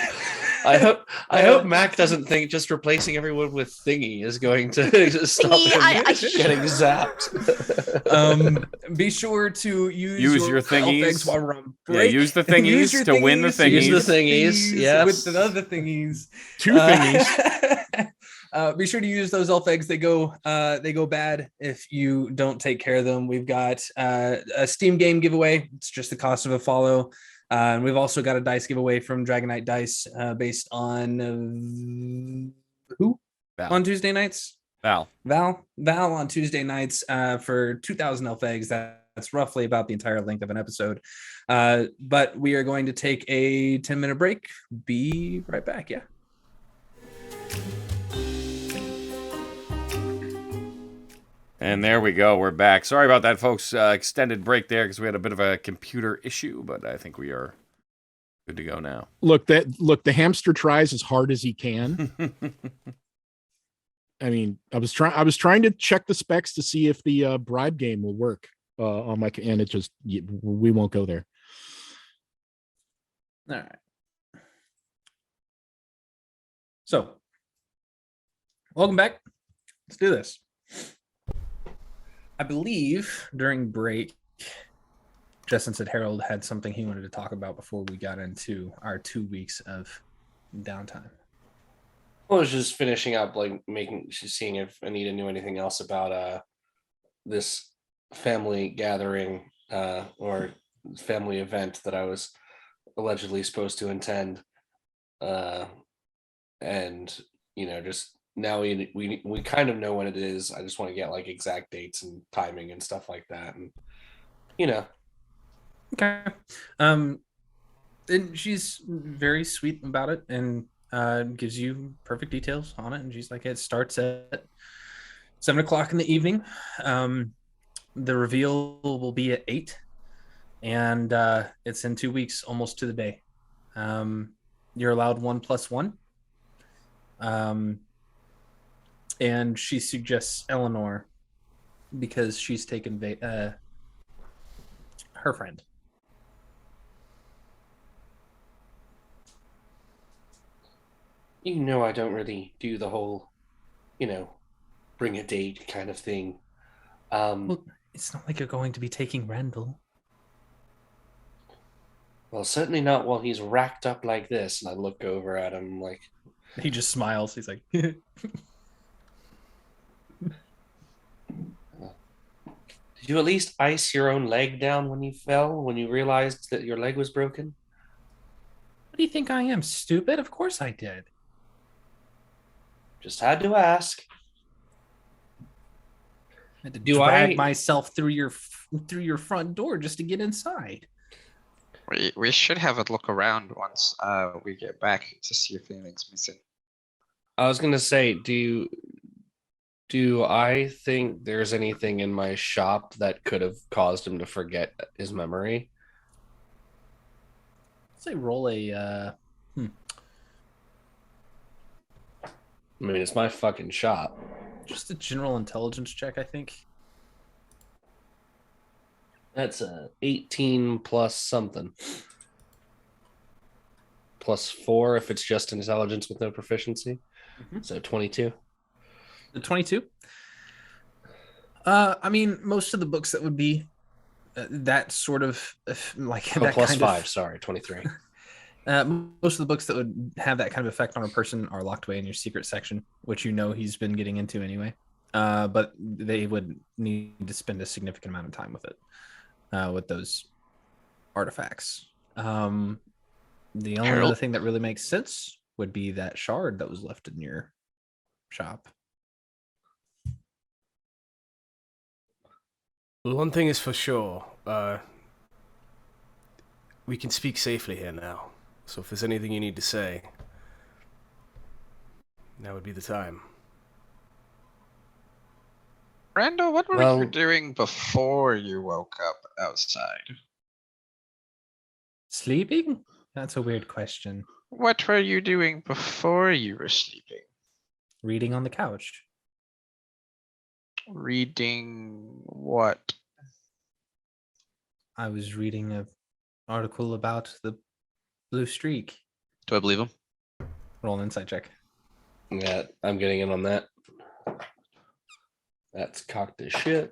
I hope Mac doesn't think just replacing everyone with Thingy is going to stop him getting zapped. Be sure to use your thingies while we're on break. Yeah, use the thingies to win the thingies. Use the thingies, yes. With the other thingies. 2 thingies. Be sure to use those elf eggs. They go bad if you don't take care of them. We've got a Steam game giveaway. It's just the cost of a follow. And we've also got a dice giveaway from Dragonite Dice based on who? Val. On Tuesday nights? Val on Tuesday nights for 2,000 elf eggs. That's roughly about the entire length of an episode. But we are going to take a 10-minute break. Be right back. Yeah. And there we go. We're back. Sorry about that, folks. Extended break there because we had a bit of a computer issue, but I think we are good to go now. Look, the hamster tries as hard as he can. I mean, I was trying to check the specs to see if the bribe game will work on my, and it just, we won't go there. All right. So, welcome back let's do this. I believe during break, Justin said Harold had something he wanted to talk about before we got into our 2 weeks of downtime. I was just finishing up, like seeing if Anita knew anything else about this family gathering or family event that I was allegedly supposed to attend, and just now we kind of know when it is. I just want to get like exact dates and timing and stuff like that, and Okay. And she's very sweet about it and gives you perfect details on it. And she's like, it starts at 7:00 in the evening. The reveal will be at 8, and it's in 2 weeks, almost to the day. You're allowed 1+1. And she suggests Eleanor because she's taken her friend. I don't really do the whole, bring a date kind of thing. Well, it's not like you're going to be taking Randall. Well, certainly not while he's racked up like this. And I look over at him like... He just smiles. He's like... Did you at least ice your own leg down when you fell, when you realized that your leg was broken? What do you think I am, stupid? Of course I did. Just had to ask. I had to drag myself through your front door just to get inside. We should have a look around once we get back to see if anything's missing. I was gonna say, do I think there's anything in my shop that could have caused him to forget his memory? Say roll a I mean, it's my fucking shop. Just a general intelligence check, I think. That's a 18 plus something. +4 if it's just intelligence with no proficiency. Mm-hmm. So 22. The 22? I mean, most of the books that would be that sort of like that plus kind 5, of, sorry, 23. Most of the books that would have that kind of effect on a person are locked away in your secret section, which he's been getting into anyway. But they would need to spend a significant amount of time with it, with those artifacts. The only other thing that really makes sense would be that shard that was left in your shop. Well, one thing is for sure, we can speak safely here now. So if there's anything you need to say, now would be the time. Randall, what were you doing before you woke up outside? Sleeping? That's a weird question. What were you doing before you were sleeping? Reading on the couch. Reading what? I was reading an article about the blue streak. Do I believe him? Roll an insight check. Yeah, I'm getting in on that. That's cocked as shit.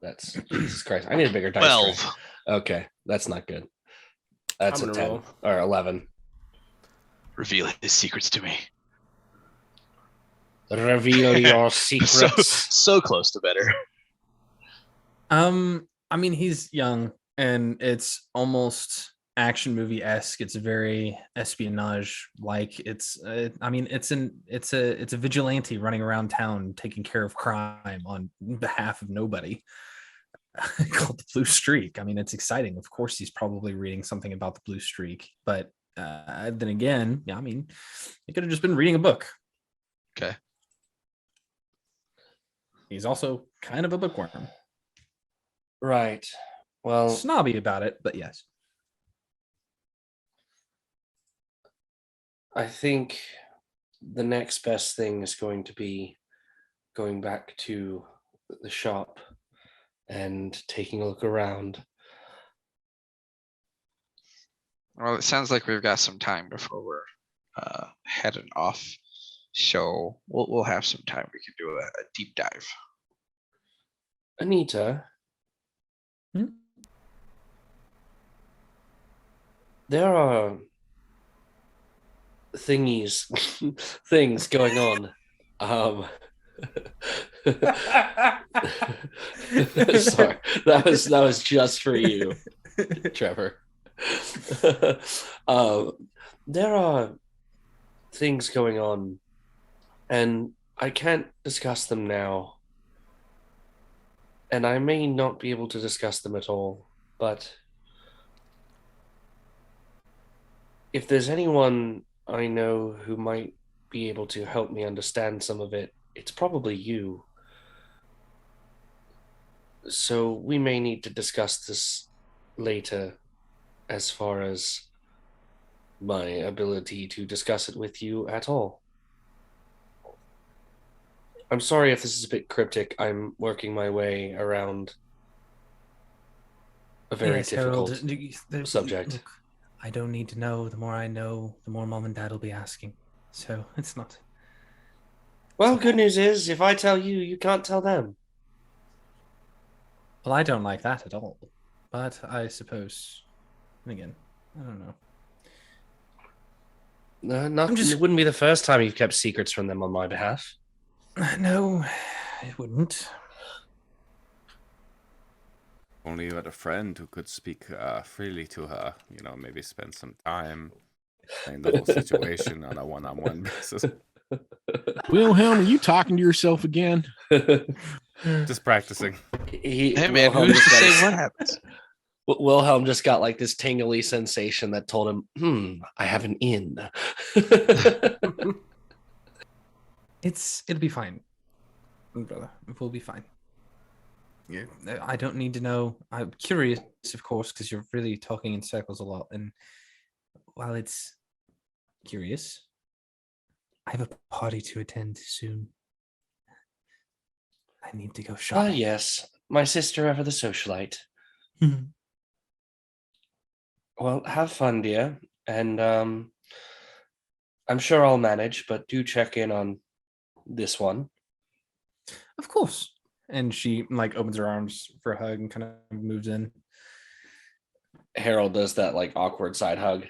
That's Jesus Christ. I need a bigger dice. 12. Okay, that's not good. That's a 10 roll. Or 11. Reveal his secrets to me. Reveal your secrets. So close to better. I mean, he's young and it's almost action movie-esque. It's very espionage like. It's a vigilante running around town taking care of crime on behalf of nobody. Called the Blue Streak. I mean, it's exciting. Of course he's probably reading something about the Blue Streak, but then again, I mean, he could have just been reading a book. Okay. He's also kind of a bookworm. Right. Well, snobby about it, but yes. I think the next best thing is going to be going back to the shop and taking a look around. Well, it sounds like we've got some time before we're heading off. So we'll have some time. We can do a deep dive. Anita, there are things going on. Sorry, that was just for you, Trevor. There are things going on, and I can't discuss them now, and I may not be able to discuss them at all, but if there's anyone I know who might be able to help me understand some of it, it's probably you. So we may need to discuss this later as far as my ability to discuss it with you at all. I'm sorry if this is a bit cryptic. I'm working my way around a very difficult subject. Look, I don't need to know. The more I know, the more Mom and Dad will be asking. So it's not. Well, good news is, if I tell you, you can't tell them. Well, I don't like that at all. But I suppose, again, I don't know. It wouldn't be the first time you've kept secrets from them on my behalf. No, it wouldn't. Only you had a friend who could speak freely to her. Maybe spend some time in the whole situation on a one-on-one basis. Wilhelm, are you talking to yourself again? Just practicing. Hey man, who's to say what happens? Wilhelm just got like this tingly sensation that told him, I have an in. It'll be fine, brother. We'll be fine. Yeah, I don't need to know. I'm curious, of course, because you're really talking in circles a lot. And while it's curious, I have a party to attend soon. I need to go shopping. Yes, my sister ever the socialite. Well, have fun, dear, and I'm sure I'll manage. But do check in on this one. Of course. And she opens her arms for a hug and kind of moves in. Harold does that awkward side hug.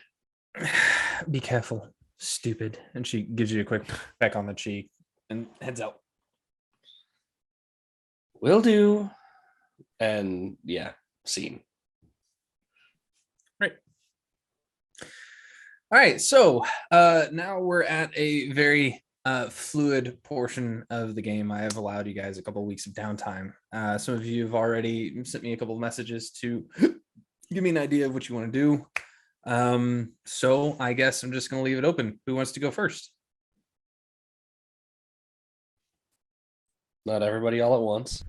Be careful, stupid. And she gives you a quick peck on the cheek and heads out. Will do. And yeah, scene. Right. All right. So now we're at a very fluid portion of the game. I have allowed you guys a couple of weeks of downtime. Some of you have already sent me a couple of messages to give me an idea of what you want to do. So I guess I'm just going to leave it open. Who wants to go first? Not everybody all at once.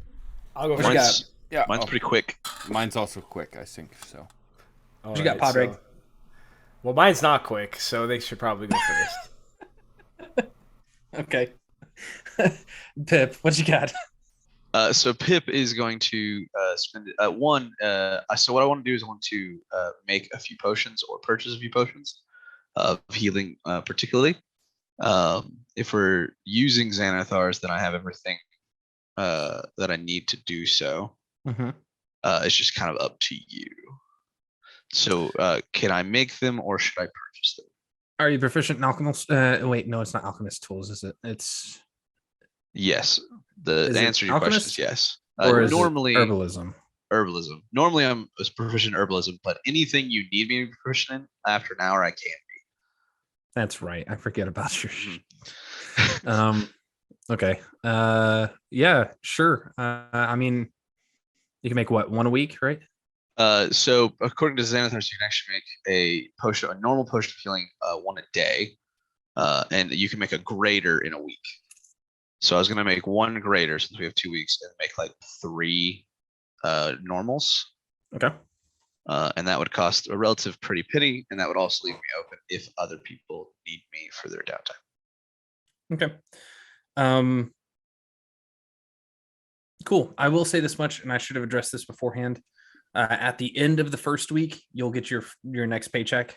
I'll go first. Yeah, mine's pretty quick. Mine's also quick, I think. So. What you got, Podrig? Well, mine's not quick, so they should probably go first. Okay. Pip, what you got? So Pip is going to spend it. So what I want to do is I want to make a few potions or purchase a few potions of healing, particularly. If we're using Xanathars, then I have everything that I need to do so. Mm-hmm. It's just kind of up to you. So can I make them or should I purchase them? Are you proficient in alchemist? Wait, no, it's not alchemist tools, is it? It's yes. The answer to your question is yes. Or is normally it herbalism. Herbalism. Normally I'm proficient in herbalism, but anything you need me to be proficient in after an hour I can be. That's right. I forget about your okay. Yeah, sure. I mean, you can make what, one a week, right? So according to Xanathars, you can actually make a normal potion of healing, one a day, and you can make a greater in a week. So I was gonna make one greater since we have 2 weeks, and make 3 normals. Okay. And that would cost a relative pretty penny, and that would also leave me open if other people need me for their downtime. Okay. Cool. I will say this much, and I should have addressed this beforehand. At the end of the first week, you'll get your next paycheck,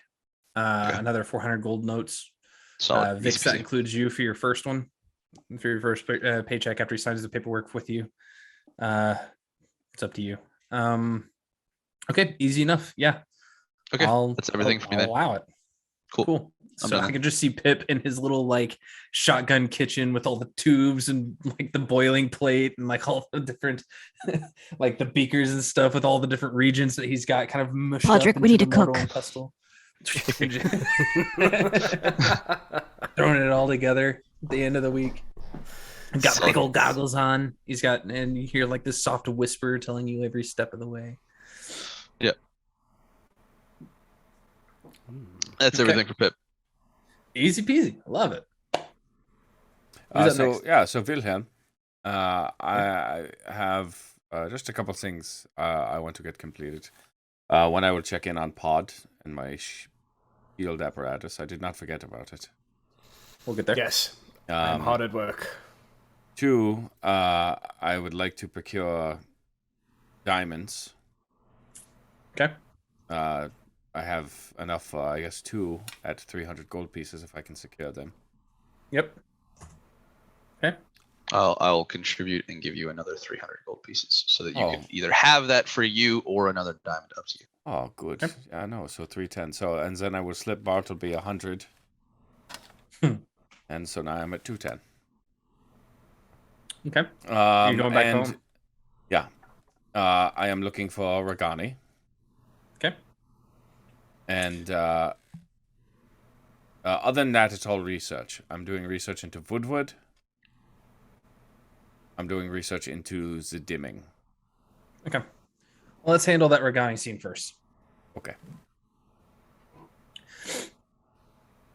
another 400 gold notes. Solid. Vix, Easy that peasy. includes you for your first one, for your first paycheck after he signs the paperwork with you. It's up to you. Okay, easy enough. Yeah. Okay, that's everything for me I'll then. allow it. Cool. I'm So done I then. can just see Pip in his little like shotgun kitchen with all the tubes and like the boiling plate and like all the different like the beakers and stuff with all the different regions that he's got kind of mushed Podrick, up we into need the to mortar cook. and pestle. Throwing it all together at the end of the week. He's got big old goggles on. He's got, and you hear like this soft whisper telling you every step of the way. Yeah. That's everything for Pip. Easy peasy. I love it. So Wilhelm, I have just a couple things I want to get completed. One, I will check in on Pod and my shield apparatus. I did not forget about it. We'll get there. Yes, I'm hard at work. 2, I would like to procure diamonds. Okay. I have enough, I guess, 2 at 300 gold pieces if I can secure them. Yep. Okay. I'll contribute and give you another 300 gold pieces so that you can either have that for you or another diamond, up to you. Oh, good. Okay. Yeah, no, so 310. So, and then I will slip Bartleby 100. And so now I'm at 210. Okay. Are you going back home? Yeah. I am looking for Regani. Okay. And other than that, it's all research. I'm doing research into Woodward. I'm doing research into the dimming. Okay. Well, let's handle that Regani scene first. Okay.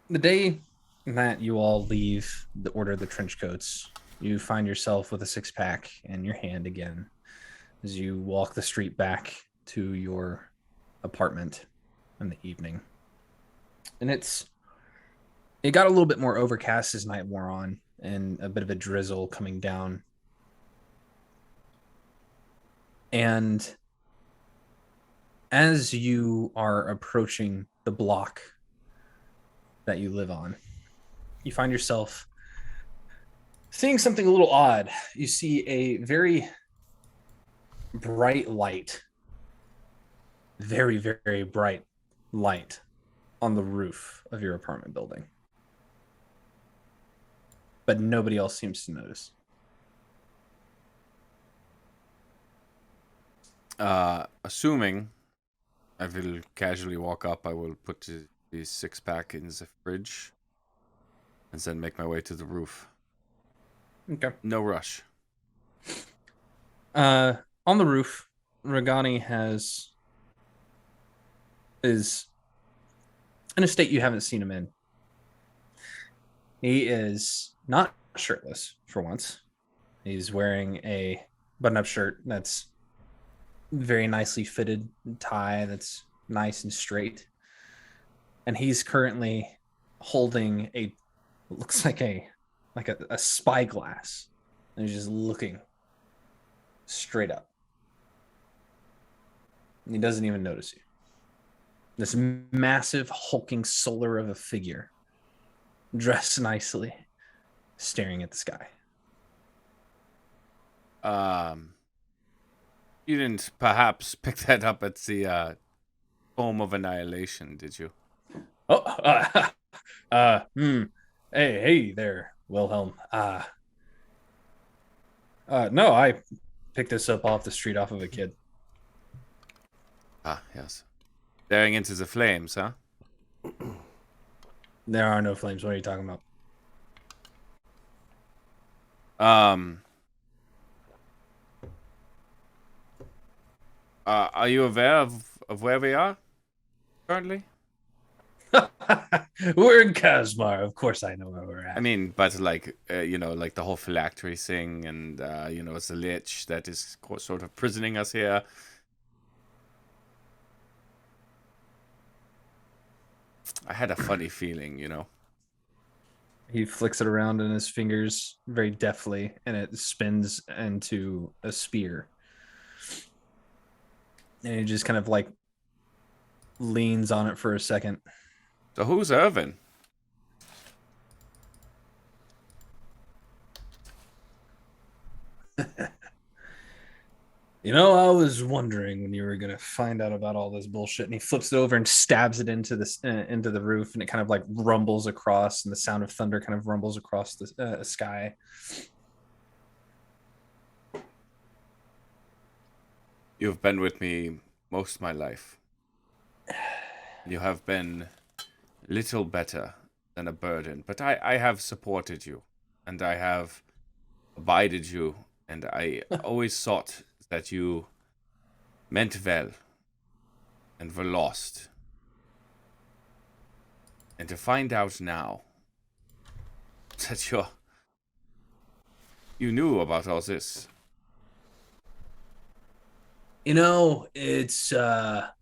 The day that you all leave the Order of the Trench Coats, you find yourself with a 6-pack in your hand again as you walk the street back to your apartment in the evening. And it got a little bit more overcast as night wore on and a bit of a drizzle coming down. And as you are approaching the block that you live on, you find yourself seeing something a little odd. You see a very bright light, very, very bright light on the roof of your apartment building. But nobody else seems to notice. Assuming I will casually walk up, I will put the 6-pack in the fridge and then make my way to the roof. Okay. No rush. On the roof, Regani is in a state you haven't seen him in. He is not shirtless for once. He's wearing a button-up shirt that's very nicely fitted tie that's nice and straight. And he's currently holding looks like a spyglass. And he's just looking straight up. And he doesn't even notice you. This massive hulking solar of a figure, dressed nicely, staring at the sky. You didn't perhaps pick that up at the Home of Annihilation, did you? Hey there, Wilhelm. No, I picked this up off the street off of a kid. Ah, yes. Staring into the flames, huh? There are no flames. What are you talking about? Are you aware of where we are currently? We're in Kasmar. Of course I know where we're at. I mean, but like, like the whole phylactery thing and, it's the lich that is sort of prisoning us here. I had a funny feeling, He flicks it around in his fingers very deftly, and it spins into a spear. And he just kind of like leans on it for a second. So who's Irvin? You know, I was wondering when you were gonna find out about all this bullshit. And he flips it over and stabs it into into the roof, and it kind of like rumbles across, and the sound of thunder kind of rumbles across the sky. You've been with me most of my life. You have been little better than a burden, but I have supported you, and I have abided you, and I always thought that you meant well and were lost. And to find out now that you knew about all this. You know, it's a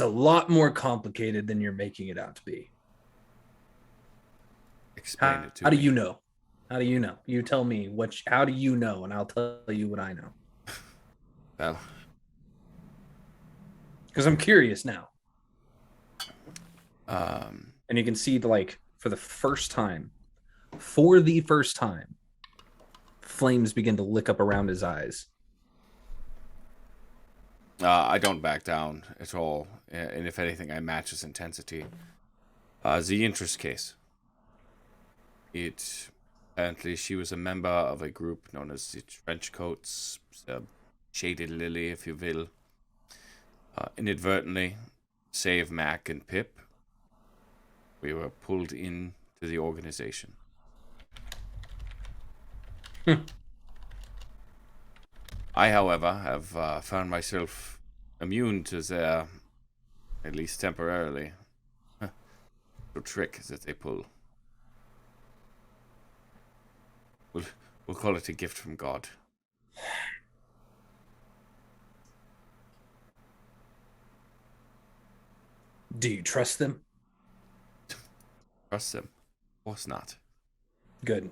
lot more complicated than you're making it out to be. Explain it to me. How do you know? How do you know? You tell me how do you know, and I'll tell you what I know. Well, because I'm curious now. And you can see, like, for the first time, flames begin to lick up around his eyes. I don't back down at all, and if anything, I match his intensity. The interest case. Apparently she was a member of a group known as the Trenchcoats, Shaded Lily, if you will. Inadvertently, save Mac and Pip. We were pulled into the organization. I, however, have found myself immune to their, at least temporarily, the trick that they pull. We'll call it a gift from God. Do you trust them? Trust them? Of course not. Good.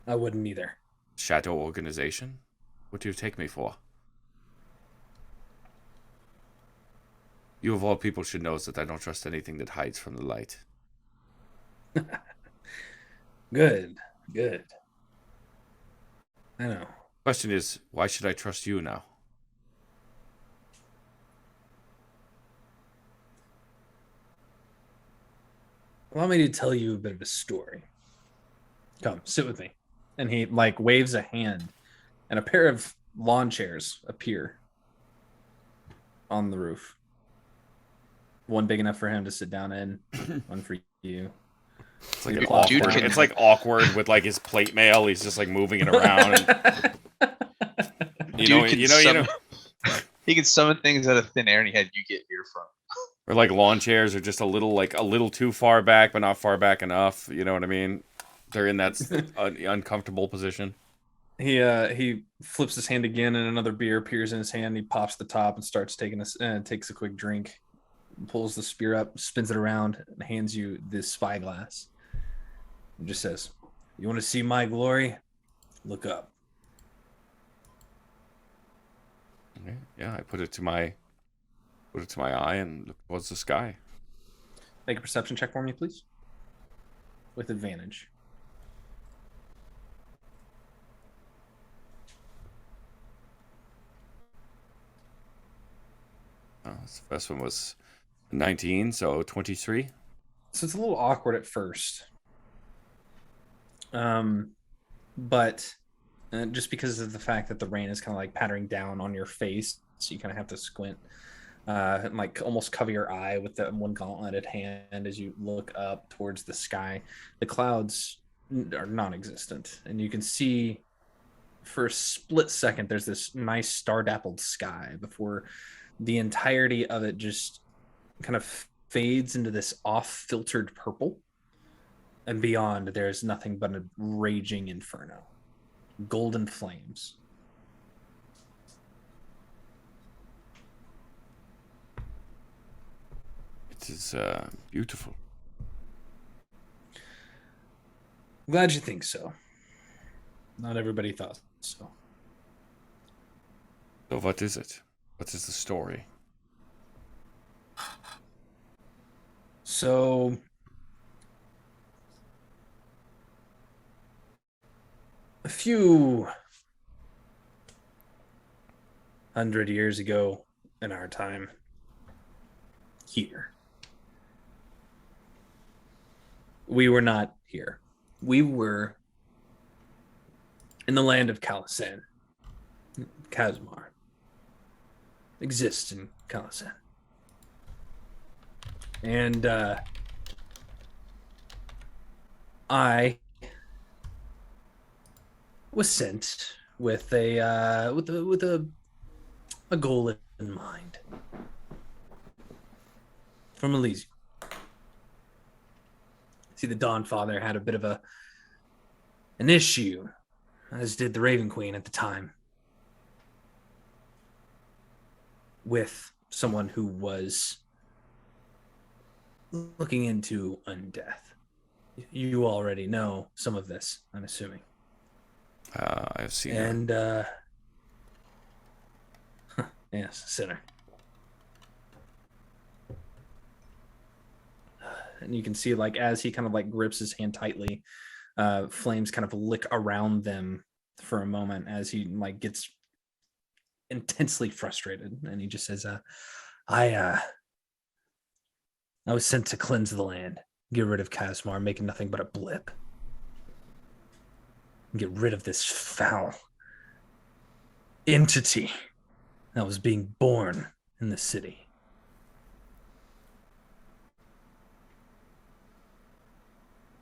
I wouldn't either. Shadow organization? What do you take me for? You of all people should know that I don't trust anything that hides from the light. Good. I know. Question is, why should I trust you now? Allow me to tell you a bit of a story. Come, sit with me. And he, like, waves a hand, and a pair of lawn chairs appear on the roof. One big enough for him to sit down in, one for you. It's like, it's like awkward with like his plate mail. He's just like moving it around. And, he can summon things out of thin air, and he had you get here from. Or like lawn chairs are just a little too far back, but not far back enough. You know what I mean? They're in that uncomfortable position. He flips his hand again, and another beer appears in his hand. He pops the top and starts takes a quick drink, pulls the spear up, spins it around, and hands you this spyglass. And just says, "You want to see my glory? Look up." Okay. Yeah, I put it to my eye and look towards the sky. Make a perception check for me, please, with advantage. The first one was 19, so 23. So it's a little awkward at first. But just because of the fact that the rain is kind of like pattering down on your face, so you kind of have to squint and like almost cover your eye with that one gauntleted hand as you look up towards the sky. The clouds are non-existent, and you can see for a split second there's this nice star-dappled sky before the entirety of it just kind of fades into this off-filtered purple, and beyond there's nothing but a raging inferno, golden flames. It is beautiful. I'm glad you think so. Not everybody thought so. So what is it? What is the story? So a few 100 years ago in our time here. We were not here. We were in the land of Khalisan. Kasmar exists in Khalisan. And I was sent with a goal in mind from Elysium. See, the Dawn Father had a bit of an issue, as did the Raven Queen at the time, with someone who was looking into undeath. You already know some of this, I'm assuming. I've seen her. And yes, sinner. And you can see, like, as he kind of like grips his hand tightly, flames kind of lick around them for a moment as he like gets intensely frustrated, and he just says, I was sent to cleanse the land, get rid of Kasmar, make it nothing but a blip. Get rid of this foul entity that was being born in the city.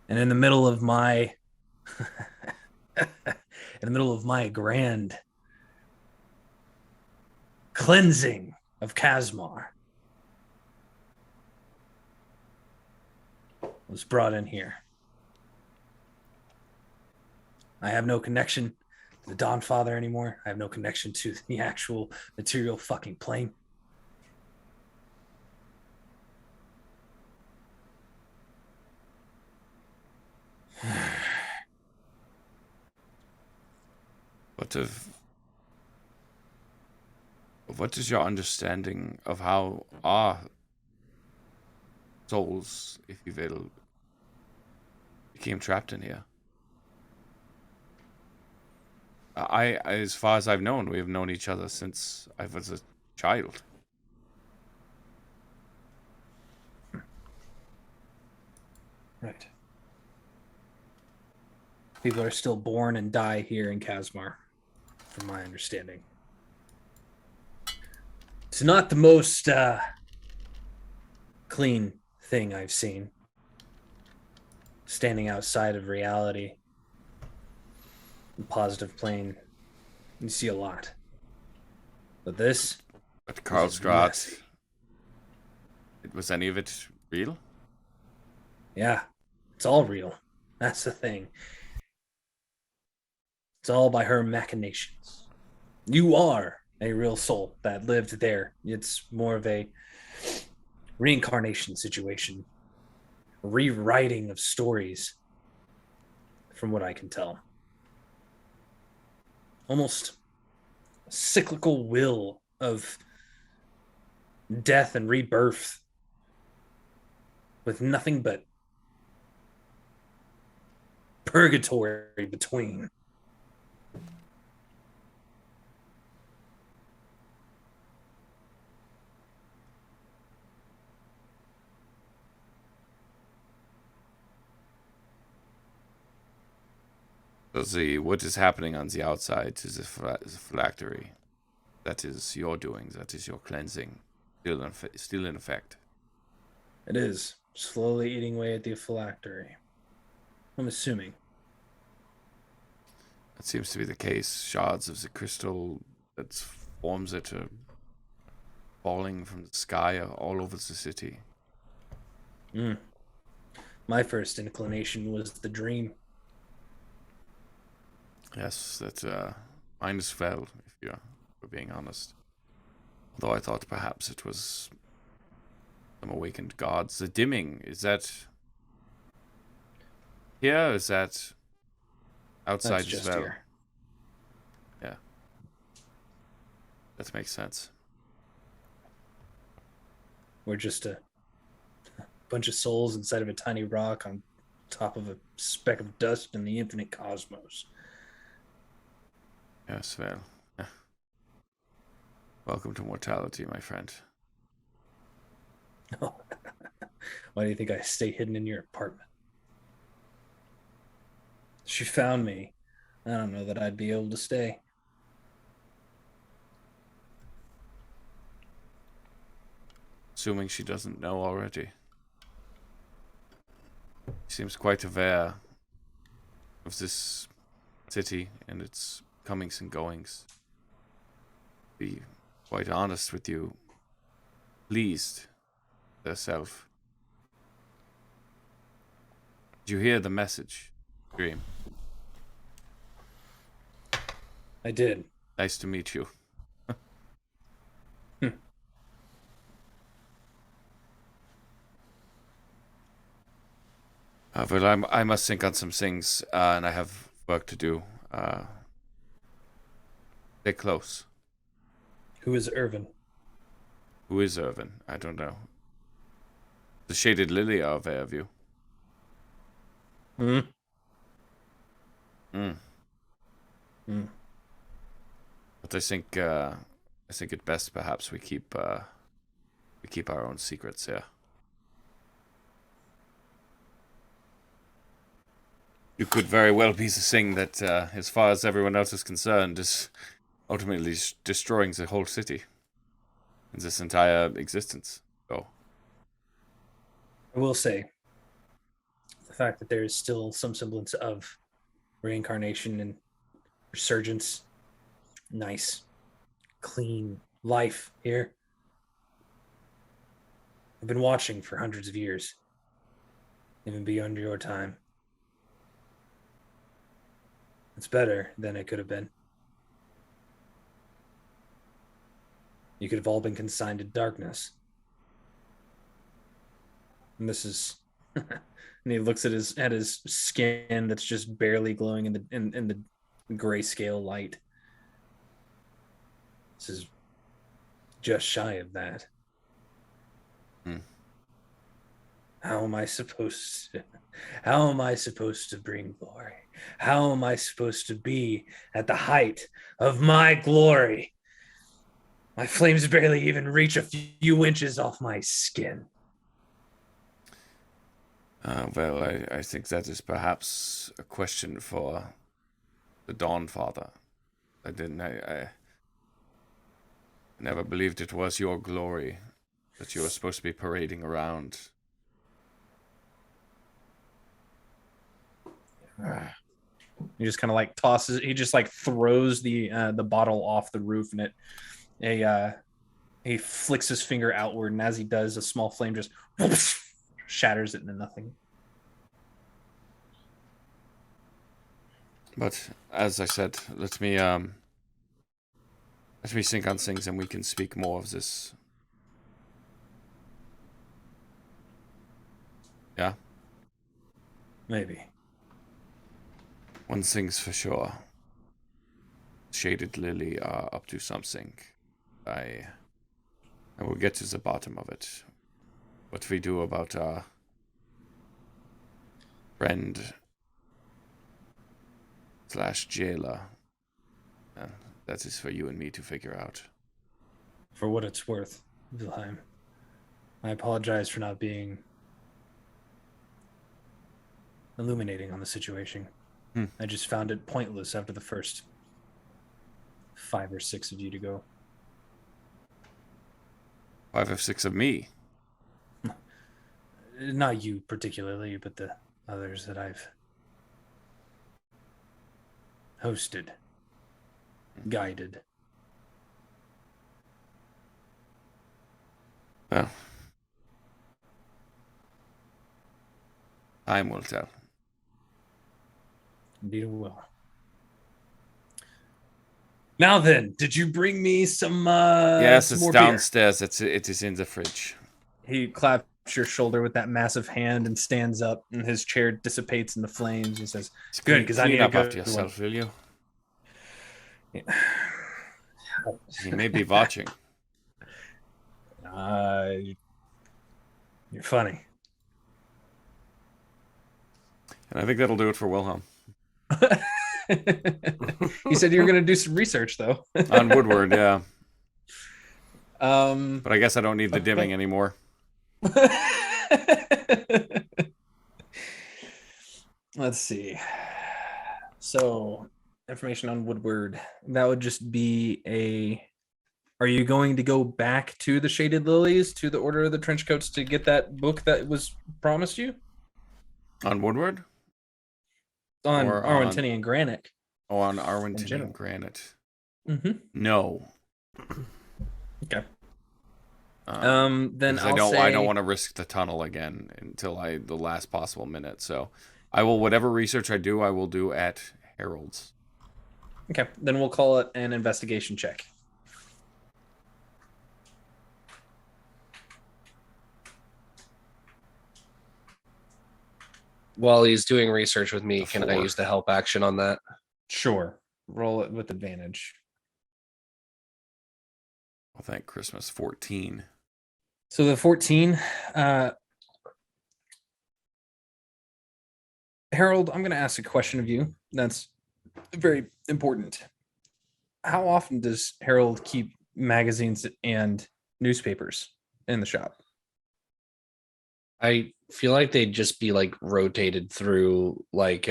And in the middle of my grand cleansing of Kasmar, was brought in here. I have no connection to the Dawn Father anymore. I have no connection to the actual material fucking plane. What is your understanding of how our souls, if you will, became trapped in here? As far as I've known, we have known each other since I was a child. Right. People are still born and die here in Kasmar, from my understanding. It's not the most clean thing I've seen. Standing outside of reality, the positive plane, you see a lot. But this... But Karlsgrad, was any of it real? Yeah, it's all real. That's the thing. It's all by her machinations. You are a real soul that lived there. It's more of a reincarnation situation. A rewriting of stories, from what I can tell. Almost a cyclical will of death and rebirth with nothing but purgatory between. So what is happening on the outside is the phylactery. That is your doing. That is your cleansing. Still in effect. It is. Slowly eating away at the phylactery. I'm assuming. That seems to be the case. Shards of the crystal that forms it are falling from the sky all over the city. My first inclination was the dream. Yes, that mine as well, if you're being honest. Although I thought perhaps it was some awakened gods. The dimming, is that here? Is that outside That's just as well? here. Yeah. That makes sense. We're just a bunch of souls inside of a tiny rock on top of a speck of dust in the infinite cosmos. Yes, well. Welcome to mortality, my friend. Why do you think I stay hidden in your apartment? If she found me, I don't know that I'd be able to stay. Assuming she doesn't know already. She seems quite aware of this city and its comings and goings. Be quite honest with you, pleased herself. Did you hear the message, Dream? I did. Nice to meet you. Well, I must think on some things, and I have work to do. Stay close. Who is Irvin? Who is Irvin? I don't know. The Shaded Lily are aware of you. But I think it best perhaps we keep our own secrets here. You could very well be the thing that, as far as everyone else is concerned, is ultimately destroying the whole city and this entire existence. So, I will say, the fact that there is still some semblance of reincarnation and resurgence, nice, clean life here. I've been watching for hundreds of years, even beyond your time. It's better than it could have been. You could have all been consigned to darkness. And this is, and he looks at his skin that's just barely glowing in the grayscale light. This is just shy of that. How am I supposed to bring glory? How am I supposed to be at the height of my glory? My flames barely even reach a few inches off my skin. Well, I think that is perhaps a question for the Dawn Father. I never believed it was your glory that you were supposed to be parading around. He just kind of like tosses. He just like throws the bottle off the roof, and he flicks his finger outward, and as he does, a small flame just shatters it into nothing. But as I said, let me think on things, and we can speak more of this. Yeah? Maybe. One thing's for sure. Shaded Lily are up to something. I will get to the bottom of it. What we do about our friend / jailer, that is for you and me to figure out. For what it's worth, Wilhelm, I apologize for not being illuminating on the situation. I just found it pointless after the first 5 or 6 of you to go. 5 or 6 of me? Not you particularly, but the others that I've hosted, guided. Well, time will tell. Indeed it will. Now then, did you bring me some yes, some it's more downstairs. It is in the fridge. He claps your shoulder with that massive hand and stands up, and his chair dissipates in the flames. He says, "It's good, because I need up a good after yourself, will you?" Yeah. He may be watching. You're funny. And I think that'll do it for Wilhelm. You said you were going to do some research, though. On Woodward, yeah. But I guess I don't need the dimming anymore. Let's see. So, information on Woodward. That would just be a. Are you going to go back to the Shaded Lilies, to the Order of the Trenchcoats, to get that book that was promised you? On Woodward? On Arwentinian Granite. Oh, on Arwentinian Granite. Mm-hmm. No. Okay. Then I don't want to risk the tunnel again until the last possible minute. So I will, whatever research I will do at Harold's. Okay, then we'll call it an investigation check. While he's doing research with me, can I use the help action on that? Sure. Roll it with advantage. Well, thank Christmas. 14. So the 14, Harold, I'm going to ask a question of you. That's very important. How often does Harold keep magazines and newspapers in the shop? I feel like they'd just be like rotated through, like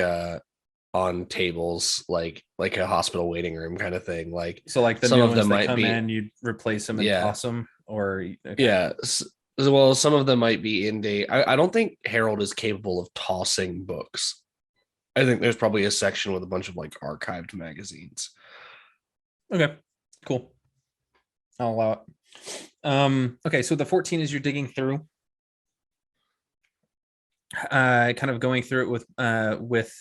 on tables, like a hospital waiting room kind of thing. Like, so like the some new of ones them that might come be in, you'd replace them and toss them, or okay. Yeah. Well, some of them might be in date. I don't think Harold is capable of tossing books. I think there's probably a section with a bunch of like archived magazines. Okay, cool. I'll allow it. Okay, so the 14 is you're digging through. Kind of going through it with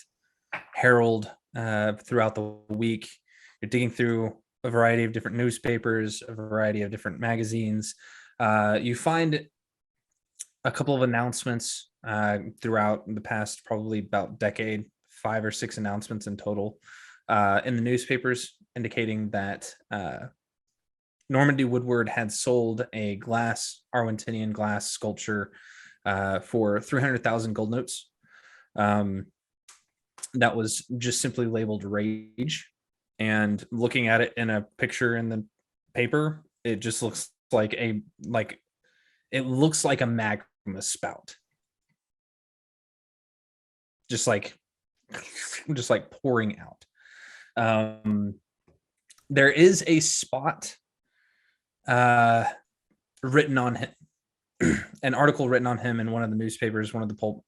Harold throughout the week. You're digging through a variety of different newspapers, a variety of different magazines. You find a couple of announcements throughout the past probably about decade, 5 or 6 announcements in total in the newspapers indicating that Normandy Woodward had sold a Arwentinian glass sculpture for 300,000 gold notes. That was just simply labeled Rage. And looking at it in a picture in the paper, it just looks like a magma spout. Just like pouring out. There is a spot written on him, an article written on him in one of the newspapers, one of the pulp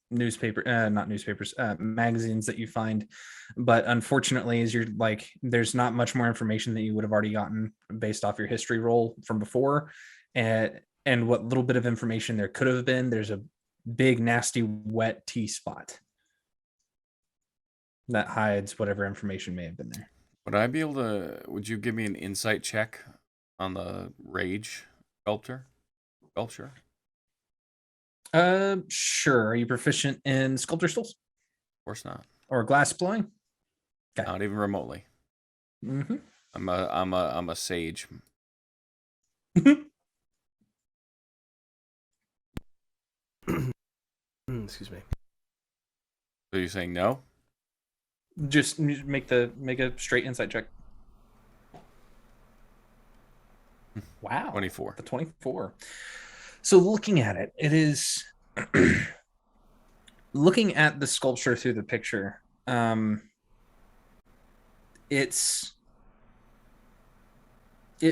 magazines that you find. But unfortunately, as you're like, there's not much more information that you would have already gotten based off your history roll from before. And what little bit of information there could have been, there's a big, nasty, wet T spot that hides whatever information may have been there. Would you give me an insight check on the Rage sculpture? Sure. Are you proficient in sculpture skills? Of course not. Or glass blowing? Okay. Not even remotely. Mm-hmm. I'm a sage. Excuse me. So you're saying no? Just make a straight insight check. Wow. 24. The 24. So looking at it, it is looking at the sculpture through the picture. It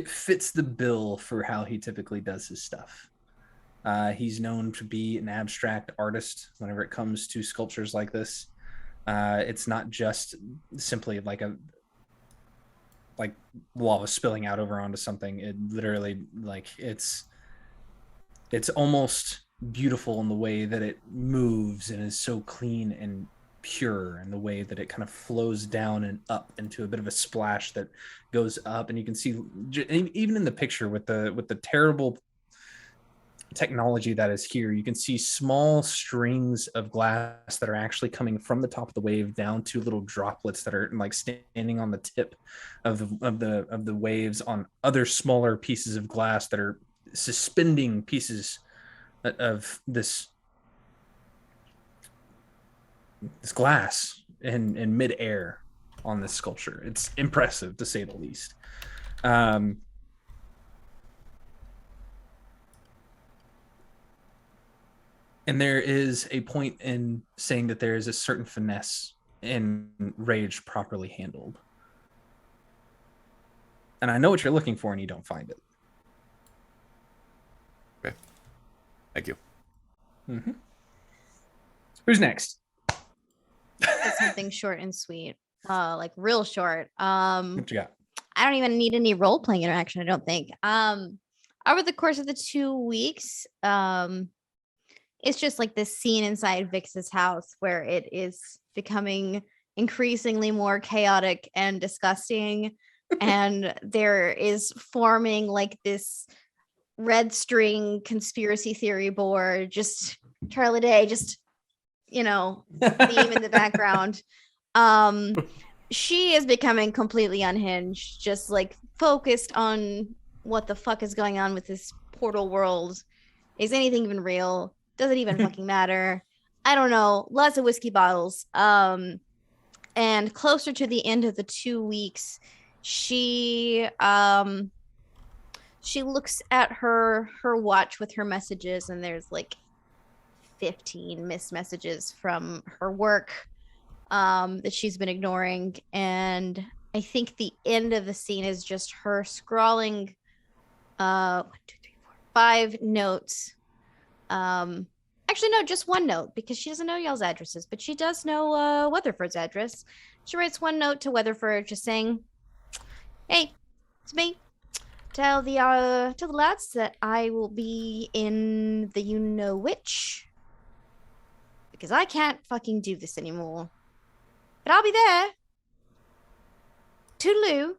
fits the bill for how he typically does his stuff. He's known to be an abstract artist whenever it comes to sculptures like this. It's not just simply like lava spilling out over onto something. It literally, like, it's almost beautiful in the way that it moves and is so clean and pure, and the way that it kind of flows down and up into a bit of a splash that goes up. And you can see even in the picture with the terrible technology that is here, you can see small strings of glass that are actually coming from the top of the wave down to little droplets that are like standing on the tip of the waves on other smaller pieces of glass that are suspending pieces of this glass in midair on this sculpture. It's impressive, to say the least. And there is a point in saying that there is a certain finesse in rage properly handled. And I know what you're looking for, and you don't find it. Okay. Thank you. Mm-hmm. Who's next? Something short and sweet. Like real short. What you got? I don't even need any role playing interaction, I don't think. Over the course of the 2 weeks, it's just like this scene inside Vix's house where it is becoming increasingly more chaotic and disgusting. And there is forming like this red string conspiracy theory board, just Charlie Day, just, theme in the background. She is becoming completely unhinged, just like focused on what the fuck is going on with this portal world. Is anything even real? Does it even fucking matter? I don't know. Lots of whiskey bottles. And closer to the end of the 2 weeks, she looks at her watch with her messages, and there's like 15 missed messages from her work that she's been ignoring. And I think the end of the scene is just her scrawling 1, 2, 3, 4, 5 notes. Actually, no, just 1 note, because she doesn't know y'all's addresses, but she does know Weatherford's address. She writes 1 note to Weatherford just saying, "Hey, it's me. Tell the lads that I will be in the you-know-which, because I can't fucking do this anymore. But I'll be there. Toodaloo."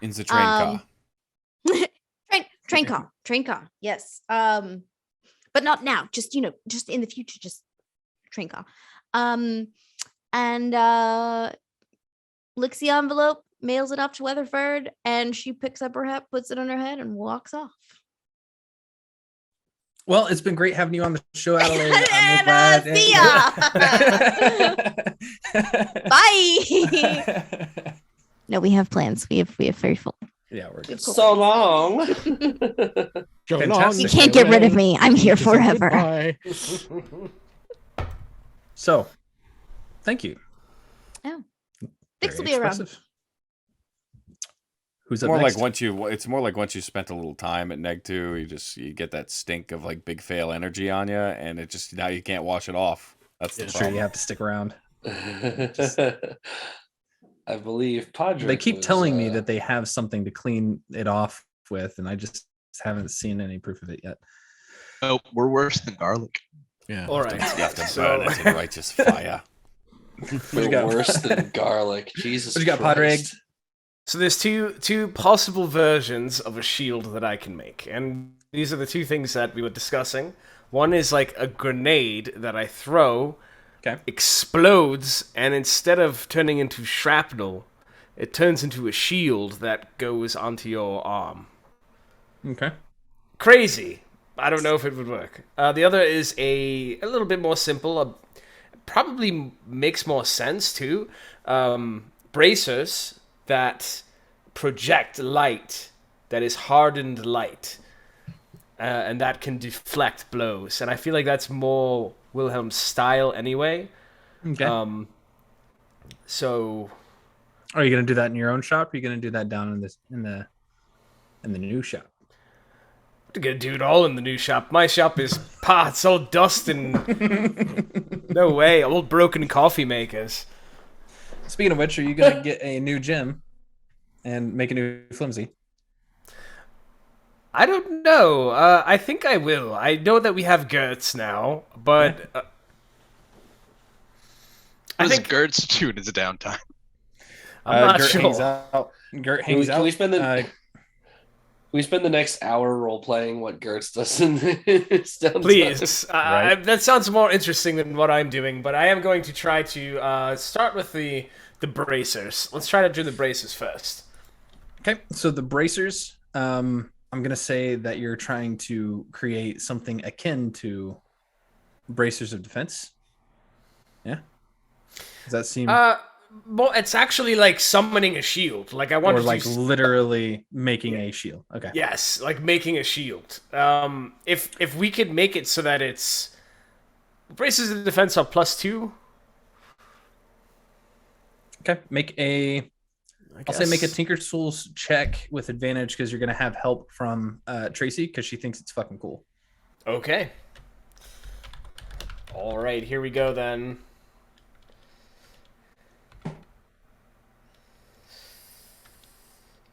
In the train car. Train car. Yes. But not now. Just just in the future. Just train car. And licks the envelope, mails it up to Weatherford, and she picks up her hat, puts it on her head, and walks off. Well, it's been great having you on the show, Adelaide. See ya. Bye. No, we have plans. We have very full. Yeah, we're good. So long. You can't get rid of me. I'm here forever. So, thank you. Oh, Vix will be around. Who's up more next? like it's more like once you spent a little time at Neg 2, you get that stink of like big fail energy on you, and it just now you can't wash it off. That's the problem. You have to stick around. I believe Padre. They keep telling me that they have something to clean it off with, and I just haven't seen any proof of it yet. Oh, we're worse than garlic. Yeah. All right. You have to burn it in righteous fire. We're worse than garlic. Jesus. What you got, Padre? So there's two possible versions of a shield that I can make, and these are the 2 things that we were discussing. One is like a grenade that I throw, explodes, and instead of turning into shrapnel, it turns into a shield that goes onto your arm. Okay. Crazy. I don't know if it would work. The other is a little bit more simple. Probably makes more sense too. Bracers that project light, that is hardened light, and that can deflect blows. And I feel like that's more Wilhelm's style anyway. Okay. So, are you gonna do that in your own shop? Or are you gonna do that down in the new shop? I'm gonna do it all in the new shop. My shop is it's all dust and no way, old broken coffee makers. Speaking of which, are you gonna get a new gym and make a new flimsy? I don't know. I think I will. I know that we have Gertz now, but What does Gertz do in his downtime? I'm not Gert sure. Hangs out. Gert hangs out. We spend the next hour role playing what Gertz does in his downtime. Please. That sounds more interesting than what I'm doing, but I am going to try to start with the bracers. Let's try to do the bracers first. Okay, so the bracers, I'm going to say that you're trying to create something akin to bracers of defense. Yeah? Does that seem... well, it's actually like summoning a shield. Like I want or to like literally making a shield. Okay. Yes, like making a shield. If we could make it so that it's Braces of defense are +2. Okay, I'll say make a Tinker's Tools check with advantage because you're gonna have help from Tracy because she thinks it's fucking cool. Okay. All right, here we go then.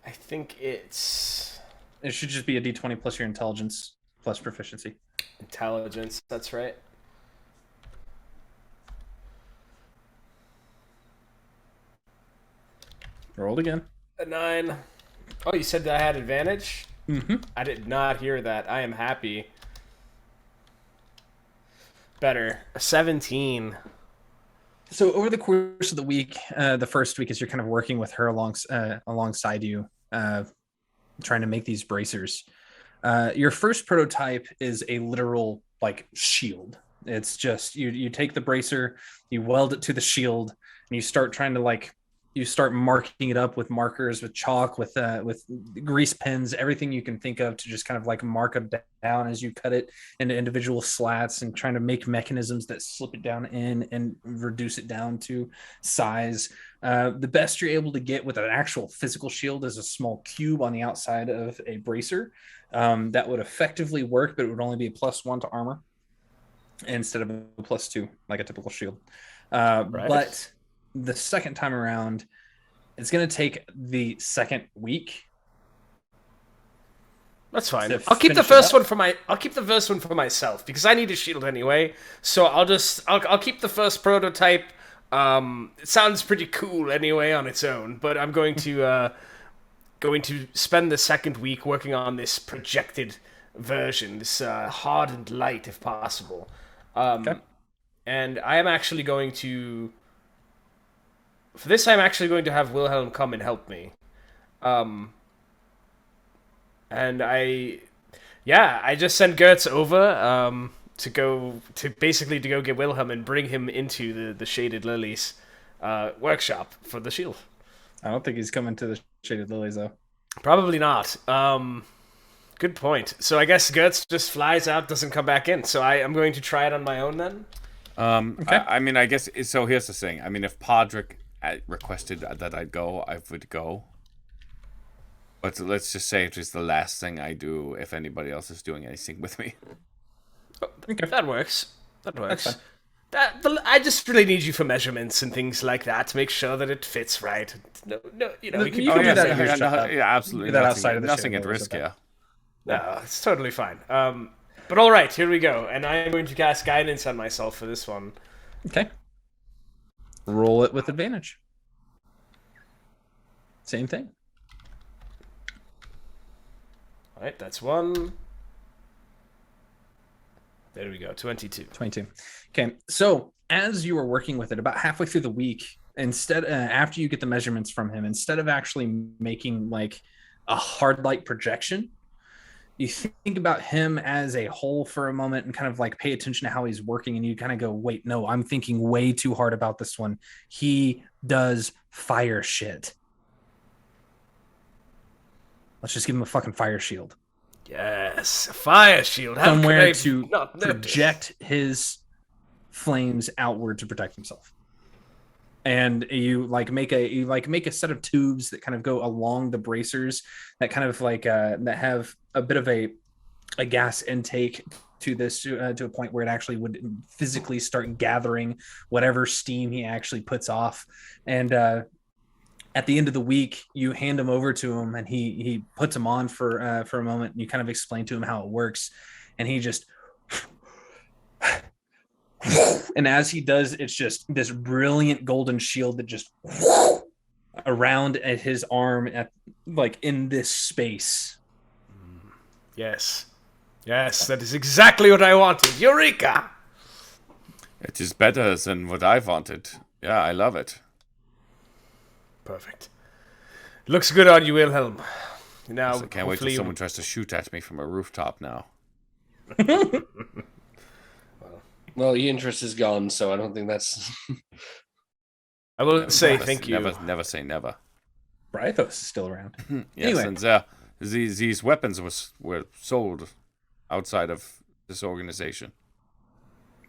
I think it should just be a D20 plus your intelligence plus proficiency. Intelligence, that's right. Rolled again. A 9. Oh, you said that I had advantage? Mm-hmm. I did not hear that. I am happy. Better. A 17. So over the course of the week, the first week, as you're kind of working with her alongside you, trying to make these bracers, your first prototype is a literal like shield. It's just you take the bracer, you weld it to the shield, and you start trying to you start marking it up with markers, with chalk, with grease pens, everything you can think of to just kind of like mark it down as you cut it into individual slats and trying to make mechanisms that slip it down in and reduce it down to size. The best you're able to get with an actual physical shield is a small cube on the outside of a bracer. That would effectively work, but it would only be a +1 to armor instead of a +2, like a typical shield. Right. But the second time around, it's going to take the second week. That's fine. I'll keep the first one for myself because I need a shield anyway. So I'll keep the first prototype. It sounds pretty cool anyway on its own, but I'm going to spend the second week working on this projected version, this hardened light if possible. Okay. And I am actually going to. For this, I'm actually going to have Wilhelm come and help me. And I just sent Gertz over to go get Wilhelm and bring him into the Shaded Lilies workshop for the shield. I don't think he's coming to the Shaded Lilies though. Probably not. Good point. So I guess Gertz just flies out, doesn't come back in. So I'm going to try it on my own then. Okay. I mean, I guess so. Here's the thing. I mean, if Podrick requested that I'd go, I would go. But let's just say it is the last thing I do if anybody else is doing anything with me. Okay. That works. I just really need you for measurements and things like that to make sure that it fits right. No, you can do that. Yeah, absolutely. That outside of the nothing at risk. Yeah. No, it's totally fine. But all right, here we go, and I am going to cast guidance on myself for this one. Okay. Roll it with advantage. Same thing. All right, that's 1. There we go, 22. Okay, so as you were working with it, about halfway through the week, after you get the measurements from him, instead of actually making like a hard light projection, you think about him as a whole for a moment and kind of like pay attention to how he's working, and you kind of go, wait, no, I'm thinking way too hard about this one. He does fire shit. Let's just give him a fucking fire shield. Yes, a fire shield. Somewhere to project his flames outward to protect himself. And you make a set of tubes that kind of go along the bracers that kind of that have a bit of a gas intake to this to a point where it actually would physically start gathering whatever steam he actually puts off. And at the end of the week, you hand him over to him, and he puts them on for a moment, and you kind of explain to him how it works, and he just. And as he does, it's just this brilliant golden shield that just around at his arm in this space. Yes, that is exactly what I wanted. Eureka! It is better than what I wanted. Yeah, I love it. Perfect. Looks good on you, Wilhelm. Now, I can't wait till someone tries to shoot at me from a rooftop now. Well, the interest is gone, so I don't think that's. I will say thank you. Never say never. Brythos is still around. Yes, anyway. And these weapons were sold outside of this organization.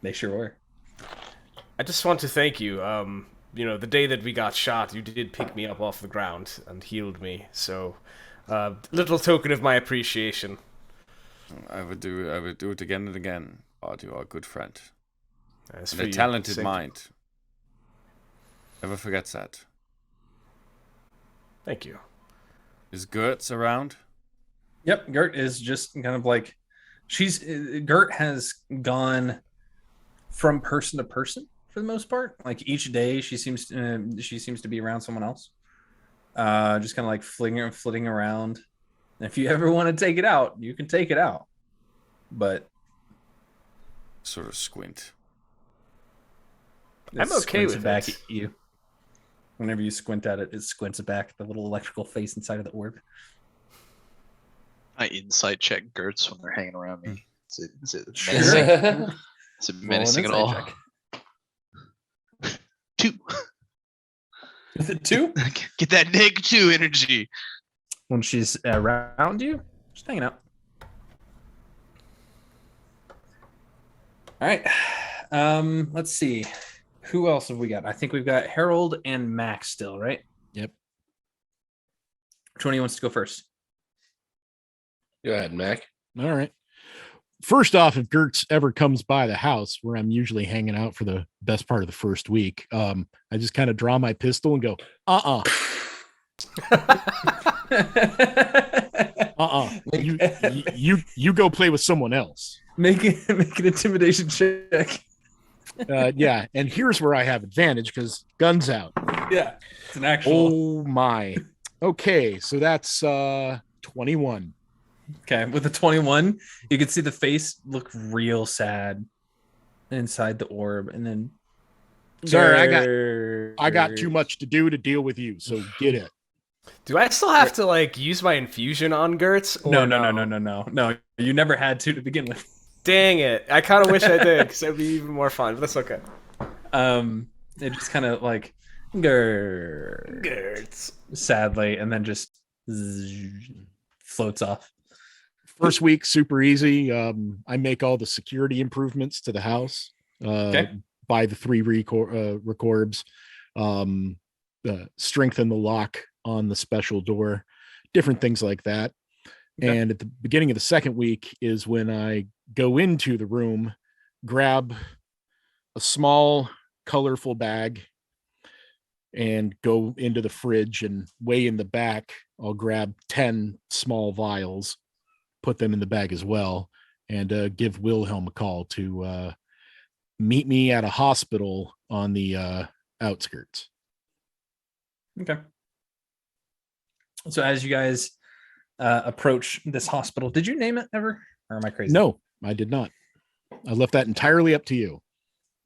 They sure were. I just want to thank you. The day that we got shot, you did pick me up off the ground and healed me. So, little token of my appreciation. I would do it again and again. Bard, you are a good friend. As and a talented mind. Never forgets that. Thank you. Is Gertz around? Yep, Gert is just kind of like Gert has gone from person to person for the most part. Like each day, she seems to be around someone else. Just kind of like flitting around. And if you ever want to take it out, you can take it out. But sort of squint. I'm okay with back it. at you. Whenever you squint at it, it squints it back. The little electrical face inside of the orb. I insight check Gertz when they're hanging around me. Is it Sure. menacing? Is it menacing at all? Check. 2. Is it 2? Get that -2 energy. When she's around you, just hanging out. All right. Let's see. Who else have we got? I think we've got Harold and Max still, right? Yep. Which one of you wants to go first? Go ahead, Mac. All right. First off, if Gertz ever comes by the house where I'm usually hanging out for the best part of the first week, I just kind of draw my pistol and go, You go play with someone else. Make an intimidation check. Yeah, and here's where I have advantage because guns out. Yeah, it's an actual. Oh my. Okay, so that's 21. Okay, with the 21, you can see the face look real sad inside the orb, and then. Sir, I got too much to do to deal with you, so get it. Do I still have to like use my infusion on Gertz? No. You never had to begin with. Dang it! I kind of wish I did because it'd be even more fun. But that's okay. It just kind of like Gertz sadly, and then just floats off. First week, super easy. I make all the security improvements to the house. Buy the 3 recorbs, strengthen the lock on the special door, different things like that. Okay. And at the beginning of the second week is when I go into the room, grab a small, colorful bag, and go into the fridge, and way in the back, I'll grab 10 small vials, put them in the bag as well, and give Wilhelm a call to meet me at a hospital on the outskirts. Okay. So as you guys approach this hospital, did you name it ever, or am I crazy? No, I did not. I left that entirely up to you.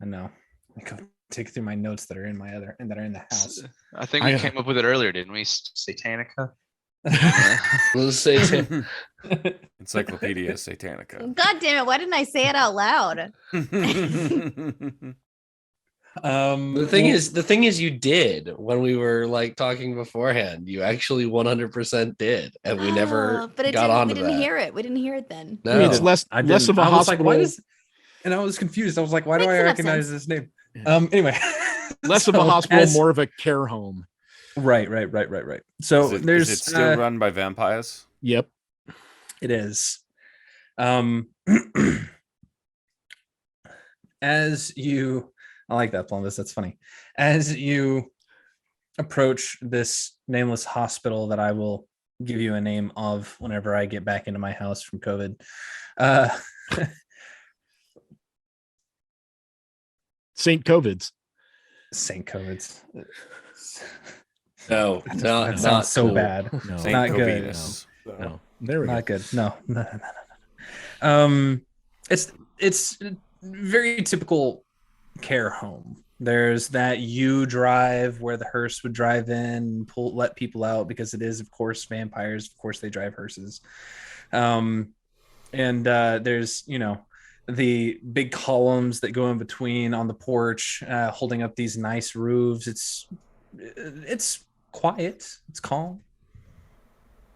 I know. I could take through my notes that are in my that are in the house. I think we came up with it earlier, didn't we? Satanica. Encyclopedia Satanica. God damn it! Why didn't I say it out loud? The thing is you did when we were like talking beforehand. You actually 100% did, and we never got on to that. We didn't hear it. We didn't hear it then. No. I mean, it's less of a hospital. Like, and I was confused. I was like, why do I recognize this name? Anyway, less of a hospital, more of a care home. Right. So is it still run by vampires? Yep, it is. As you, I like that, Plumbus. That's funny. As you approach this nameless hospital that I will give you a name of whenever I get back into my house from COVID. St. COVID's. St. COVID's. No, that sounds so cool. bad. No, not good. No, there we go. Not good. No. It's very typical care home. There's that U drive where the hearse would drive in, let people out, because it is, of course, vampires. Of course, they drive hearses. And there's, the big columns that go in between on the porch, holding up these nice roofs. It's quiet. It's calm.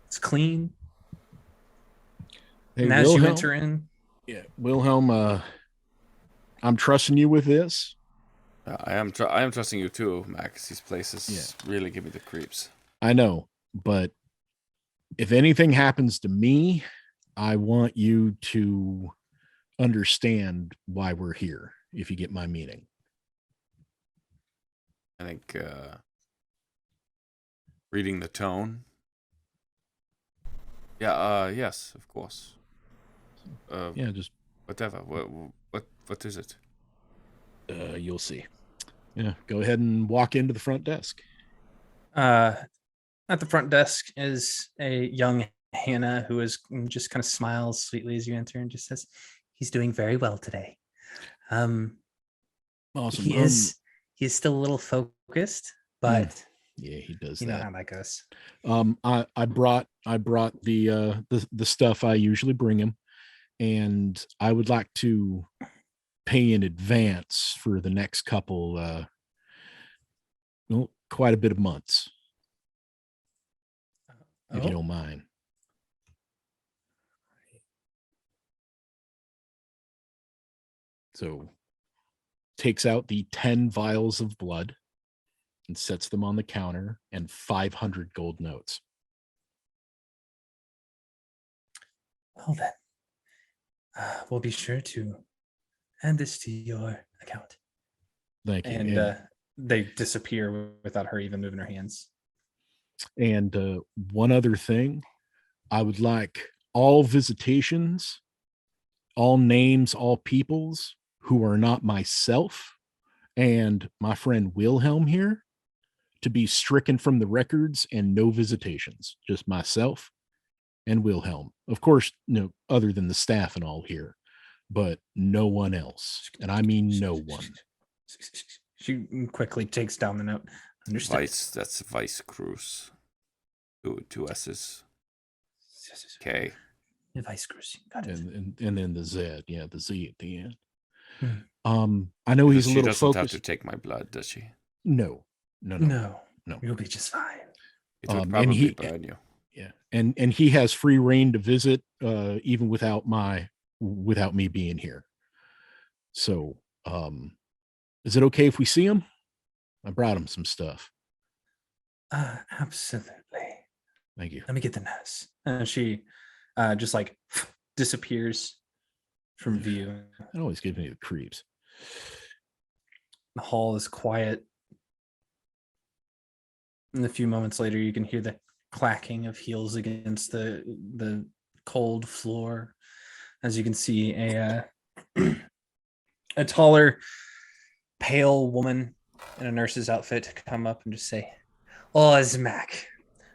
It's clean. Hey, and as you enter in, Wilhelm, I'm trusting you with this. I am trusting you too, Max. These places really give me the creeps. I know, but if anything happens to me, I want you to understand why we're here, if you get my meaning. I think reading the tone. Yeah, yes, of course. Just whatever. What is it? You'll see. Yeah, go ahead and walk into the front desk. At the front desk is a young Hannah who is just kind of smiles sweetly as you enter and just says, "He's doing very well today." Awesome. He is still a little focused, but yeah, he does you that. know how that goes. I brought the stuff I usually bring him, and I would like to pay in advance for the next couple quite a bit of months. If you don't mind. So takes out the 10 vials of blood and sets them on the counter and 500 gold notes. Well then, we'll be sure to add this to your account. Thank you. And they disappear without her even moving her hands. And one other thing, I would like all visitations, all names, all peoples who are not myself and my friend Wilhelm here to be stricken from the records, and no visitations, just myself and Wilhelm. Of course, other than the staff and all here, but no one else. And I mean no one. She quickly takes down the note. Understood. That's Vice Cruz. Two S's. K. Vice Cruz. Got it. And then the Z. Yeah, the Z at the end. I know he's a little focused. She doesn't have to take my blood, does she? No. You'll be just fine. It would probably burn you. Yeah, and he has free reign to visit, even without me being here. So, is it okay if we see him? I brought him some stuff. Absolutely. Thank you. Let me get the nurse. And she just like disappears from view. It always gives me the creeps. The hall is quiet. And a few moments later, you can hear the clacking of heels against the cold floor. As you can see, a taller, pale woman in a nurse's outfit come up and just say, "Oh, it's Mac.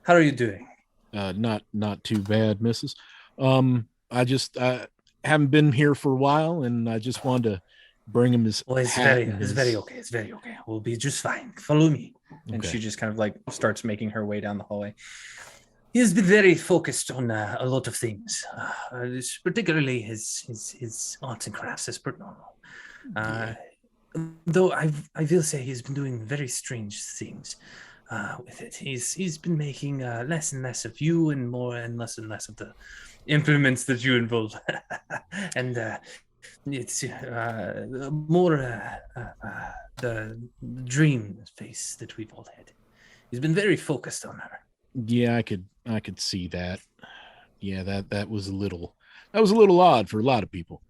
How are you doing?" Not too bad, Mrs. I just haven't been here for a while, and I just wanted to bring him his. Well, it's very okay. It's very okay. We'll be just fine. Follow me. And Okay. she just kind of like starts making her way down the hallway. He has been very focused on a lot of things, particularly his arts and crafts as per normal. Though I will say he's been doing very strange things with it. He's been making less and less of you and more and less of the implements that you involve, and it's more the dream face that we've all had. He's been very focused on her. Yeah, I could see that. Yeah, that was a little odd for a lot of people.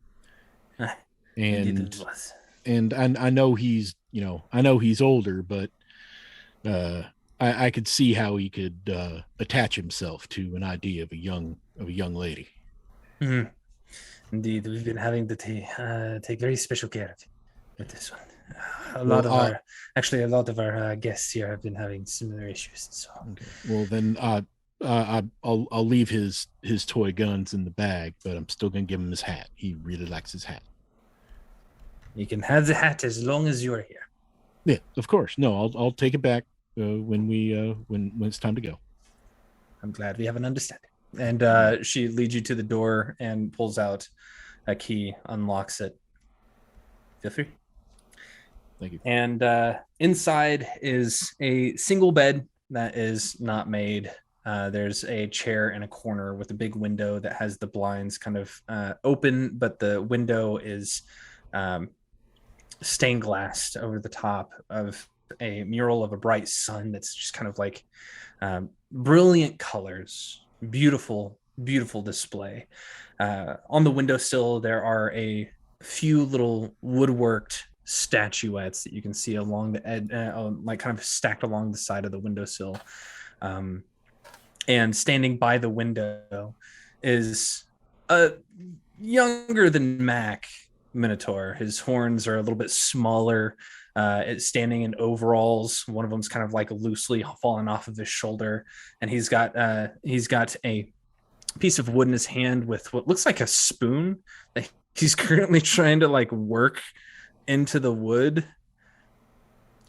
And I know he's older, but I could see how he could attach himself to an idea of a young lady. Mm-hmm. Indeed, we've been having to take very special care of him with this one. A lot of our guests here have been having similar issues. So, okay. Well, then I'll leave his toy guns in the bag, but I'm still gonna give him his hat. He really likes his hat. You can have the hat as long as you're here. Yeah, of course. No, I'll take it back when it's time to go. I'm glad we have an understanding. And she leads you to the door and pulls out a key, unlocks it. Feel free. Thank you. And inside is a single bed that is not made. There's a chair in a corner with a big window that has the blinds kind of open, but the window is stained glass over the top of a mural of a bright sun that's just kind of like brilliant colors, beautiful display. On the windowsill, there are a few little woodworked statuettes that you can see along the edge, like kind of stacked along the side of the windowsill. And standing by the window is a younger than Mac Minotaur. His horns are a little bit smaller. It's standing in overalls. One of them's kind of like loosely falling off of his shoulder, and he's got a piece of wood in his hand with what looks like a spoon that he's currently trying to like work into the wood,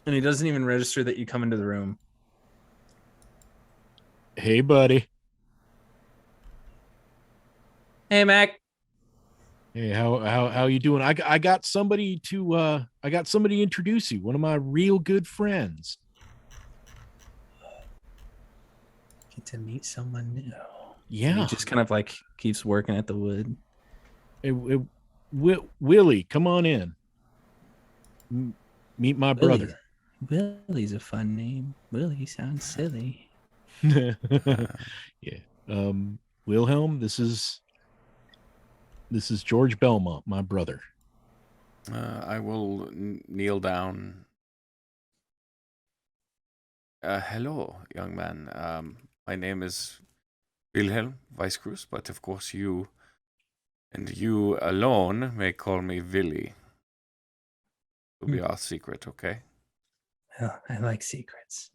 and he doesn't even register that you come into the room. Hey, buddy. Hey, Mac. Hey, how you doing? I got somebody to introduce you. One of my real good friends. Get to meet someone new. Yeah. And he just kind of like keeps working at the wood. Hey, Willie, come on in. Meet my brother. Willie's a fun name. Willie sounds silly. Yeah. Wilhelm, this is George Belmont, my brother. I will kneel down. Hello, young man. My name is Wilhelm Weisskreuz, but of course you alone may call me Willy. It'll be our secret, okay? Well, I like secrets.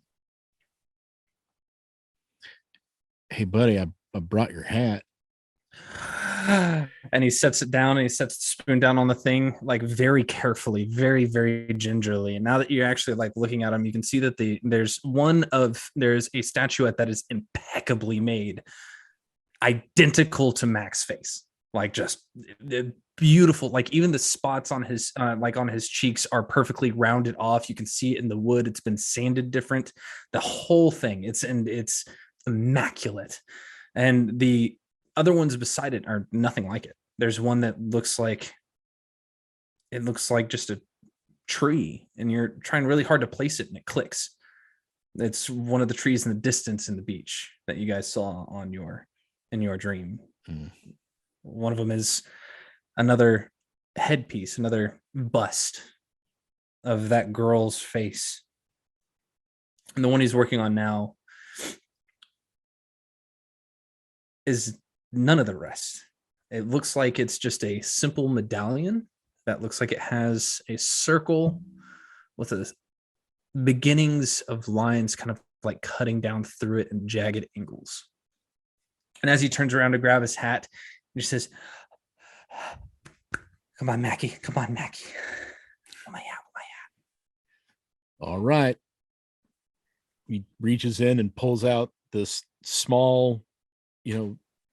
Hey, buddy, I brought your hat. And he sets it down, and he sets the spoon down on the thing, like very carefully, very, very gingerly. And now that you're actually like looking at him, you can see that there's a statuette that is impeccably made, identical to Mac's face, like just beautiful. Like even the spots on his on his cheeks are perfectly rounded off. You can see it in the wood. It's been sanded different. The whole thing, it's immaculate. And the other ones beside it are nothing like it. There's one that looks like just a tree, and you're trying really hard to place it and it clicks. It's one of the trees in the distance in the beach that you guys saw in your dream. One of them is another headpiece, another bust of that girl's face. And the one he's working on now is none of the rest. It looks like it's just a simple medallion that looks like it has a circle with the beginnings of lines kind of like cutting down through it in jagged angles. And as he turns around to grab his hat, he says, Come on, Mackie. Come on, Mackie. My hat. All right. He reaches in and pulls out this small,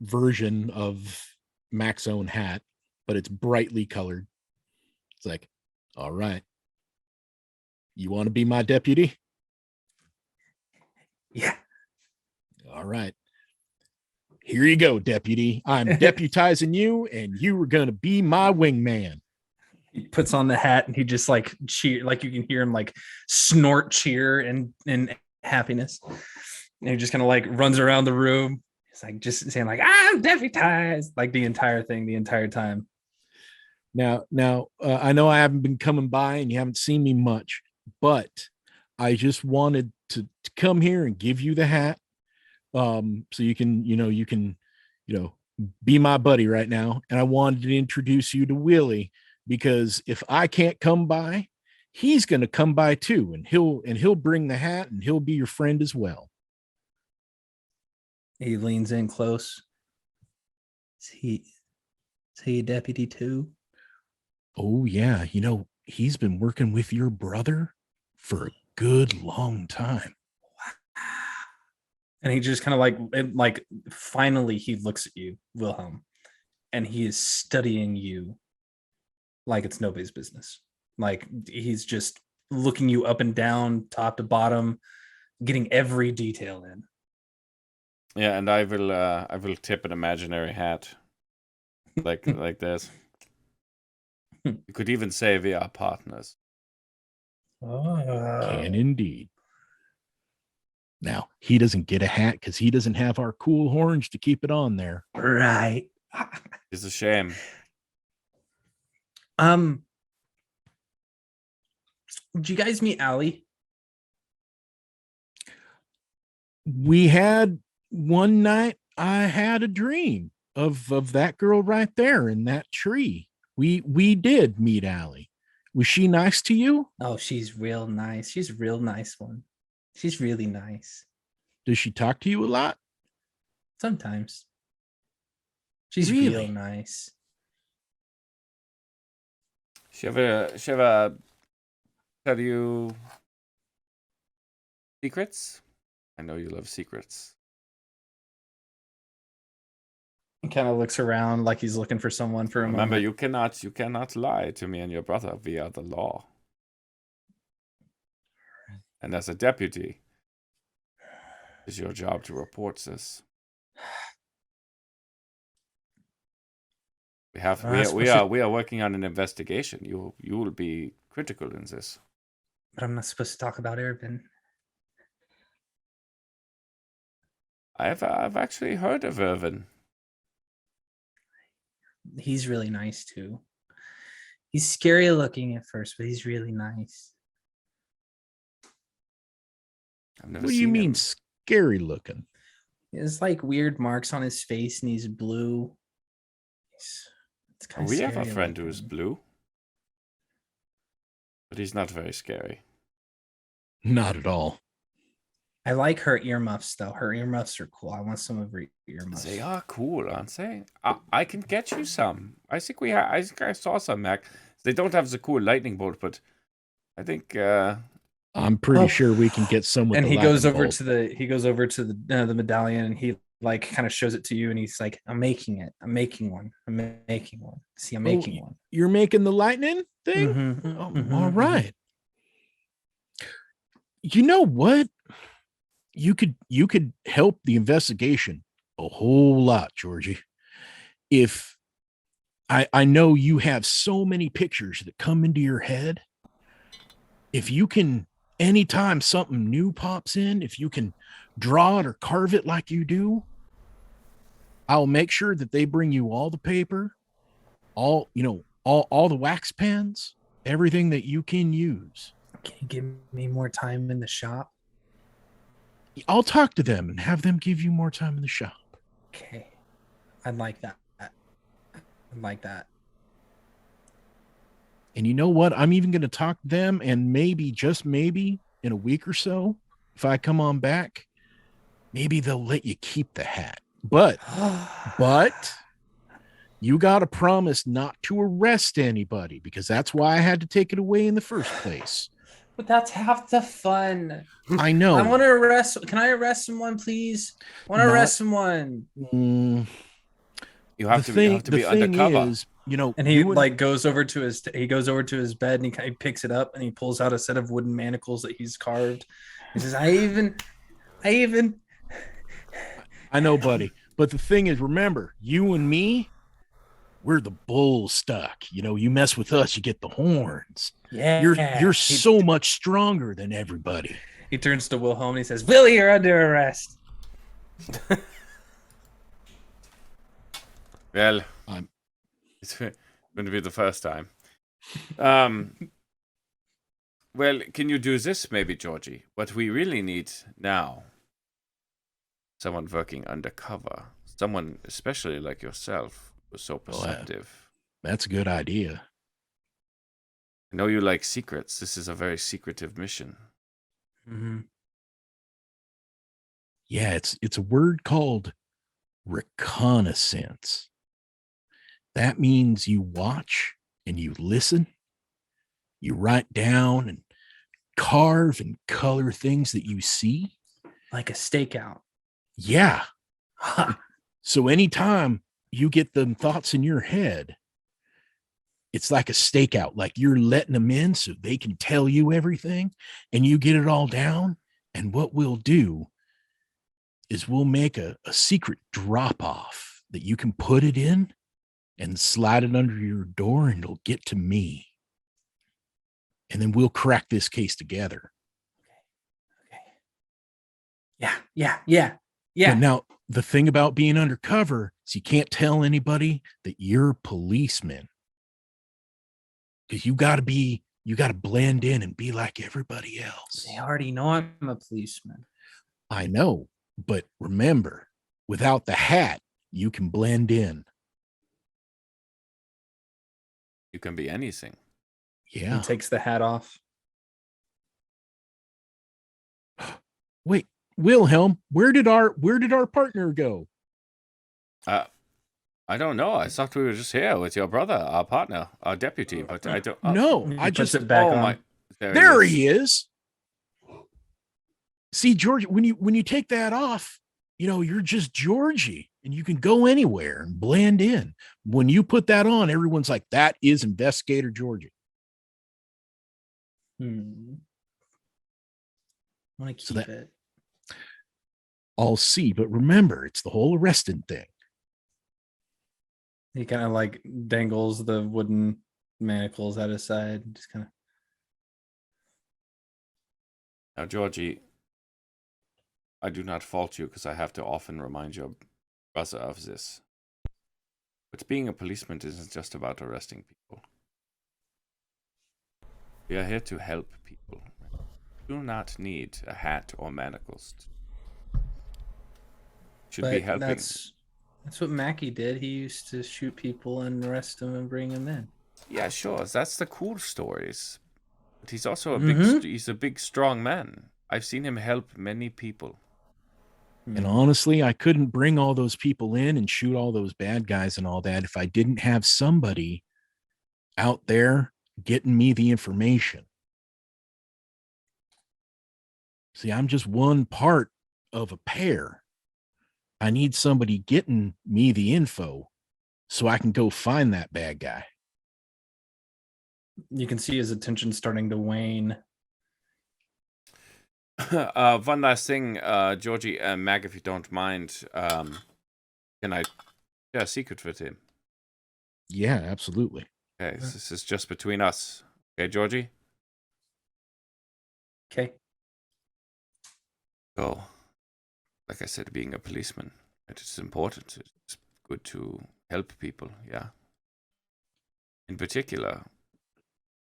version of Mac's own hat, but it's brightly colored. It's like, all right. You want to be my deputy? Yeah. All right. Here you go, deputy. I'm deputizing you, and you are going to be my wingman. He puts on the hat, and he just like cheer, like you can hear him like snort cheer and happiness. And he just kind of like runs around the room. He's like just saying like, I'm deputized, like the entire time. Now, I know I haven't been coming by and you haven't seen me much, but I just wanted to come here and give you the hat. So you can be my buddy right now. And I wanted to introduce you to Willie, because if I can't come by, he's going to come by too. And he'll bring the hat, and he'll be your friend as well. He leans in close. Is he a deputy too? Oh yeah. He's been working with your brother for a good long time. And he just kind of like finally he looks at you, Wilhelm, and he is studying you like it's nobody's business. Like he's just looking you up and down, top to bottom, getting every detail in. Yeah, and I will tip an imaginary hat like this. You could even say we are partners. Can indeed. Now, he doesn't get a hat because he doesn't have our cool horns to keep it on there. Right. It's a shame. Did you guys meet Allie? We had one night, I had a dream of that girl right there in that tree. We did meet Allie. Was she nice to you? Oh, she's real nice. She's a real nice one. She's really nice. Does she talk to you a lot? Sometimes. She's real nice. She ever tell you secrets? I know you love secrets. He kind of looks around like he's looking for someone for a Remember, moment. you cannot lie to me and your brother via the law. And as a deputy, it's your job to report this. We are working on an investigation. You will be critical in this. But I'm not supposed to talk about Ervin. I've actually heard of Irvin. He's really nice too. He's scary looking at first, but he's really nice. What do you mean scary looking? There's like weird marks on his face and he's blue. It's kind of We have a friend who is blue. But he's not very scary. Not at all. I like her earmuffs though. Her earmuffs are cool. I want some of her earmuffs. They are cool, aren't they? I can get you some. I think I saw some, Mac. They don't have the cool lightning bolt, but I think I'm pretty sure we can get some with and the he goes lightning over bolt. to the medallion and he like kind of shows it to you and he's like, I'm making it. I'm making one. I'm making one. See, I'm making one. You're making the lightning thing? Mm-hmm. All right. You know what? You could help the investigation a whole lot, Georgie. If I know you have so many pictures that come into your head. If you can, anytime something new pops in, if you can draw it or carve it like you do, I'll make sure that they bring you all the paper, all the wax pens, everything that you can use. Can you give me more time in the shop? I'll talk to them and have them give you more time in the shop. Okay. I'd like that. I'd like that. And you know what? I'm even going to talk to them, and maybe, just maybe, in a week or so, if I come on back, maybe they'll let you keep the hat. But you got to promise not to arrest anybody, because that's why I had to take it away in the first place. But that's half the fun. I know. I want to arrest. Can I arrest someone, please? I want to arrest someone. You have to be undercover. And he like goes over to his bed and he picks it up and he pulls out a set of wooden manacles that he's carved. He says, I know, buddy. But the thing is, remember, you and me, we're the bull stuck. You mess with us, you get the horns. Yeah. You're so much stronger than everybody. He turns to Wilhelm and he says, Willie, you're under arrest. Well, it's going to be the first time. Well, can you do this maybe, Georgie? What we really need now, someone working undercover, someone especially like yourself, who's so perceptive. That's a good idea. I know you like secrets. This is a very secretive mission. Mm-hmm. Yeah, it's a word called reconnaissance. That means you watch and you listen. You write down and carve and color things that you see. Like a stakeout. Yeah. So anytime you get them thoughts in your head, it's like a stakeout, like you're letting them in so they can tell you everything and you get it all down. And what we'll do is we'll make a secret drop off that you can put it in and slide it under your door, and it'll get to me. And then we'll crack this case together. Yeah. But now the thing about being undercover is you can't tell anybody that you're a policeman. Because you got to blend in and be like everybody else. They already know I'm a policeman. I know, but remember, without the hat, you can blend in. You can be anything. Yeah. He takes the hat off. Wait, Wilhelm, where did our partner go? I don't know. I thought we were just here with your brother, our partner, our deputy, but I don't. No, I just it back on. There he is. See, George, when you take that off, you're just Georgie, and you can go anywhere and blend in. When you put that on, everyone's like, that is Investigator Georgie. I want to keep it. I'll see, but remember, it's the whole arresting thing. He kind of like dangles the wooden manacles at his side. Just kind of. Now, Georgie, I do not fault you because I have to often remind your brother of this. But being a policeman isn't just about arresting people. We are here to help people. We do not need a hat or manacles. Should be helping. That's what Mackie did. He used to shoot people and arrest them and bring them in. Yeah, sure. That's the cool stories. But he's also a big, strong man. I've seen him help many people. And honestly, I couldn't bring all those people in and shoot all those bad guys and all that if I didn't have somebody out there getting me the information. See, I'm just one part of a pair. I need somebody getting me the info so I can go find that bad guy. You can see his attention starting to wane. One last thing, Georgie, Mag, if you don't mind, can I share a secret with him? Yeah, absolutely. Okay, this is just between us. Okay, Georgie? Okay. So, like I said, being a policeman, it is important. It's good to help people, yeah. In particular,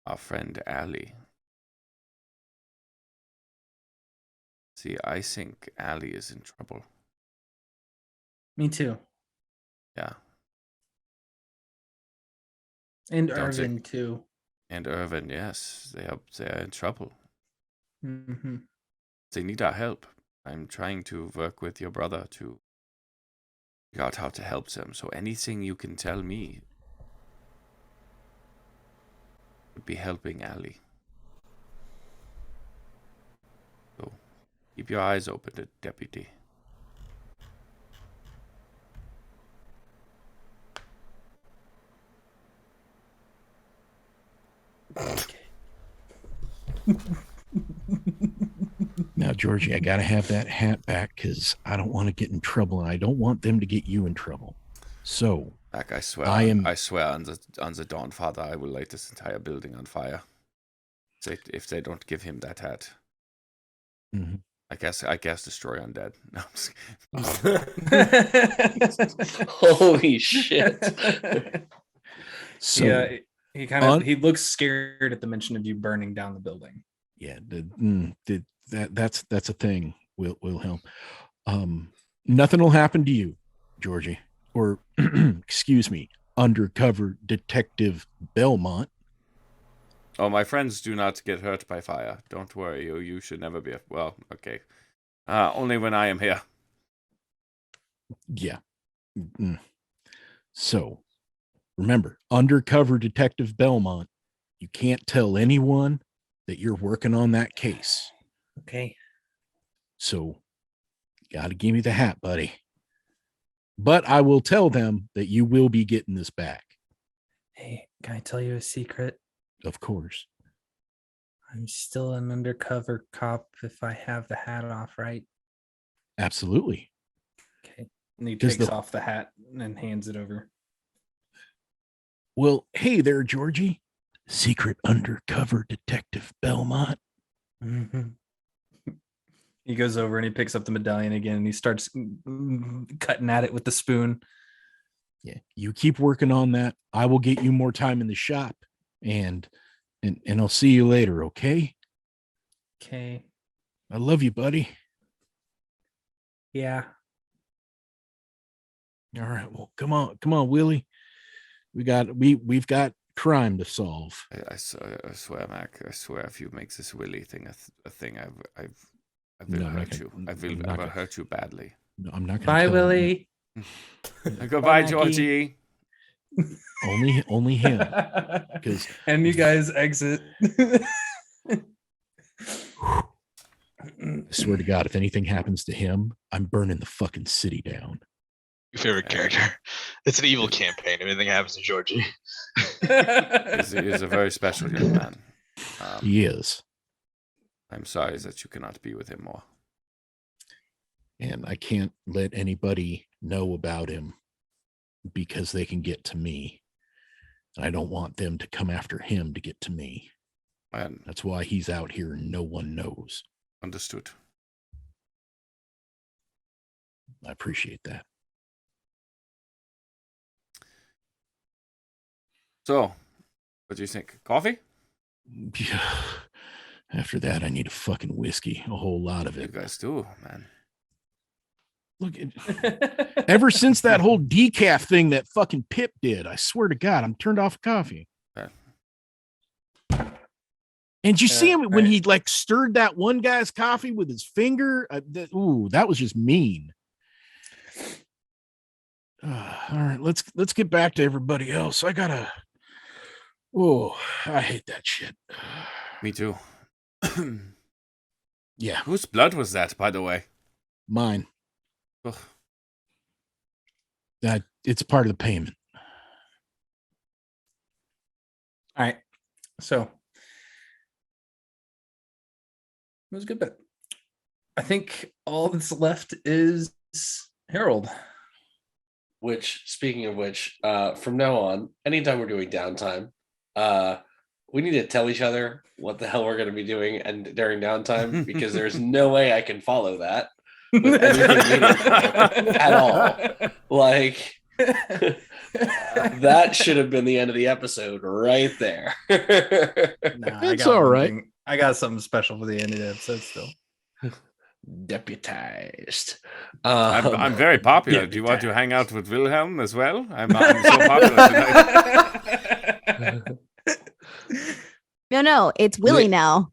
our friend Ali. See, I think Ali is in trouble. Me too. Yeah. And Irvin too. And Irvin, yes, they are in trouble. Mm-hmm. They need our help. I'm trying to work with your brother to figure out how to help them. So anything you can tell me would be helping Ali. So keep your eyes open, Deputy. Okay. Now, Georgie, I got to have that hat back because I don't want to get in trouble, and I don't want them to get you in trouble. So, Back, I swear on the Dawn Father, I will light this entire building on fire. If they don't give him that hat, I guess destroy undead. No, I'm just Holy shit! So, yeah, he looks scared at the mention of you burning down the building. Yeah, that's a thing. Wilhelm. Nothing will happen to you, Georgie, or excuse me, undercover detective Belmont. Oh, my friends do not get hurt by fire. Don't worry, you should never be. Well, okay. Only when I am here. Yeah. So, remember, undercover detective Belmont. You can't tell anyone that you're working on that case. Okay. So, got to give me the hat, buddy. But I will tell them that you will be getting this back. Hey, can I tell you a secret? Of course. I'm still an undercover cop if I have the hat off, right? Absolutely. Okay. And he takes off the hat and hands it over. Well, hey there, Georgie. Secret undercover detective Belmont. Mm-hmm. He goes over and he picks up the medallion again and he starts cutting at it with the spoon. Yeah, you keep working on that. I will get you more time in the shop, and I'll see you later, okay? Okay. I love you, buddy. Yeah. All right. Well, come on, Willie. We've got crime to solve. I swear, Mac. I swear, if you make this Willie thing a thing, I will hurt you. I will hurt you badly. No, I'm not going to. Bye, Willie. Goodbye, Georgie. Only him. Because and you guys exit. I swear to God, if anything happens to him, I'm burning the fucking city down. Your favorite character. It's an evil campaign. If anything happens to Georgie. He's a very special young man. He is. I'm sorry that you cannot be with him more. And I can't let anybody know about him because they can get to me. I don't want them to come after him to get to me. Man. That's why he's out here and no one knows. Understood. I appreciate that. So, what do you think? Coffee? Yeah. After that, I need a fucking whiskey, a whole lot of it. You guys do, man. Look, ever since that whole decaf thing that fucking Pip did, I swear to God, I'm turned off coffee. Okay. And you see him when he like stirred that one guy's coffee with his finger? That was just mean. All right, let's get back to everybody else. I hate that shit. Me too. Yeah. Whose blood was that, by the way? Mine. Ugh. It's part of the payment. All right. So it was a good bit. I think all that's left is Harold. Which, speaking of which, from now on, anytime we're doing downtime, we need to tell each other what the hell we're going to be doing and during downtime, because there's no way I can follow that with anything meaningful at all. Like, that should have been the end of the episode right there. It's all right. I got something special for the end of the episode still. Deputized. I'm very popular. Deputized. Do you want to hang out with Wilhelm as well? I'm so popular tonight. No, it's Willie now.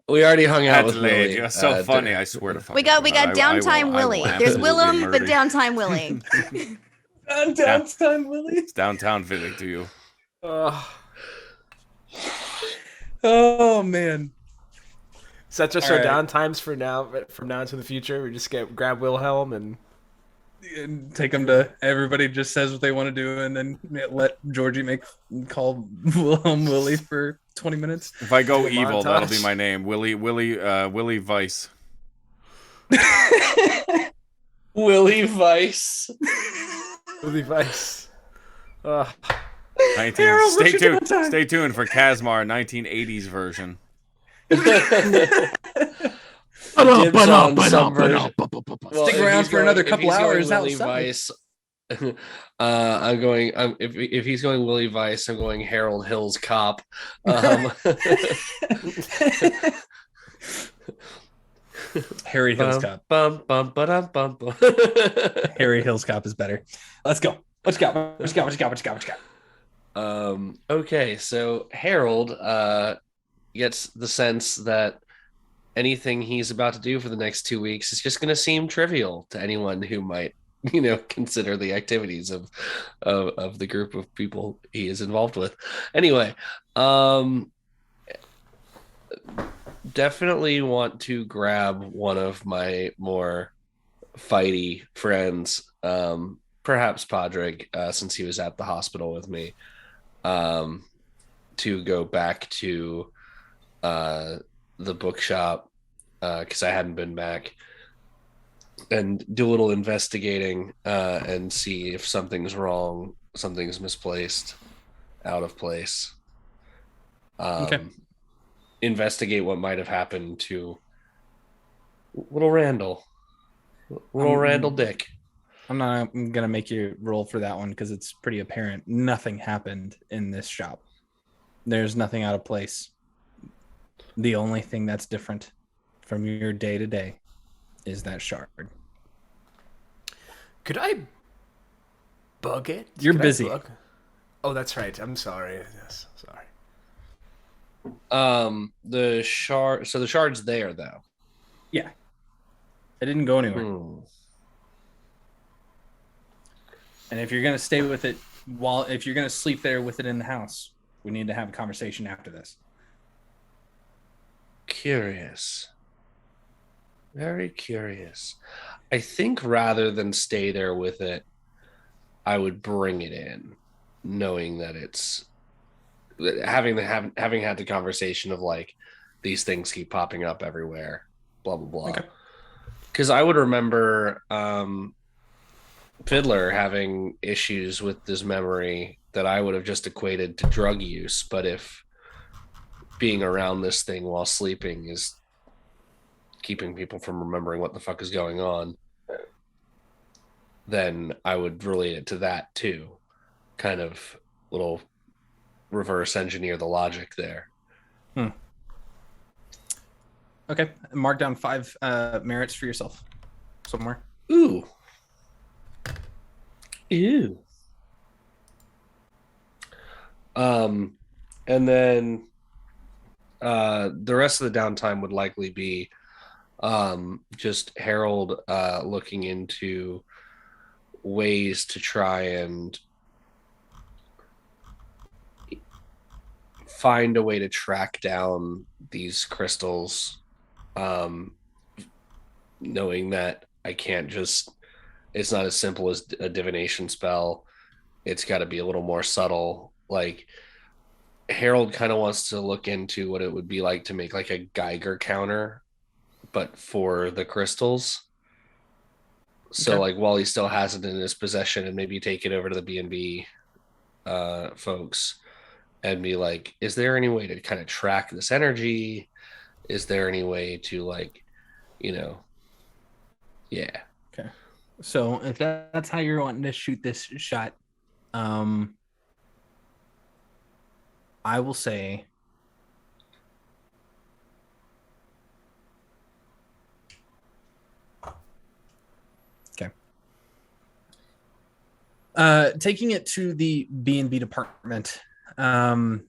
We already hung out with Willie. Willie. You're so funny. I swear to fuck. We got downtime Willie. There's Willem, but downtime Willie. Downtime Willie. It's downtown Willie to you. Oh man. Set us our downtimes for now. From now into the future, we just grab Wilhelm and take them to everybody. Just says what they want to do, and then let Georgie call Wilhelm Willie for 20 minutes. If I go evil, that'll be my name. Willie Vice. Willie Vice. Willie Vice. Stay tuned for Kasmar 1980s version. Stick around for another couple hours. Willie Vice. I'm going. If he's going Willie Vice, I'm going Harold Hill's cop. Harry Hill's cop. Harry Hill's cop is better. Let's go. What you got? Okay, so Harold gets the sense that anything he's about to do for the next 2 weeks is just going to seem trivial to anyone who might, consider the activities of the group of people he is involved with. Anyway, definitely want to grab one of my more fighty friends, perhaps Podrick, since he was at the hospital with me, to go back to the bookshop, because I hadn't been back, and do a little investigating and see if something's wrong something's misplaced, out of place. Okay. Investigate what might have happened to little Randall. Little Randall Dick. I'm not gonna make you roll for that one because it's pretty apparent. Nothing happened in this shop. There's nothing out of place. The only thing that's different from your day to day is that shard. Could I bug it? You're busy. Oh, that's right. I'm sorry. Yes, sorry. The shard. So the shard's there though. Yeah. It didn't go anywhere. And if you're gonna stay with it if you're gonna sleep there with it in the house, we need to have a conversation after this. Curious. Very curious. I think rather than stay there with it, I would bring it in, knowing that it's having had the conversation of like these things keep popping up everywhere, blah blah blah. Because I would remember Fiddler having issues with his memory that I would have just equated to drug use, but if being around this thing while sleeping is keeping people from remembering what the fuck is going on, then I would relate it to that too. Kind of little reverse engineer the logic there. Okay. Mark down 5 merits for yourself somewhere. Ooh. And then the rest of the downtime would likely be just Harold looking into ways to try and find a way to track down these crystals, knowing that I can't just, it's not as simple as a divination spell. It's got to be a little more subtle. Like Harold kind of wants to look into what it would be like to make like a Geiger counter, but for the crystals. So like while he still has it in his possession, and maybe take it over to the B&B folks and be like, is there any way to kind of track this energy? Is there any way to like, yeah. Okay. So if that's how you're wanting to shoot this shot, I will say okay. Taking it to the B&B department, or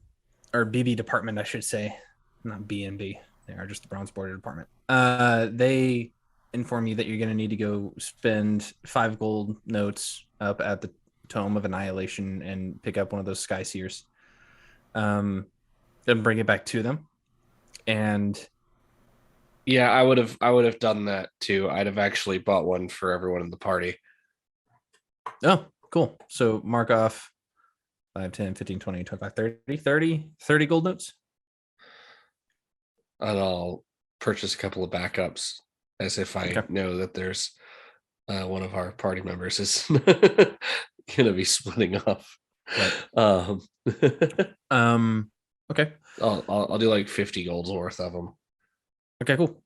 BB department, I should say, not B&B. They are just the bronze border department. They inform you that you're going to need to go spend 5 gold notes up at the Tome of Annihilation and pick up one of those Sky Seers. Then bring it back to them. And yeah, I would have done that too. I'd have actually bought one for everyone in the party. Oh, cool. So mark off 5, 10, 15, 20, 25, 30 gold notes. And I'll purchase a couple of backups as if I know that there's one of our party members is going to be splitting off. Right. Okay. I'll do like 50 golds worth of them. Okay, cool.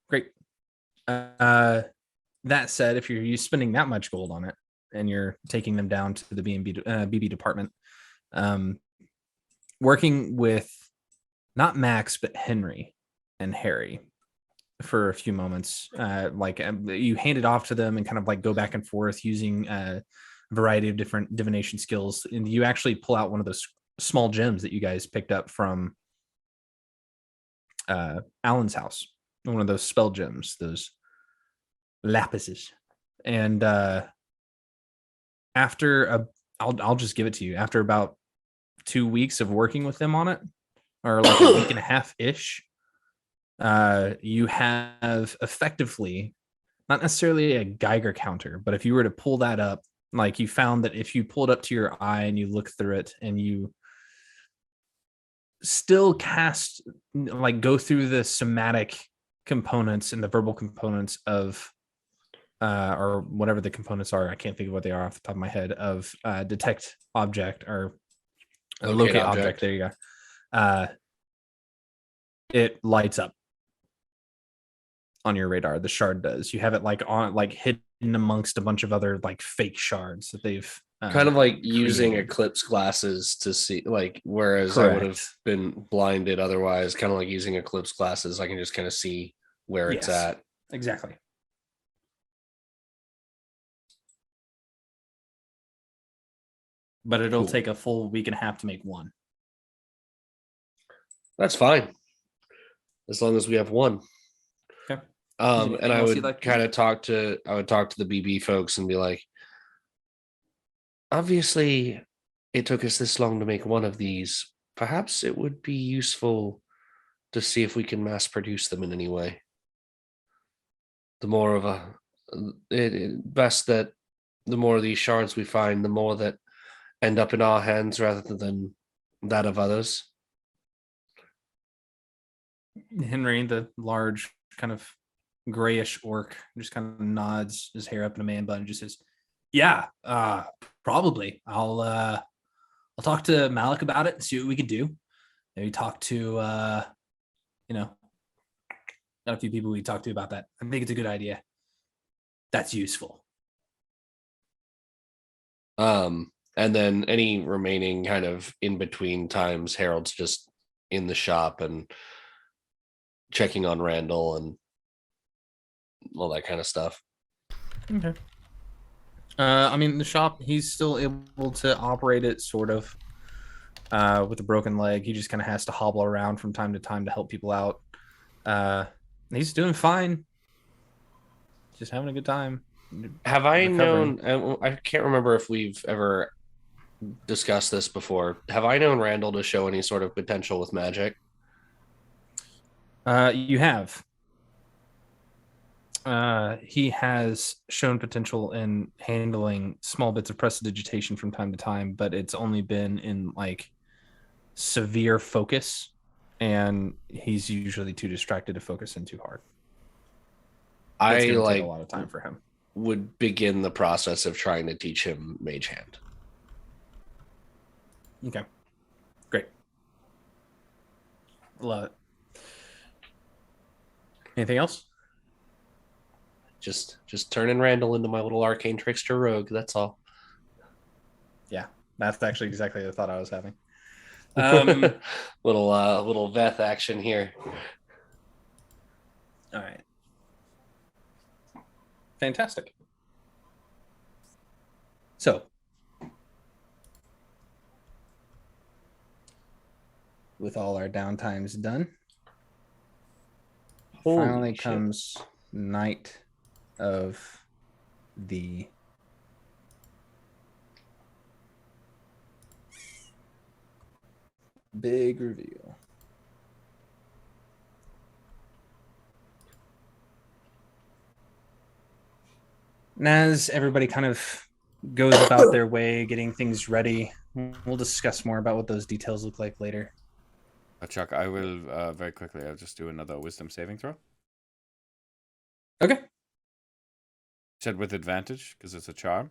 Great. That said, if you're spending that much gold on it and you're taking them down to the BB department, working with not Max, but Henry and Harry for a few moments, you hand it off to them and kind of like go back and forth using a variety of different divination skills. And you actually pull out one of those small gems that you guys picked up from Alan's house, one of those spell gems, those lapises. And after I'll just give it to you. After about 2 weeks of working with them on it, or like a week and a half ish, you have effectively, not necessarily a Geiger counter, but if you were to pull that up, like you found that if you pull it up to your eye and you look through it and you still cast, like go through the somatic components and the verbal components of or whatever the components are. I can't think of what they are off the top of my head. Of detect object or locate object. There you go. It lights up on your radar. The shard does. You have it like on, like hidden amongst a bunch of other like fake shards that they've kind of like using created. eclipse glasses to see, like, whereas Correct. I would have been blinded otherwise, kind of like using eclipse glasses, I can just kind of see where it's at. Exactly. But it'll take a full week and a half to make one. That's fine, as long as we have one. Okay. And I would kind of talk to the BB folks and be like, obviously, it took us this long to make one of these. Perhaps it would be useful to see if we can mass produce them in any way. The more of best that the more of these shards we find, the more that end up in our hands rather than that of others. Henry, the large kind of grayish orc, just kind of nods his hair up in a man bun and just says, yeah, probably. I'll talk to Malik about it and see what we can do. Maybe talk to got a few people we talked to about that. I think it's a good idea. That's useful. And then any remaining kind of in between times, Harold's just in the shop and checking on Randall and all that kind of stuff. Okay. I mean, the shop, he's still able to operate it sort of with a broken leg. He just kind of has to hobble around from time to time to help people out. He's doing fine. Just having a good time. Have I known, I can't remember if we've ever discussed this before. Have I known Randall to show any sort of potential with magic? You have. He has shown potential in handling small bits of prestidigitation from time to time, but it's only been in like severe focus, and he's usually too distracted to focus in too hard. It's gonna take a lot of time for him. Would begin the process of trying to teach him Mage Hand. Okay, great. Love it. Anything else? Just turning Randall into my little arcane trickster rogue. That's all. Yeah, that's actually exactly the thought I was having. Little Veth action here. All right. Fantastic. So, with all our downtimes done, finally comes night of the big reveal. And as everybody kind of goes about their way, getting things ready, we'll discuss more about what those details look like later. Chuck, I will very quickly, I'll just do another wisdom saving throw. Okay. Said with advantage, because it's a charm.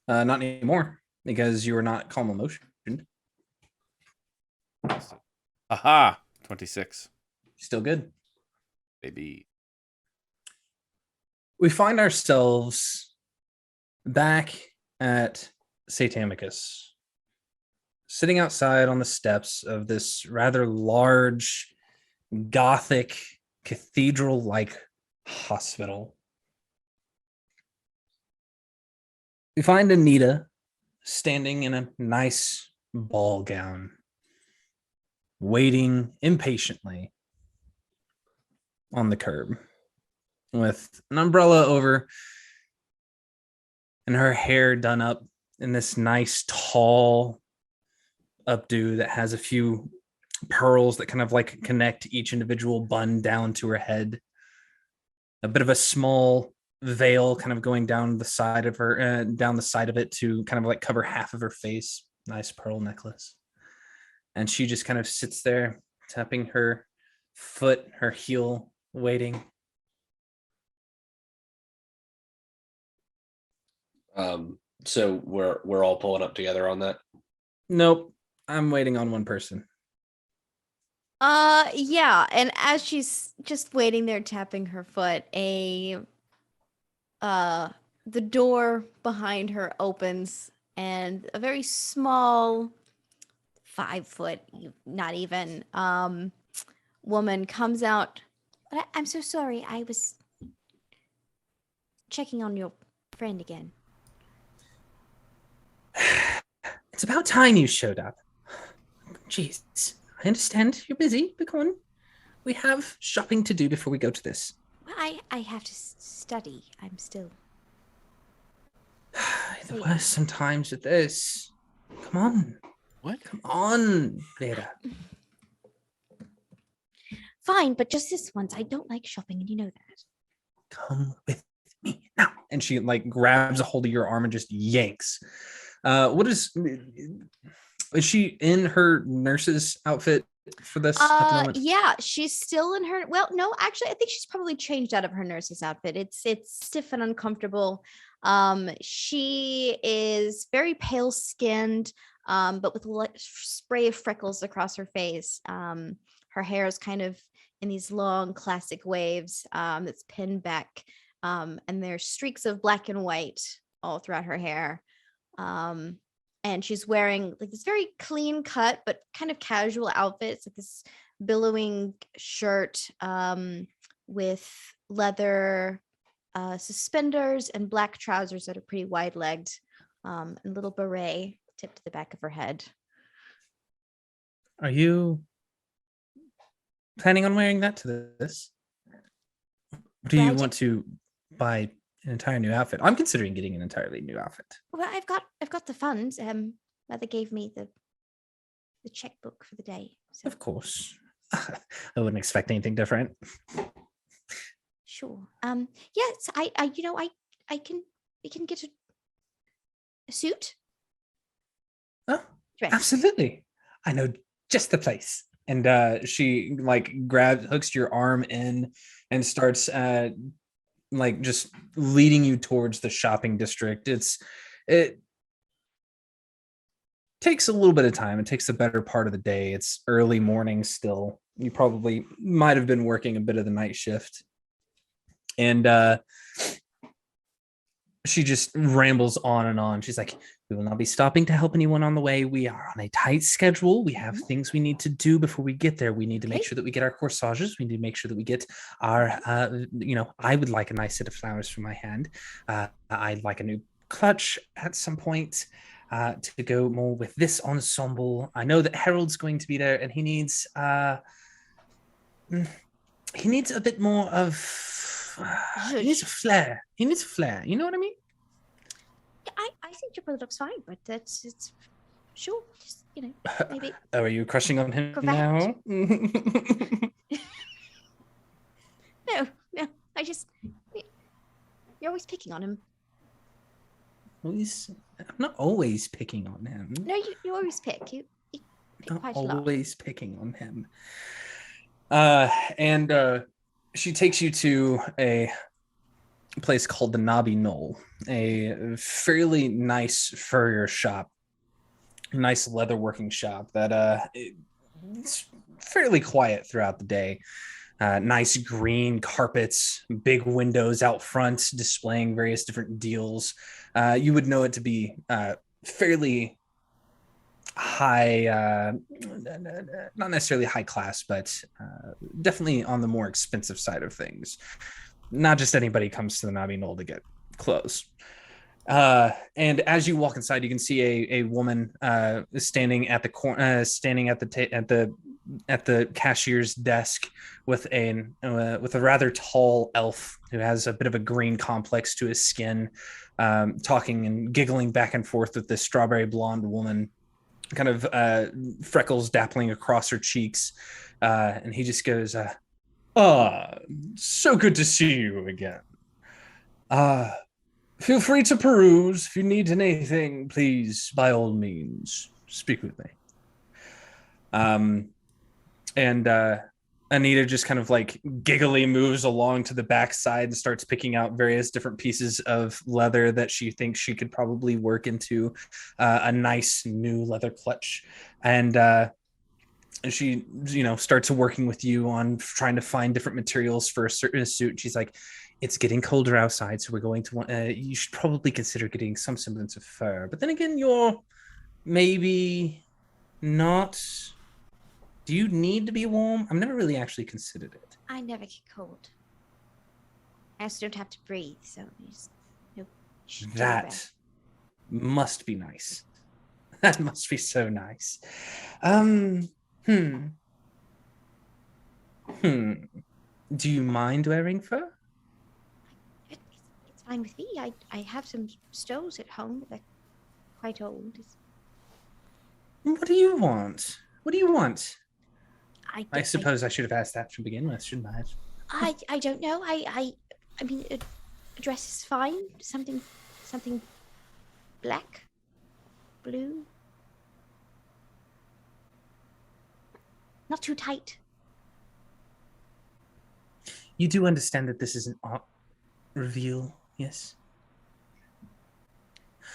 Not anymore, because you are not calm emotion. Aha! 26. Still good. Baby. We find ourselves back at Satamicus, sitting outside on the steps of this rather large, Gothic, cathedral-like hospital. We find Anita standing in a nice ball gown, waiting impatiently on the curb with an umbrella over and her hair done up in this nice tall updo that has a few pearls that kind of like connect each individual bun down to her head. A bit of a small veil kind of going down the side of her, down the side of it to kind of like cover half of her face. Nice pearl necklace. And she just kind of sits there tapping her foot, her heel, waiting. So we're all pulling up together on that. Nope, I'm waiting on one person. Yeah, and as she's just waiting there tapping her foot, the door behind her opens and a very small 5 foot, not even, woman comes out. I'm so sorry. I was checking on your friend again. It's about time you showed up. Jeez, I understand you're busy, but come on. We have shopping to do before we go to this. Well, I have to study. I'm still... There were some times with this. Come on. What? Come on, Vera. Fine, but just this once. I don't like shopping, and you know that. Come with me now. And she like grabs a hold of your arm and just yanks. What is she in her nurse's outfit for this at the moment? Yeah, she's still in her... Well, no, actually, I think she's probably changed out of her nurse's outfit. It's stiff and uncomfortable. She is very pale skinned, but with a spray of freckles across her face. Her hair is kind of in these long classic waves, that's pinned back, and there's streaks of black and white all throughout her hair. And she's wearing like this very clean cut but kind of casual outfit. It's like this billowing shirt, with leather suspenders and black trousers that are pretty wide-legged, and a little beret tipped to the back of her head. Are you planning on wearing that to this? Do you want to buy an entire new outfit? I'm considering getting an entirely new outfit. Well, I've got the funds. Mother gave me the checkbook for the day. So. Of course. I wouldn't expect anything different. Sure. Yes, we can get a suit. Oh, absolutely. I know just the place. And she like hooks your arm in and starts like just leading you towards the shopping district. It takes a little bit of time. It takes the better part of the day. It's early morning still. You probably might have been working a bit of the night shift. And she just rambles on and on. She's like, we will not be stopping to help anyone on the way. We are on a tight schedule. We have things we need to do before we get there. We need to make sure that we get our corsages. We need to make sure that we get our, I would like a nice set of flowers for my hand. I'd like a new clutch at some point to go more with this ensemble. I know that Harold's going to be there and he needs a bit more of... he needs a flair. He needs a flair. You know what I mean? I think your brother looks fine, but it's sure. Just, maybe. Oh, are you crushing on him now? No. You're always picking on him. I'm not always picking on him. No, you always pick. You pick quite a lot. Always picking on him. And she takes you to a place called the Knobby Knoll, a fairly nice furrier shop, nice leatherworking shop that it's fairly quiet throughout the day. Nice green carpets, big windows out front displaying various different deals. You would know it to be fairly high, not necessarily high class, but definitely on the more expensive side of things. Not just anybody comes to the Knobby Knoll to get clothes. And as you walk inside, you can see a woman standing at the corner, standing at the cashier's desk with a rather tall elf who has a bit of a green complex to his skin, talking and giggling back and forth with this strawberry blonde woman, kind of freckles dappling across her cheeks, and he just goes, so good to see you again. Feel free to peruse. If you need anything, please, by all means, speak with me. And Anita just kind of like giggly moves along to the backside and starts picking out various different pieces of leather that she thinks she could probably work into a nice new leather clutch. And she, starts working with you on trying to find different materials for a certain suit. She's like, it's getting colder outside, so we're going to want, you should probably consider getting some semblance of fur. But then again, you're maybe not. Do you need to be warm? I've never really actually considered it. I never get cold. I also don't have to breathe, so that must be nice. That must be so nice. Do you mind wearing fur? It's fine with me. I have some stoles at home. They're quite old. What do you want? What do you want? I suppose I should have asked that to begin with, shouldn't I? I don't know. I mean, a dress is fine. Something black, blue. Not too tight. You do understand that this is an art reveal, yes?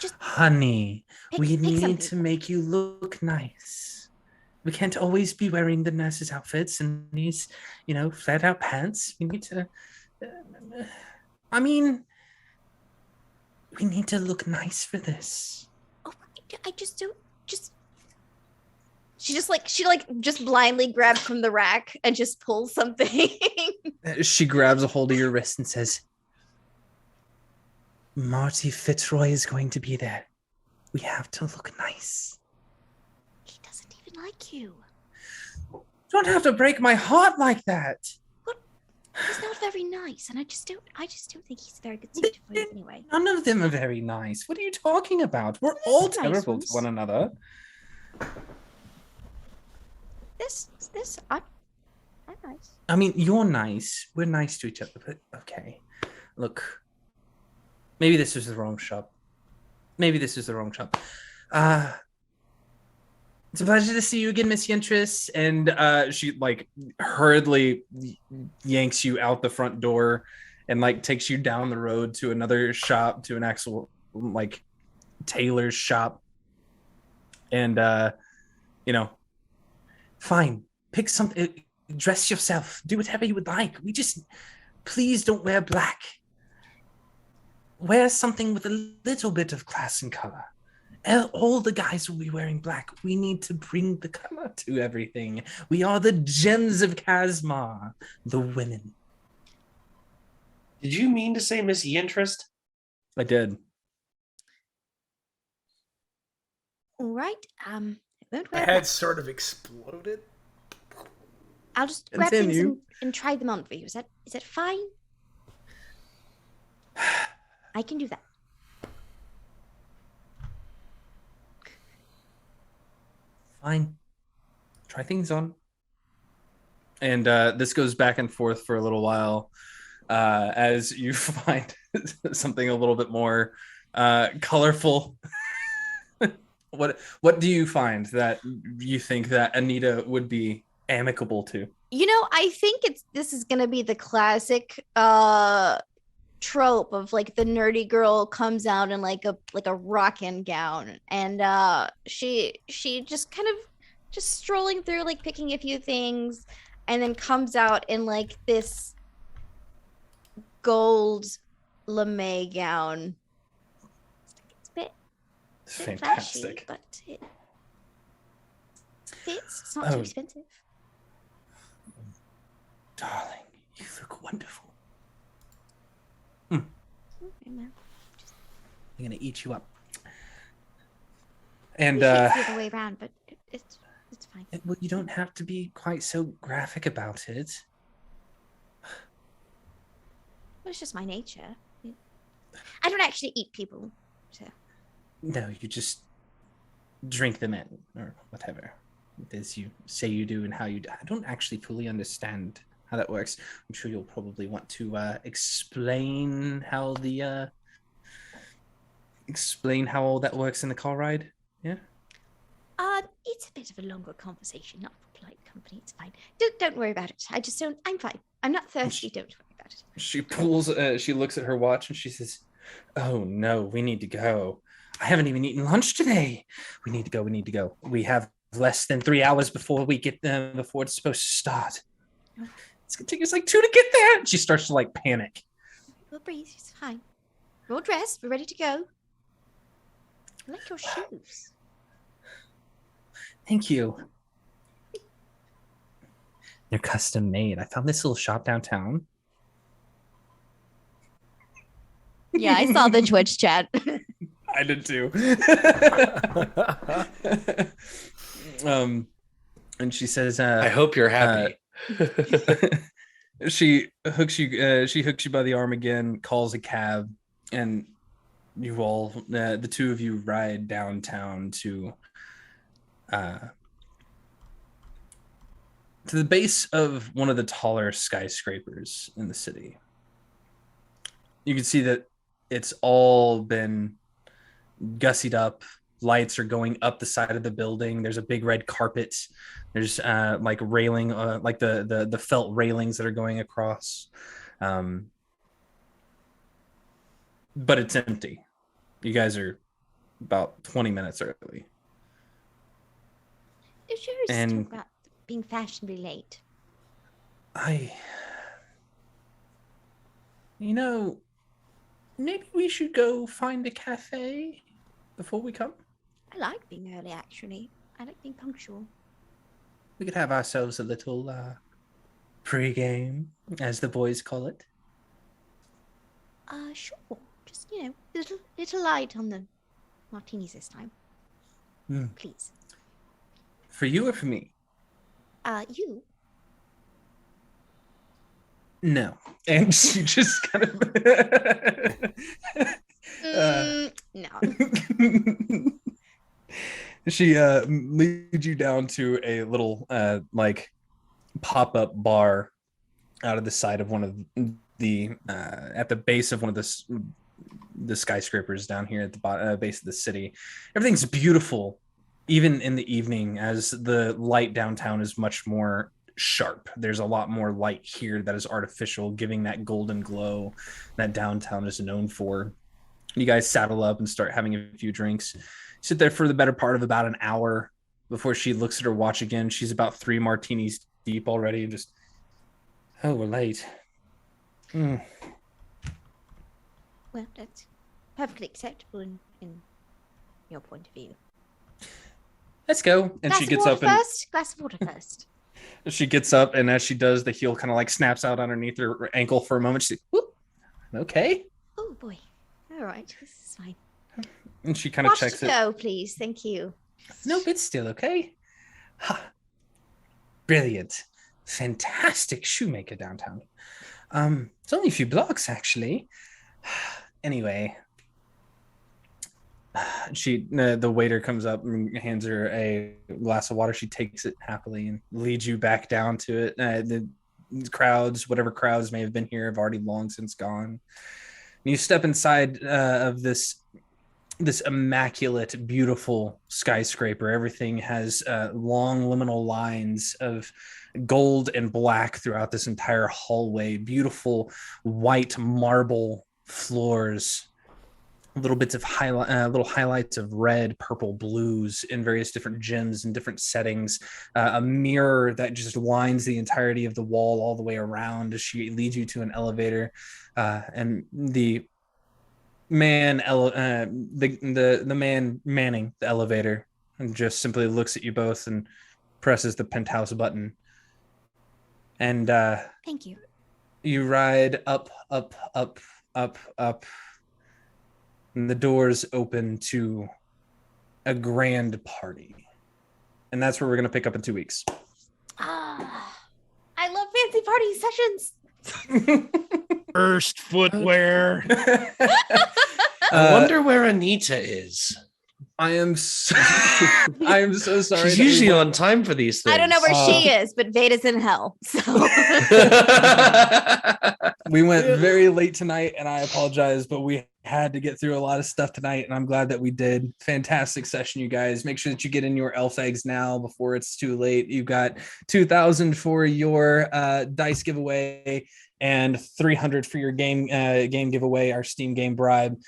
Just honey, we need something. to make you look nice. We can't always be wearing the nurse's outfits and these, flat out pants. We need to, we need to look nice for this. Oh, I just don't, she just blindly grabs from the rack and just pulls something. She grabs a hold of your wrist and says, Marty Fitzroy is going to be there. We have to look nice. He doesn't even like you. You don't have to break my heart like that. What? He's not very nice, and I just don't think he's a very good suitor for you anyway. None of them are very nice. What are you talking about? We're all terrible to one another. I'm nice. I mean, you're nice. We're nice to each other, but okay. Look, maybe this is the wrong shop. It's a pleasure to see you again, Miss Yentris. And she hurriedly yanks you out the front door and takes you down the road to another shop, to an actual tailor's shop. And fine, pick something, dress yourself, do whatever you would like. Please don't wear black. Wear something with a little bit of class and color. All the guys will be wearing black. We need to bring the color to everything. We are the gems of Kasmar, the women. Did you mean to say Miss Yinterest? I did. All right. My head sort of exploded. I'll just grab things and try them on for you. Is that fine? I can do that. Fine. Try things on. And this goes back and forth for a little while as you find something a little bit more colorful. What do you find that you think that Anita would be amicable to? I think this is gonna be the classic trope of the nerdy girl comes out in a rockin' gown, and she just kind of just strolling through picking a few things, and then comes out in this gold lame gown. It's fantastic, flashy, but it fits. It's not too expensive. Darling, you look wonderful. Okay, man. I'm gonna eat you up. And it's the other way around, but it's fine. Well, you don't have to be quite so graphic about it. Well, it's just my nature. I don't actually eat people, so. No, you just drink them in, or whatever it is you say you do and how you do. I don't actually fully understand how that works. I'm sure you'll probably want to explain how all that works in the car ride. Yeah. It's a bit of a longer conversation, not polite company. It's fine. Don't worry about it. I just don't. I'm fine. I'm not thirsty. Don't worry about it. She pulls. She looks at her watch and she says, "Oh no, we need to go. I haven't even eaten lunch today. We need to go. We need to go. We have less than 3 hours before we get before it's supposed to start. It's gonna take us like 2 to get there." And she starts to like panic. We'll breathe. It's fine. We're all dressed. We're ready to go. I like your shoes. Thank you. They're custom made. I found this little shop downtown. Yeah, I saw the Twitch chat. I did too. And she says, I hope you're happy. She hooks you by the arm again, calls a cab, and you all, the two of you, ride downtown to the base of one of the taller skyscrapers in the city. You can see that it's all been gussied up. Lights are going up the side of the building. There's a big red carpet. There's like railing, like the felt railings that are going across. But it's empty. You guys are about 20 minutes early. You sure it's talk about being fashionably late? Maybe we should go find a cafe before we come. I like being early, actually. I like being punctual. We could have ourselves a little pre-game, as the boys call it. Sure. Just, little light on the martinis this time. Please. For you or for me? You. No. And she just kind of... No. She leads you down to a little like pop-up bar out of the side of one of the at the base of one of the skyscrapers down here at the base of the city. Everything's beautiful, even in the evening, as the light downtown is much more sharp. There's a lot more light here that is artificial, giving that golden glow that downtown is known for. You guys saddle up and start having a few drinks. Sit there for the better part of about an hour before she looks at her watch again. She's about 3 martinis deep already and just, oh, we're late. Well, that's perfectly acceptable in your point of view. Let's go. And she gets up and glass of water first. She gets up, and as she does, the heel kind of like snaps out underneath her ankle for a moment. She's like, whoop, okay. Oh boy. All right, this is fine. And she kind of checks it. Go, please. Thank you. No, it's still okay. Brilliant. Fantastic shoemaker downtown. It's only a few blocks, actually. Anyway, the waiter comes up and hands her a glass of water. She takes it happily and leads you back down to it. The crowds, whatever crowds may have been here, have already long since gone. And you step inside of this immaculate, beautiful skyscraper. Everything has long liminal lines of gold and black throughout this entire hallway. Beautiful white marble floors. Little bits of little highlights of red, purple, blues in various different gems and different settings. A mirror that just winds the entirety of the wall all the way around as she leads you to an elevator. And the man, the man manning the elevator, and just simply looks at you both and presses the penthouse button. And thank you. You ride up, up, up, up, up. And the doors open to a grand party. And that's where we're going to pick up in 2 weeks. I love fancy party sessions. First footwear. I wonder where Anita is. I am so sorry. She's usually on time for these things. I don't know where she is, but Veda's in hell. So we went very late tonight, and I apologize, but we had to get through a lot of stuff tonight, and I'm glad that we did. Fantastic session, you guys. Make sure that you get in your elf eggs now before it's too late. You've got 2,000 for your dice giveaway and 300 for your game giveaway, our Steam game bribe,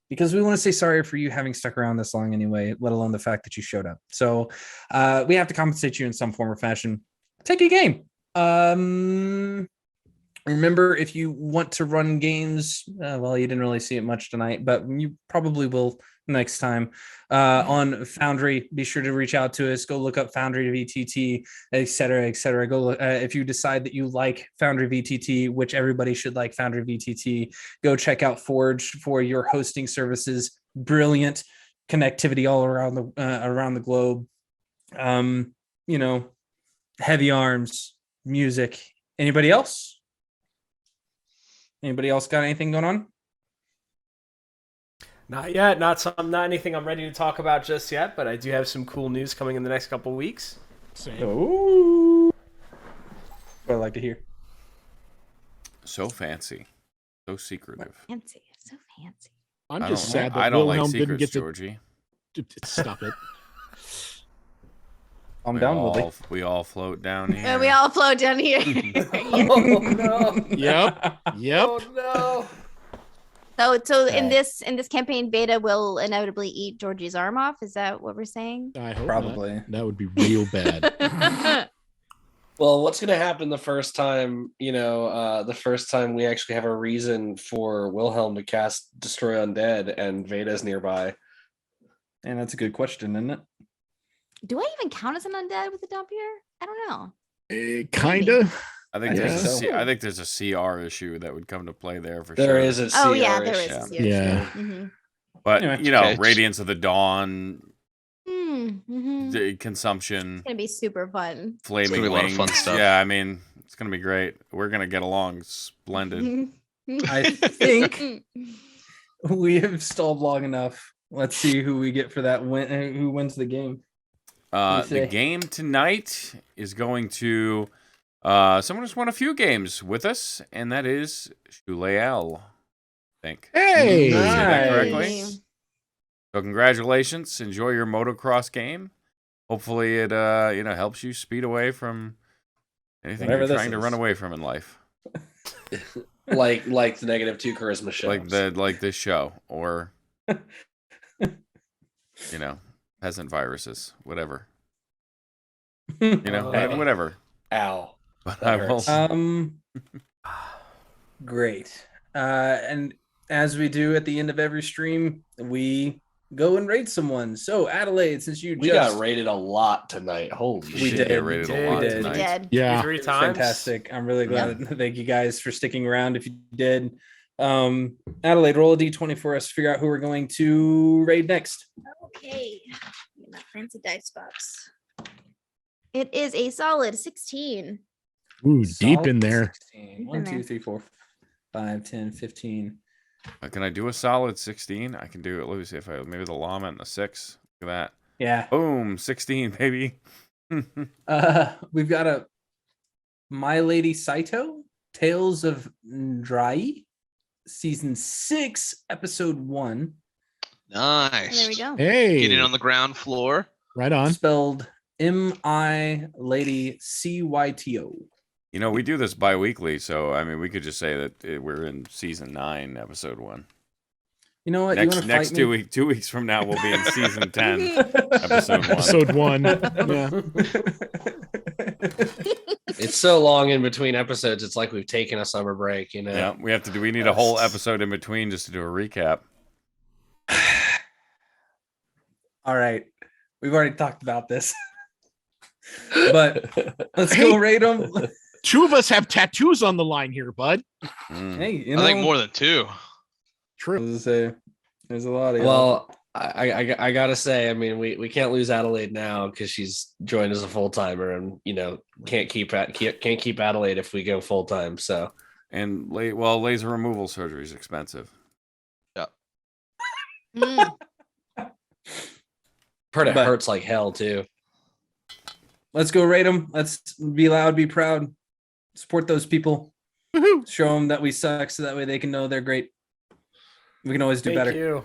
because we want to say sorry for you having stuck around this long anyway, let alone the fact that you showed up. So we have to compensate you in some form or fashion. Take a game. Remember, if you want to run games, well, you didn't really see it much tonight, but you probably will next time on Foundry. Be sure to reach out to us. Go look up Foundry VTT, etc., etc. Go look, if you decide that you like Foundry VTT, which everybody should like Foundry VTT. Go check out Forge for your hosting services. Brilliant connectivity all around the globe. Heavy arms, music. Anybody else? Anybody else got anything going on? Not yet. Not anything I'm ready to talk about just yet, but I do have some cool news coming in the next couple of weeks. Ooh. What I like to hear. So fancy. So secretive. So fancy. I'm just sad that I don't Wilhelm like secrets, didn't get to Georgie. Stop it. I'm down with it. We all float down here. We all float down here. Oh no. Yep. Oh no. So in this campaign, Beta will inevitably eat Georgie's arm off. Is that what we're saying? I hope Probably. not. That would be real bad. Well, what's going to happen the first time, the first time we actually have a reason for Wilhelm to cast Destroy Undead and Veda's nearby? And that's a good question, isn't it? Do I even count as an undead with the Dampier? I don't know. Kinda. I think there's a CR issue that would come to play there for sure. There is a CR there is issue. a CR Yeah. issue. Mm-hmm. But Okay. Radiance of the Dawn, Mm-hmm. the consumption, It's gonna be super fun. flaming gonna be a lot of fun wings. stuff. Yeah, I mean, it's gonna be great. We're gonna get along splendid. I think we have stalled long enough. Let's see who we get for that win. Who wins the game? The game tonight is going to someone who's won a few games with us, and that is Shulael. I think. Hey. Did I say that Nice. correctly? So congratulations. Enjoy your motocross game. Hopefully it helps you speed away from anything Whatever you're this trying to is. run away from in life. like the -2 charisma show. Like this show, or peasant viruses, whatever. Whatever. Ow. But That I will. hurts. Great. And as we do at the end of every stream, we go and rate someone. So Adelaide, since you We got rated a lot tonight. Holy We shit. did. Get rated a lot We did. tonight. We did. Yeah. 3 times. Fantastic. I'm really glad. Thank you guys for sticking around if you did. Adelaide, roll a d20 for us to figure out who we're going to raid next. Okay. Get my fancy dice box. It is a solid 16. Ooh, deep in there. 16. 1, 2, 3, 4, 5, 10, 15. Can I do a solid 16? I can do it. Let me see if maybe the llama and the 6. Look at that. Yeah. Boom, 16, baby. We've got a My Lady Saito, Tales of Ndrai, season 6, episode 1. Nice. There we go. Hey. Get in on the ground floor. Right on. Spelled M-I Lady C-Y-T-O. We do this bi-weekly, so I mean, we could just say that we're in season 9, episode 1. You know what? Next 2 weeks from now, we'll be in season 10, episode 1. Episode 1. Yeah. It's so long in between episodes. It's like we've taken a summer break, Yeah, we need a whole episode in between just to do a recap. All right. We've already talked about this. But let's go rate them. 2 of us have tattoos on the line here, bud. Hey, I think more than 2. True. There's a lot of Well, I gotta say, I mean, we can't lose Adelaide now because she's joined as a full timer, and can't keep Adelaide if we go full time. So, and laser removal surgery is expensive. Heard it hurts like hell too. Let's go rate them. Let's be loud, be proud, support those people. Show them that we suck, so that way they can know they're great. We can always do better. Thank you.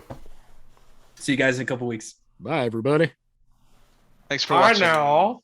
See you guys in a couple weeks. Bye, everybody. Thanks for watching. now.